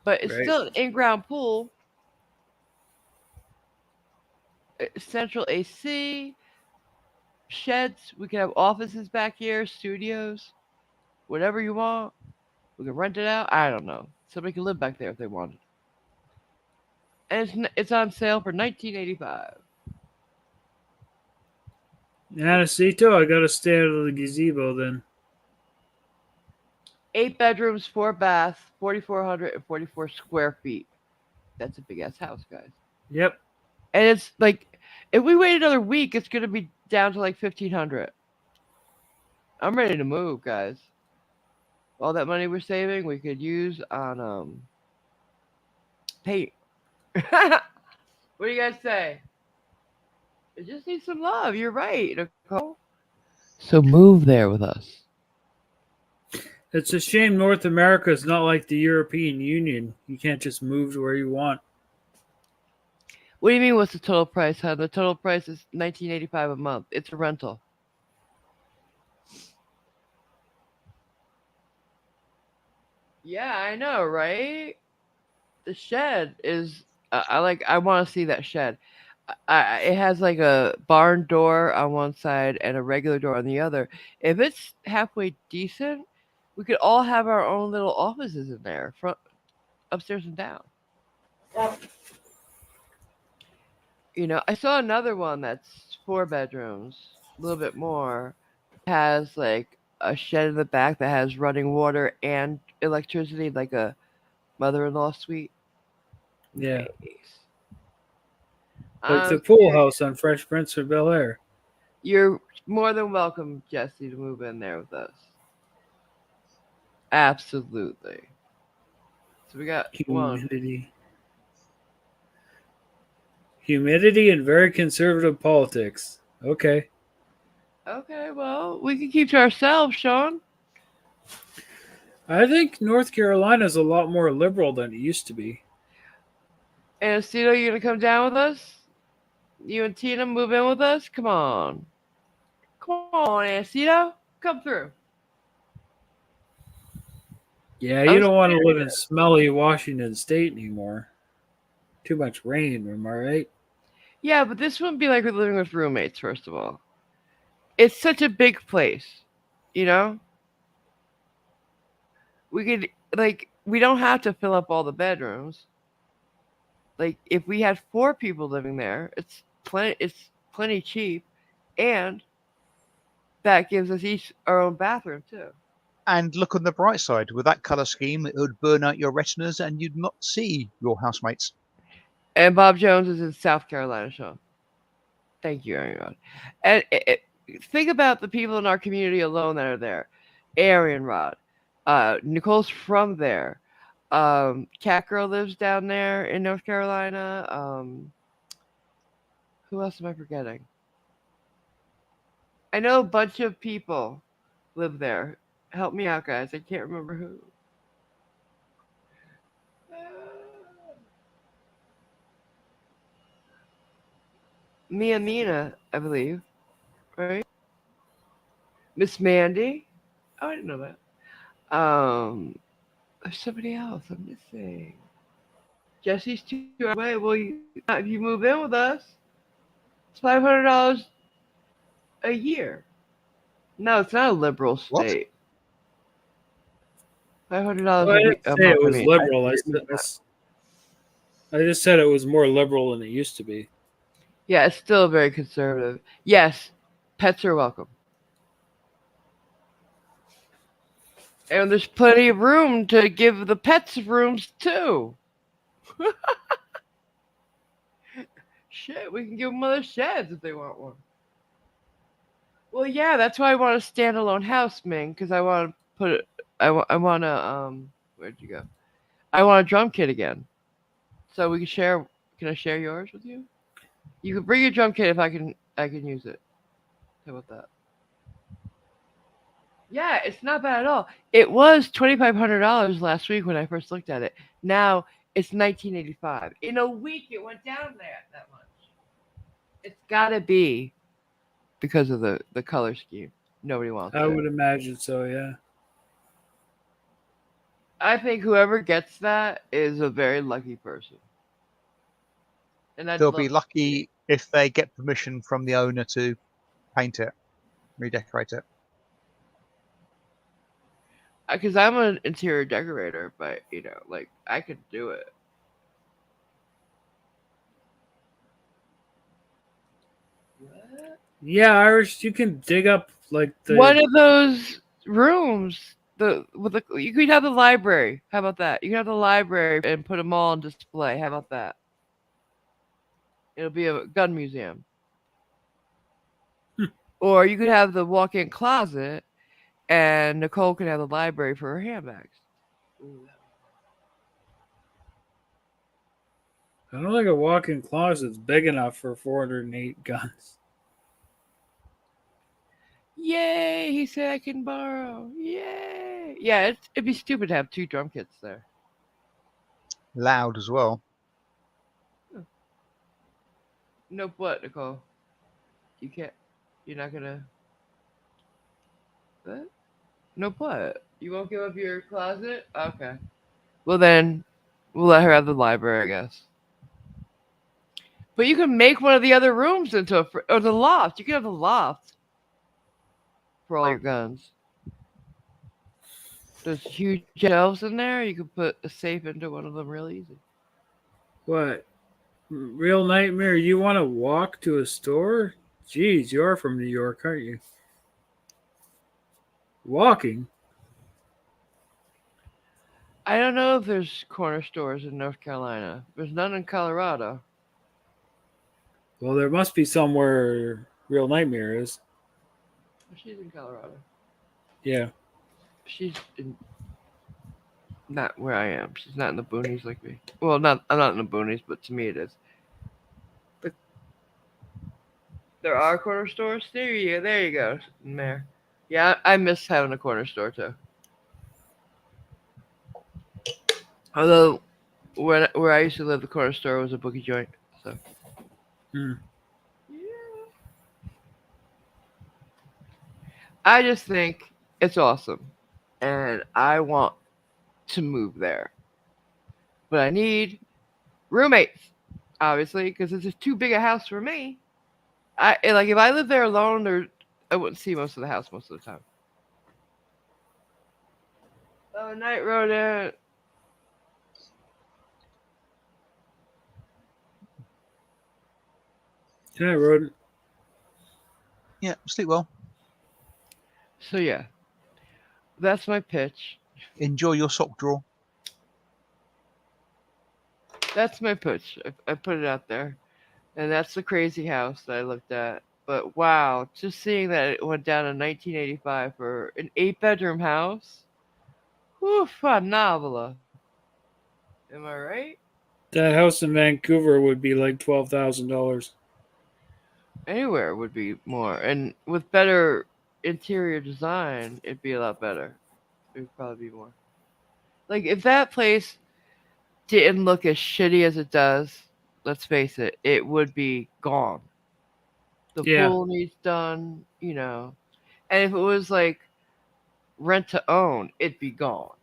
But it's Right. still an in-ground pool. central AC, sheds. We can have offices back here, studios, whatever you want. We can rent it out. I don't know. Somebody can live back there if they wanted. And it's on sale for $19.85. Anacito, I gotta stay out of the gazebo then. 8 bedrooms, 4 baths, 4,444 square feet. That's a big ass house, guys. Yep. And it's like, if we wait another week, it's gonna be down to like 1,500. I'm ready to move, guys. All that money we're saving, we could use on paint. What do you guys say? It just needs some love. You're right, Nicole. So move there with us. It's a shame North America is not like the European Union. You can't just move to where you want. What do you mean? What's the total price, huh? The total price is $19.85 a month. It's a rental. Yeah, I know, right? The shed is. I want to see that shed. It has like a barn door on one side and a regular door on the other. If it's halfway decent, we could all have our own little offices in there, front, upstairs and down. You know, I saw another one that's 4 bedrooms, a little bit more. Has like a shed in the back that has running water and electricity, like a mother-in-law suite. Yeah. Nice. Like the pool house on Fresh Prince of Bel Air. You're more than welcome, Jesse, to move in there with us. Absolutely. So we got humidity. Humidity and very conservative politics. Okay. Okay, well, we can keep to ourselves, Sean. I think North Carolina is a lot more liberal than it used to be. Anacito, you gonna come down with us? You and Tina move in with us? Come on. Come on, Anacito. Come through. Yeah, you don't want to live in smelly Washington State anymore. Too much rain, am I right? Yeah, but this wouldn't be like we're living with roommates, first of all. It's such a big place, you know? We could, like, we don't have to fill up all the bedrooms. Like, if we had 4 people living there, it's plenty cheap, and that gives us each our own bathroom, too. And look on the bright side, with that colour scheme, it would burn out your retinas and you'd not see your housemates. And Bob Jones is in South Carolina, Sean. Thank you, everyone. And think about the people in our community alone that are there. Arian Rod. Nicole's from there. Cat Girl lives down there in North Carolina. Who else am I forgetting? I know a bunch of people live there. Help me out, guys. I can't remember who. Mia Mina, I believe. Right? Miss Mandy. Oh, I didn't know that. There's somebody else I'm missing. Jesse's too far away. Well, if you move in with us, it's $500 a year. No, it's not a liberal state. $500 Well, I a didn't say it was liberal. I just said it was more liberal than it used to be. Yeah, it's still very conservative. Yes, pets are welcome. And there's plenty of room to give the pets rooms too. Shit, we can give them other sheds if they want one. Well, yeah, that's why I want a standalone house, Ming, because I want to put it. I want to Where'd you go? I want a drum kit again, so we can share. Can I share yours with you? You can bring your drum kit if I can use it. How about that? Yeah, it's not bad at all. It was $2,500 last week when I first looked at it. Now it's $19.85. In a week, it went down that much. It's gotta be because of the color scheme. Nobody wants it. I would imagine so, yeah. I think whoever gets that is a very lucky person. And they'll be lucky if they get permission from the owner to paint it, redecorate it. Because I'm an interior decorator, but like I could do it. Yeah, Irish, you can dig up like the One of those rooms, you could have the library. How about that? You can have the library and put them all on display. How about that? It'll be a gun museum. Or you could have the walk-in closet, and Nicole could have the library for her handbags. I don't think a walk-in closet's big enough for 408 guns. Yay! He said I can borrow. Yay! Yeah, it'd be stupid to have 2 drum kits there. Loud as well. Nope. What, Nicole? You can't. You're not gonna. What? Nope. What? You won't give up your closet? Okay. Well then, we'll let her have the library, I guess. But you can make one of the other rooms into or the loft. You can have the loft for all your guns. There's huge shelves in there. You can put a safe into one of them real easy. What? Real Nightmare, you want to walk to a store? Jeez, you're from New York, aren't you? Walking? I don't know if there's corner stores in North Carolina. There's none in Colorado. Well, there must be somewhere Real Nightmare is. She's in Colorado. Yeah. She's not where I am. She's not in the boonies like me. Well, I'm not in the boonies, but to me it is. There are corner stores. There you go. There. Yeah, I miss having a corner store too. Although, where I used to live, the corner store was a bookie joint. So. Hmm. I just think it's awesome, and I want to move there. But I need roommates, obviously, because it's just too big a house for me. If I lived there alone, I wouldn't see most of the house most of the time. Oh, night rodent. Yeah, rodent. Yeah, sleep well. So yeah, that's my pitch. Enjoy your sock drawer. That's my pitch. I put it out there, and that's the crazy house that I looked at. But wow, just seeing that it went down in 1985 for an 8-bedroom house. Whew, phenomenal. Am I right? That house in Vancouver would be like $12,000. Anywhere would be more, and with better interior design, it'd be a lot better. It would probably be more. Like if that place didn't look as shitty as it does, let's face it, it would be gone. The pool needs done, and if it was like rent to own, it'd be gone.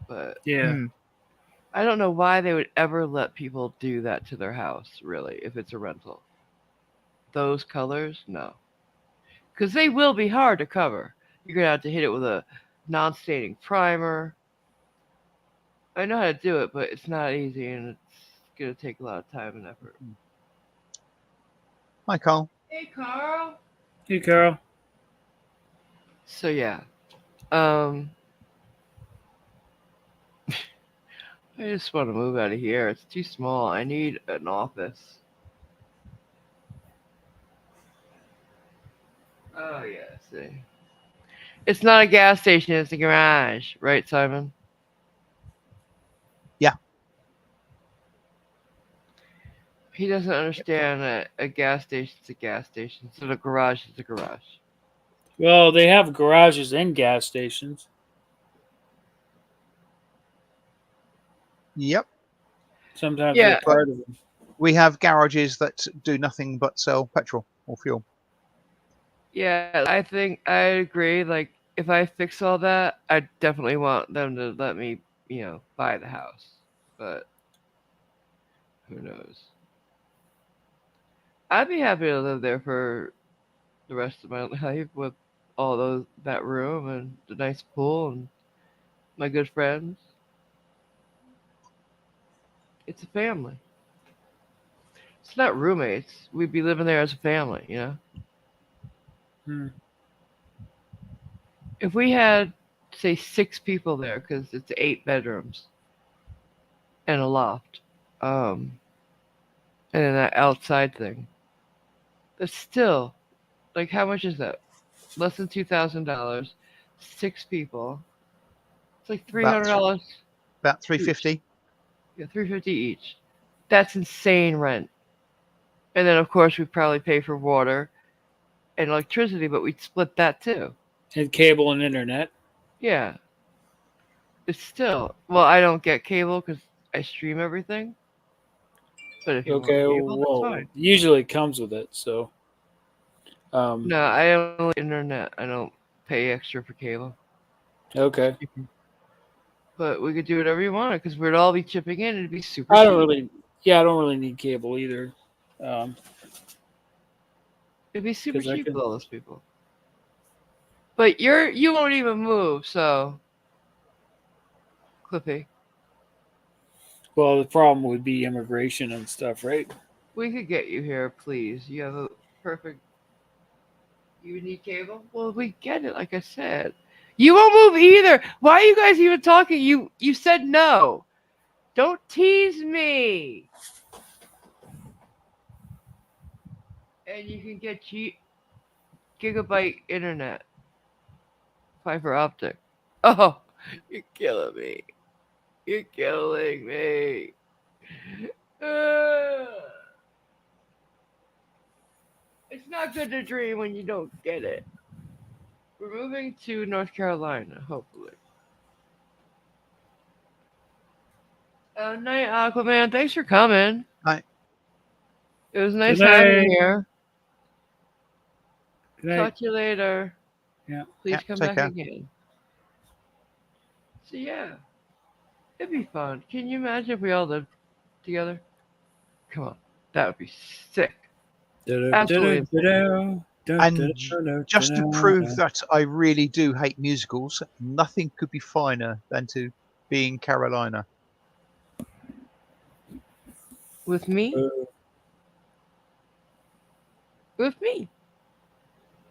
But I don't know why they would ever let people do that to their house, really, if it's a rental. Those colors, no. Because they will be hard to cover. You're going to have to hit it with a non-staining primer. I know how to do it, but it's not easy, and it's going to take a lot of time and effort. Hi, Carl. Hey, Carl. Hey, Carl. So, yeah. I just want to move out of here. It's too small. I need an office. Oh, yeah, see. It's not a gas station, it's a garage. Right, Simon? Yeah. He doesn't understand that a gas station's a gas station, so the garage is a garage. Well, they have garages in gas stations. Yep. Sometimes they're part of them. We have garages that do nothing but sell petrol or fuel. Yeah, I think I agree. Like, if I fix all that, I definitely want them to let me, buy the house. But who knows? I'd be happy to live there for the rest of my life with all that room and the nice pool and my good friends. It's a family. It's not roommates. We'd be living there as a family, you know? Hmm. If we had, say, 6 people there, because it's 8 bedrooms and a loft, and then that outside thing, that's still, like, how much is that? Less than $2,000, 6 people. It's like About $300 about each. 350. Yeah, $350 each. That's insane rent. And then, of course, we'd probably pay for water and electricity, but we'd split that too. And cable and internet. Yeah. It's still, well, I don't get cable because I stream everything. But if you want Okay, cable, that's well, fine. usually it comes with it, so. No, I only internet. I don't pay extra for cable. Okay. But we could do whatever you want because we'd all be chipping in. It'd be super I cheap. don't really need cable either. It'd be super 'Cause I cheap can- with all those people. But you won't even move, so Clippy, Well, the problem would be immigration and stuff, right? we could get you here, please. You have a perfect. You need cable? Well, we get it. Like I said, you won't move either. Why are you guys even talking? You said no. Don't tease me. And you can get gigabyte internet, fiber optic. Oh, you're killing me. You're killing me. It's not good to dream when you don't get it. We're moving to North Carolina, hopefully. Night, Aquaman. Thanks for coming. Night. It was nice Good having night. you here. Good night. Talk to you later. Yeah. Please Yeah, come take back care. again. So yeah, it'd be fun. Can you imagine if we all lived together? Come on, that would be sick. Absolutely insane. And just to prove that I really do hate musicals, nothing could be finer than to be in Carolina. With me? With me.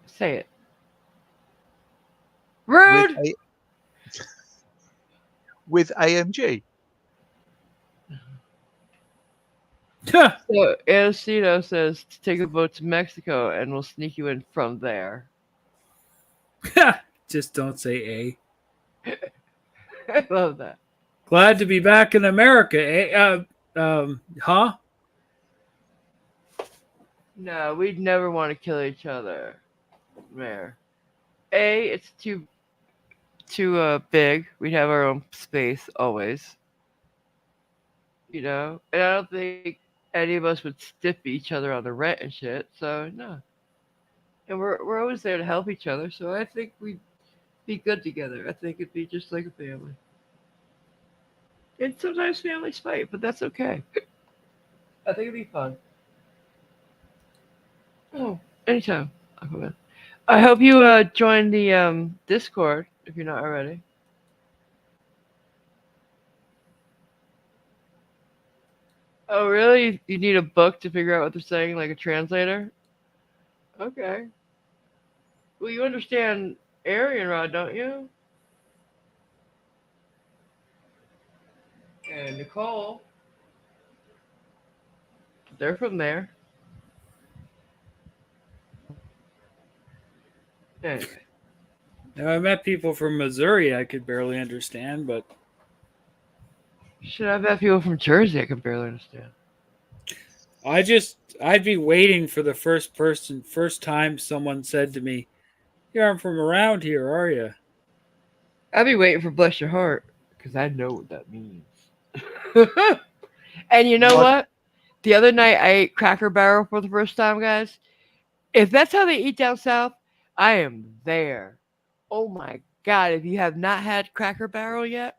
Say it. Rude. With AMG. So Anacito says to take a boat to Mexico and we'll sneak you in from there. Just don't say A. I love that. Glad to be back in America. Huh? No, we'd never want to kill each other. Mayor. It's too big. We'd have our own space always. You know? And I don't think any of us would stiff each other on the rent and shit, so no. And we're always there to help each other, so I think we'd be good together. I think it'd be just like a family. And sometimes families fight, but that's okay. I think it'd be fun. Oh, anytime. Aquaman. I hope you join the Discord if you're not already. Oh, really? You need a book to figure out what they're saying, like a translator? Okay. Well, you understand Aryan Rod, don't you? And Nicole. They're from there. Anyway. Now, I met people from Missouri I could barely understand, but Shit, I've met people from Jersey I can barely understand. I'd be waiting for the first time someone said to me, "You aren't from around here, are you?" I'd be waiting for Bless Your Heart, because I know what that means. And you know what? The other night I ate Cracker Barrel for the first time, guys. If that's how they eat down south, I am there. Oh my God, if you have not had Cracker Barrel yet,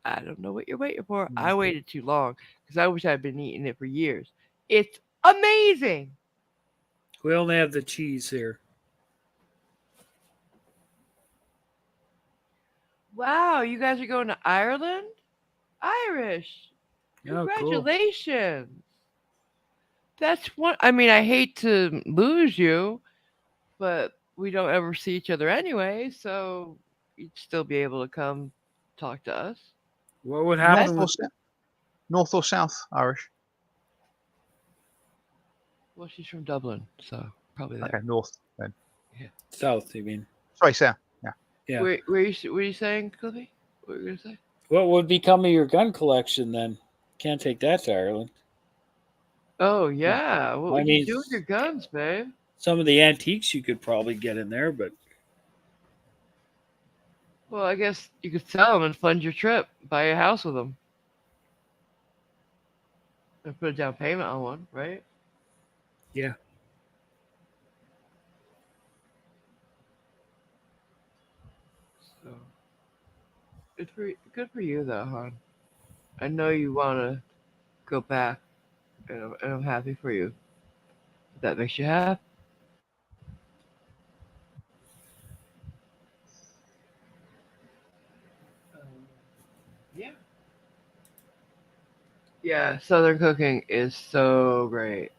I don't know what you're waiting for. I waited too long because I wish I'd been eating it for years. It's amazing. We only have the cheese here. Wow, you guys are going to Ireland? Irish. Oh, cool. Congratulations. That's one. I mean, I hate to lose you, but we don't ever see each other anyway, so you'd still be able to come talk to us. What would North happen or, with North or South Irish? Well, she's from Dublin, so probably there. Okay, North then. South, you mean? Sorry, South. Yeah. Yeah. Where are you saying, Cliffy? What were you gonna say? What would become of your gun collection then? Can't take that to Ireland. Oh yeah. What would I mean, you do with your guns, babe? some of the antiques you could probably get in there, but Well, I guess you could sell them and fund your trip. Buy a house with them. And put a down payment on one, right? yeah. So good for you though, hon. I know you wanna go back, and I'm happy for you. If that makes you happy. Yeah. Yeah, Southern cooking is so great.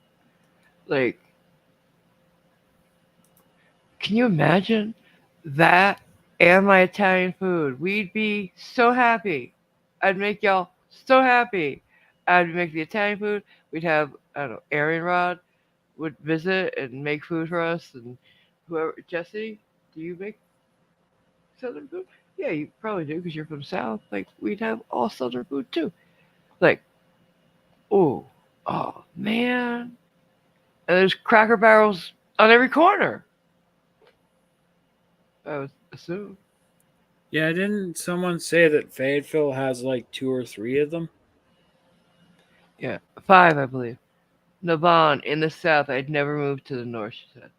Like, can you imagine that and my Italian food? We'd be so happy. I'd make y'all so happy. I'd make the Italian food. We'd have, I don't know, Aaron Rod would visit and make food for us, and whoever. Jesse, do you make Southern food? Yeah, you probably do because you're from South. Like, we'd have all Southern food too. Like, oh man. And there's Cracker Barrels on every corner. I would assume. Yeah, didn't someone say that Fayetteville has like 2 or 3 of them? Yeah, 5, I believe. Navon in the south. I'd never moved to the north, she said.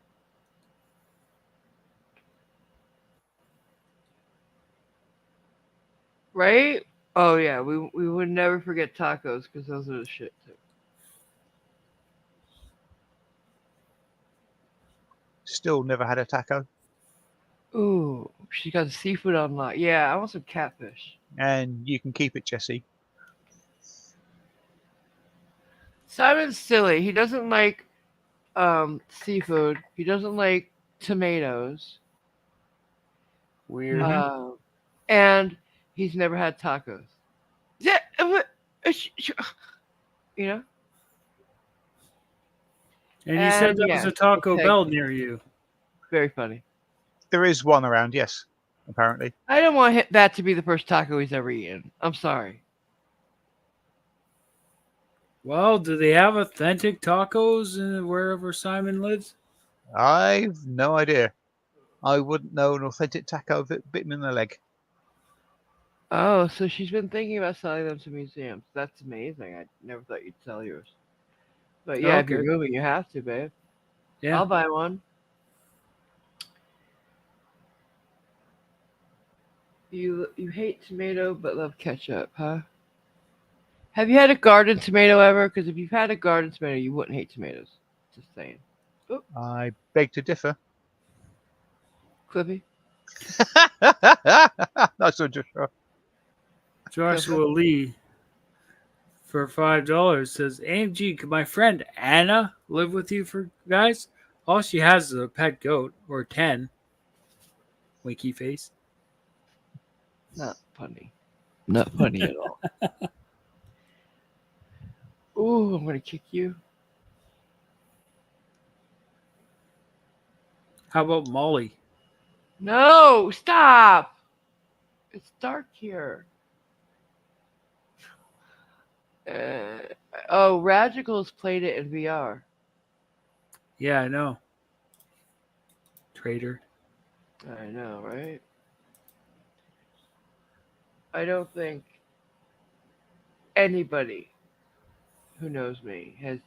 Right? Oh yeah, we would never forget tacos because those are the shit too. Still never had a taco. Ooh, she got the seafood on lock. Yeah, I want some catfish. And you can keep it, Jesse. Simon's silly. He doesn't like seafood. He doesn't like tomatoes. Weird. And he's never had tacos. Yeah, you know. And you said there was a Taco okay. Bell near you. Very funny. There is one around, yes, apparently. I don't want that to be the first taco he's ever eaten. I'm sorry. Well, do they have authentic tacos wherever Simon lives? I've no idea. I wouldn't know an authentic taco if it bit me in the leg. Oh, so she's been thinking about selling them to museums. That's amazing. I never thought you'd sell yours. But yeah, if you're moving, you have to, babe. Yeah. I'll buy one. You hate tomato but love ketchup, huh? Have you had a garden tomato ever? Because if you've had a garden tomato, you wouldn't hate tomatoes. Just saying. Oop. I beg to differ. Clippy? That's not just sure. Joshua Lee for $5 says, AMG, could my friend Anna live with you for guys? All she has is a pet goat, or 10. Winky face. Not funny. Not funny at all. Ooh, I'm going to kick you. How about Molly? No, stop. It's dark here. Radicals played it in VR. Yeah, I know. Traitor. I know, right? I don't think anybody who knows me has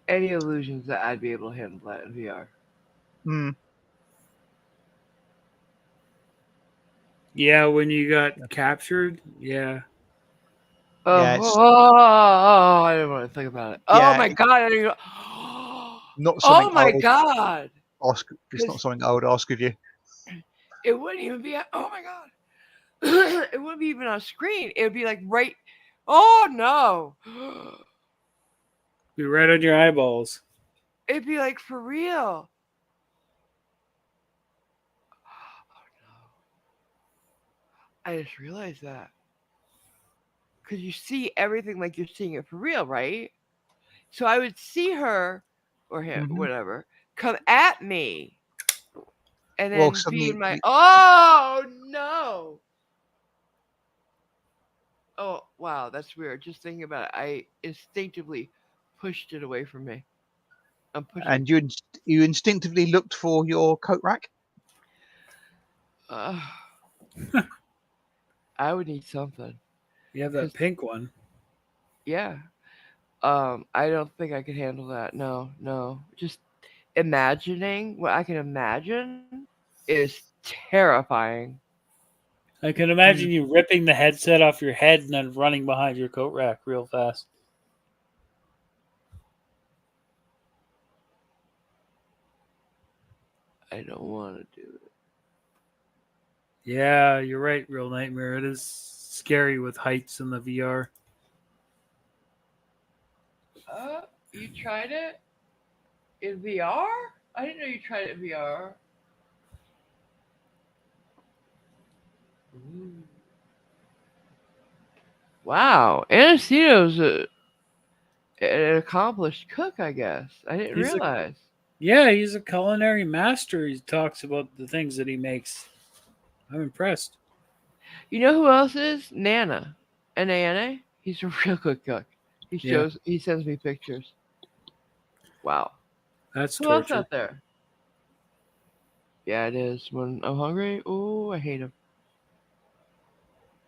any illusions that I'd be able to handle that in VR. Yeah, when you got captured, yeah. I didn't want to think about it. Oh Yeah, my god! Not Oh something my I would God. ask. It's not something I would ask of you. It wouldn't even be, oh my God. It wouldn't be even on screen. It would be like right, oh no. Be right on your eyeballs. It'd be like for real. I just realized that. Because you see everything like you're seeing it for real, right? So I would see her or him, Mhm. whatever, come at me and Well, then be in suddenly, my, oh no. Oh, wow, that's weird. Just thinking about it, I instinctively pushed it away from me. I'm pushing. and you instinctively looked for your coat rack. Uh, I would need something. You have 'Cause that pink one. yeah, I don't think I could handle that. No, no. Just imagining what I can imagine is terrifying. I can imagine you ripping the headset off your head and then running behind your coat rack real fast. I don't want to do it. Yeah, you're right, Real Nightmare. It is scary with heights in the VR. You tried it in VR? I didn't know you tried it in VR. Ooh. Wow, Anacito's an accomplished cook, I guess. I didn't He's a realize. he's a culinary master. He talks about the things that he makes. I'm impressed. You know who else is? Nana. Nana. He's a real good cook. Yeah. He sends me pictures. Wow. That's Who else torture. out there? Yeah, it is. When I'm hungry, oh, I hate him.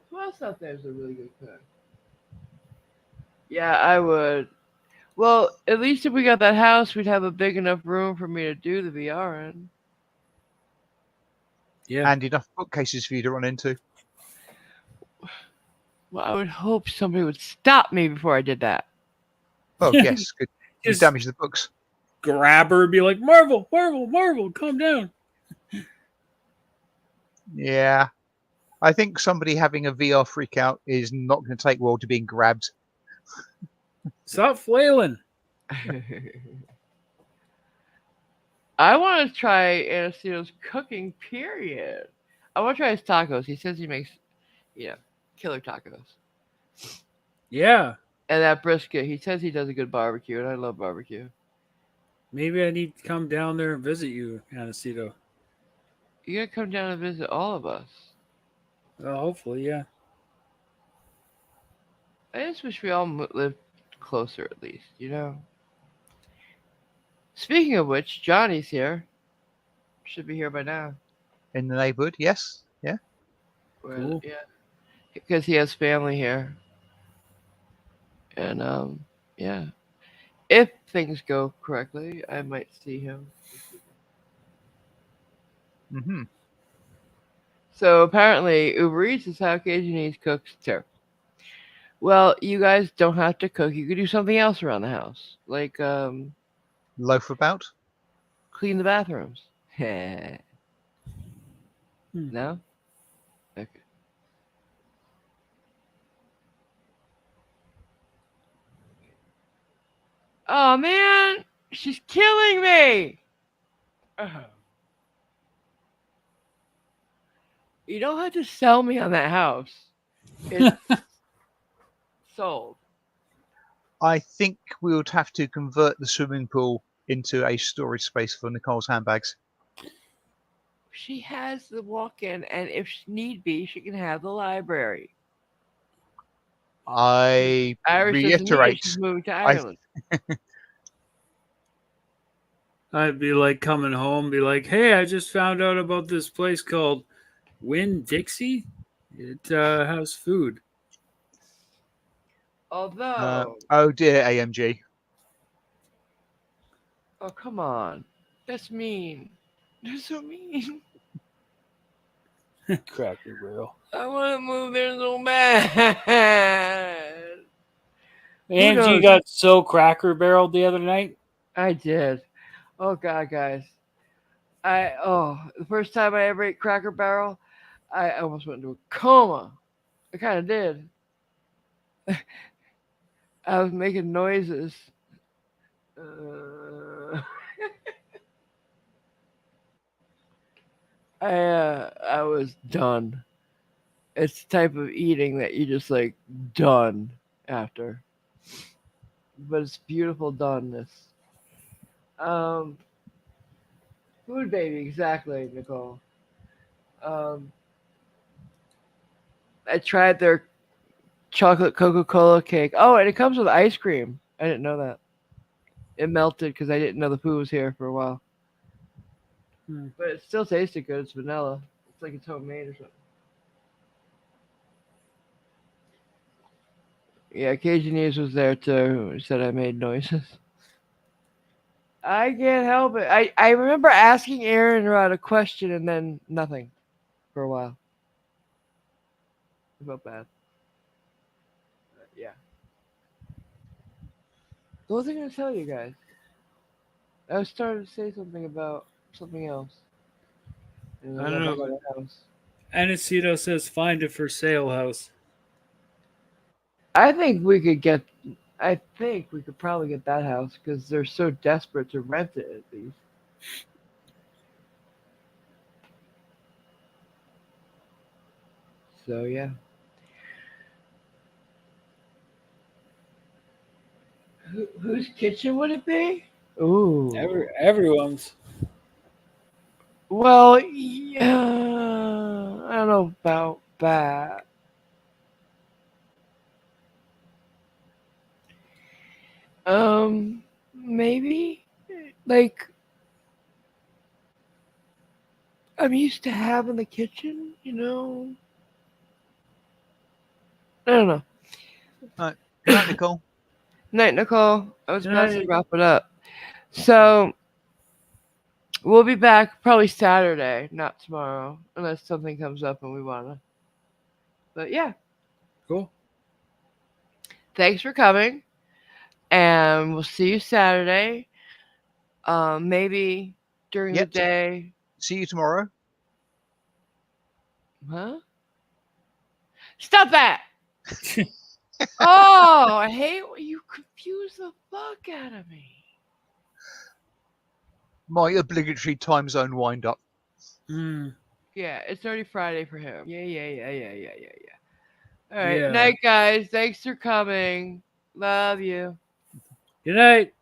Who else out there is a really good cook? Yeah, I would. Well, at least if we got that house, we'd have a big enough room for me to do the VR in. Yeah. And enough bookcases for you to run into. Well, I would hope somebody would stop me before I did that. Oh, yes. Good. You Just damage the books. grab her and be like, Marvel, Marvel, Marvel, calm down. Yeah. I think somebody having a VR freak out is not going to take well to being grabbed. Stop flailing. I want to try Anastasia's cooking, period. I want to try his tacos. He says he makes, killer tacos. Yeah. And that brisket. He says he does a good barbecue, and I love barbecue. Maybe I need to come down there and visit you, Anacito. You gotta come down and visit all of us. Well, hopefully, yeah. I just wish we all lived closer, at least. Speaking of which, Johnny's here. Should be here by now. In the neighborhood, yes. Yeah. Cool. Yeah. Because he has family here. And, yeah. If things go correctly, I might see him. Mm-hmm. So apparently, Uber Eats is how Cajunese cooks too. Well, you guys don't have to cook. You could do something else around the house, like Loaf about. clean the bathrooms. No? Okay. Oh man, she's killing me. You don't have to sell me on that house. It's sold. I think we would have to convert the swimming pool into a storage space for Nicole's handbags. She has the walk-in, and if need be, she can have the library. I Irish doesn't need it. reiterate. She's moving to Ireland. I'd be like coming home, be like, hey, I just found out about this place called Winn-Dixie. It has food. Although, oh dear, AMG. oh come on, that's mean. That's so mean. Cracker Barrel. I want to move there so bad. AMG got so Cracker Barrel the other night. I did. Oh God, guys. The first time I ever ate Cracker Barrel, I almost went into a coma. I kind of did. I was making noises. I was done. It's the type of eating that you just like done after, but it's beautiful doneness. Um, Food baby, exactly, Nicole. Um, I tried their chocolate Coca-Cola cake. Oh, and it comes with ice cream. I didn't know that. It melted because I didn't know the food was here for a while. But it still tasted good. It's vanilla. It's like it's homemade or something. Yeah, Cajunese was there too. He said I made noises. I can't help it. I remember asking Aaron about a question and then nothing for a while. I felt bad. Yeah. What was I going to tell you guys? I was starting to say something about something else. And I got don't back know. to the house. Anacito says find a for sale house. I think we could get. I think we could probably get that house because they're so desperate to rent it at least. So yeah. Whose kitchen would it be? Ooh. Everyone's. Well, yeah. I don't know about that. Maybe like I'm used to having the kitchen, you know. I don't know. Right. Good night, Nicole. Night, Nicole. I was Good about to night. wrap it up. So we'll be back probably Saturday, not tomorrow, unless something comes up and we wanna. But yeah, Cool. thanks for coming, and we'll see you Saturday. Maybe during the Yep. day. See you tomorrow. Huh? Stop that! Oh, I hate when you confuse the fuck out of me. My obligatory time zone wind up. Yeah, it's already Friday for him. Yeah. All right, Yeah. night, guys. Thanks for coming. Love you. Good night.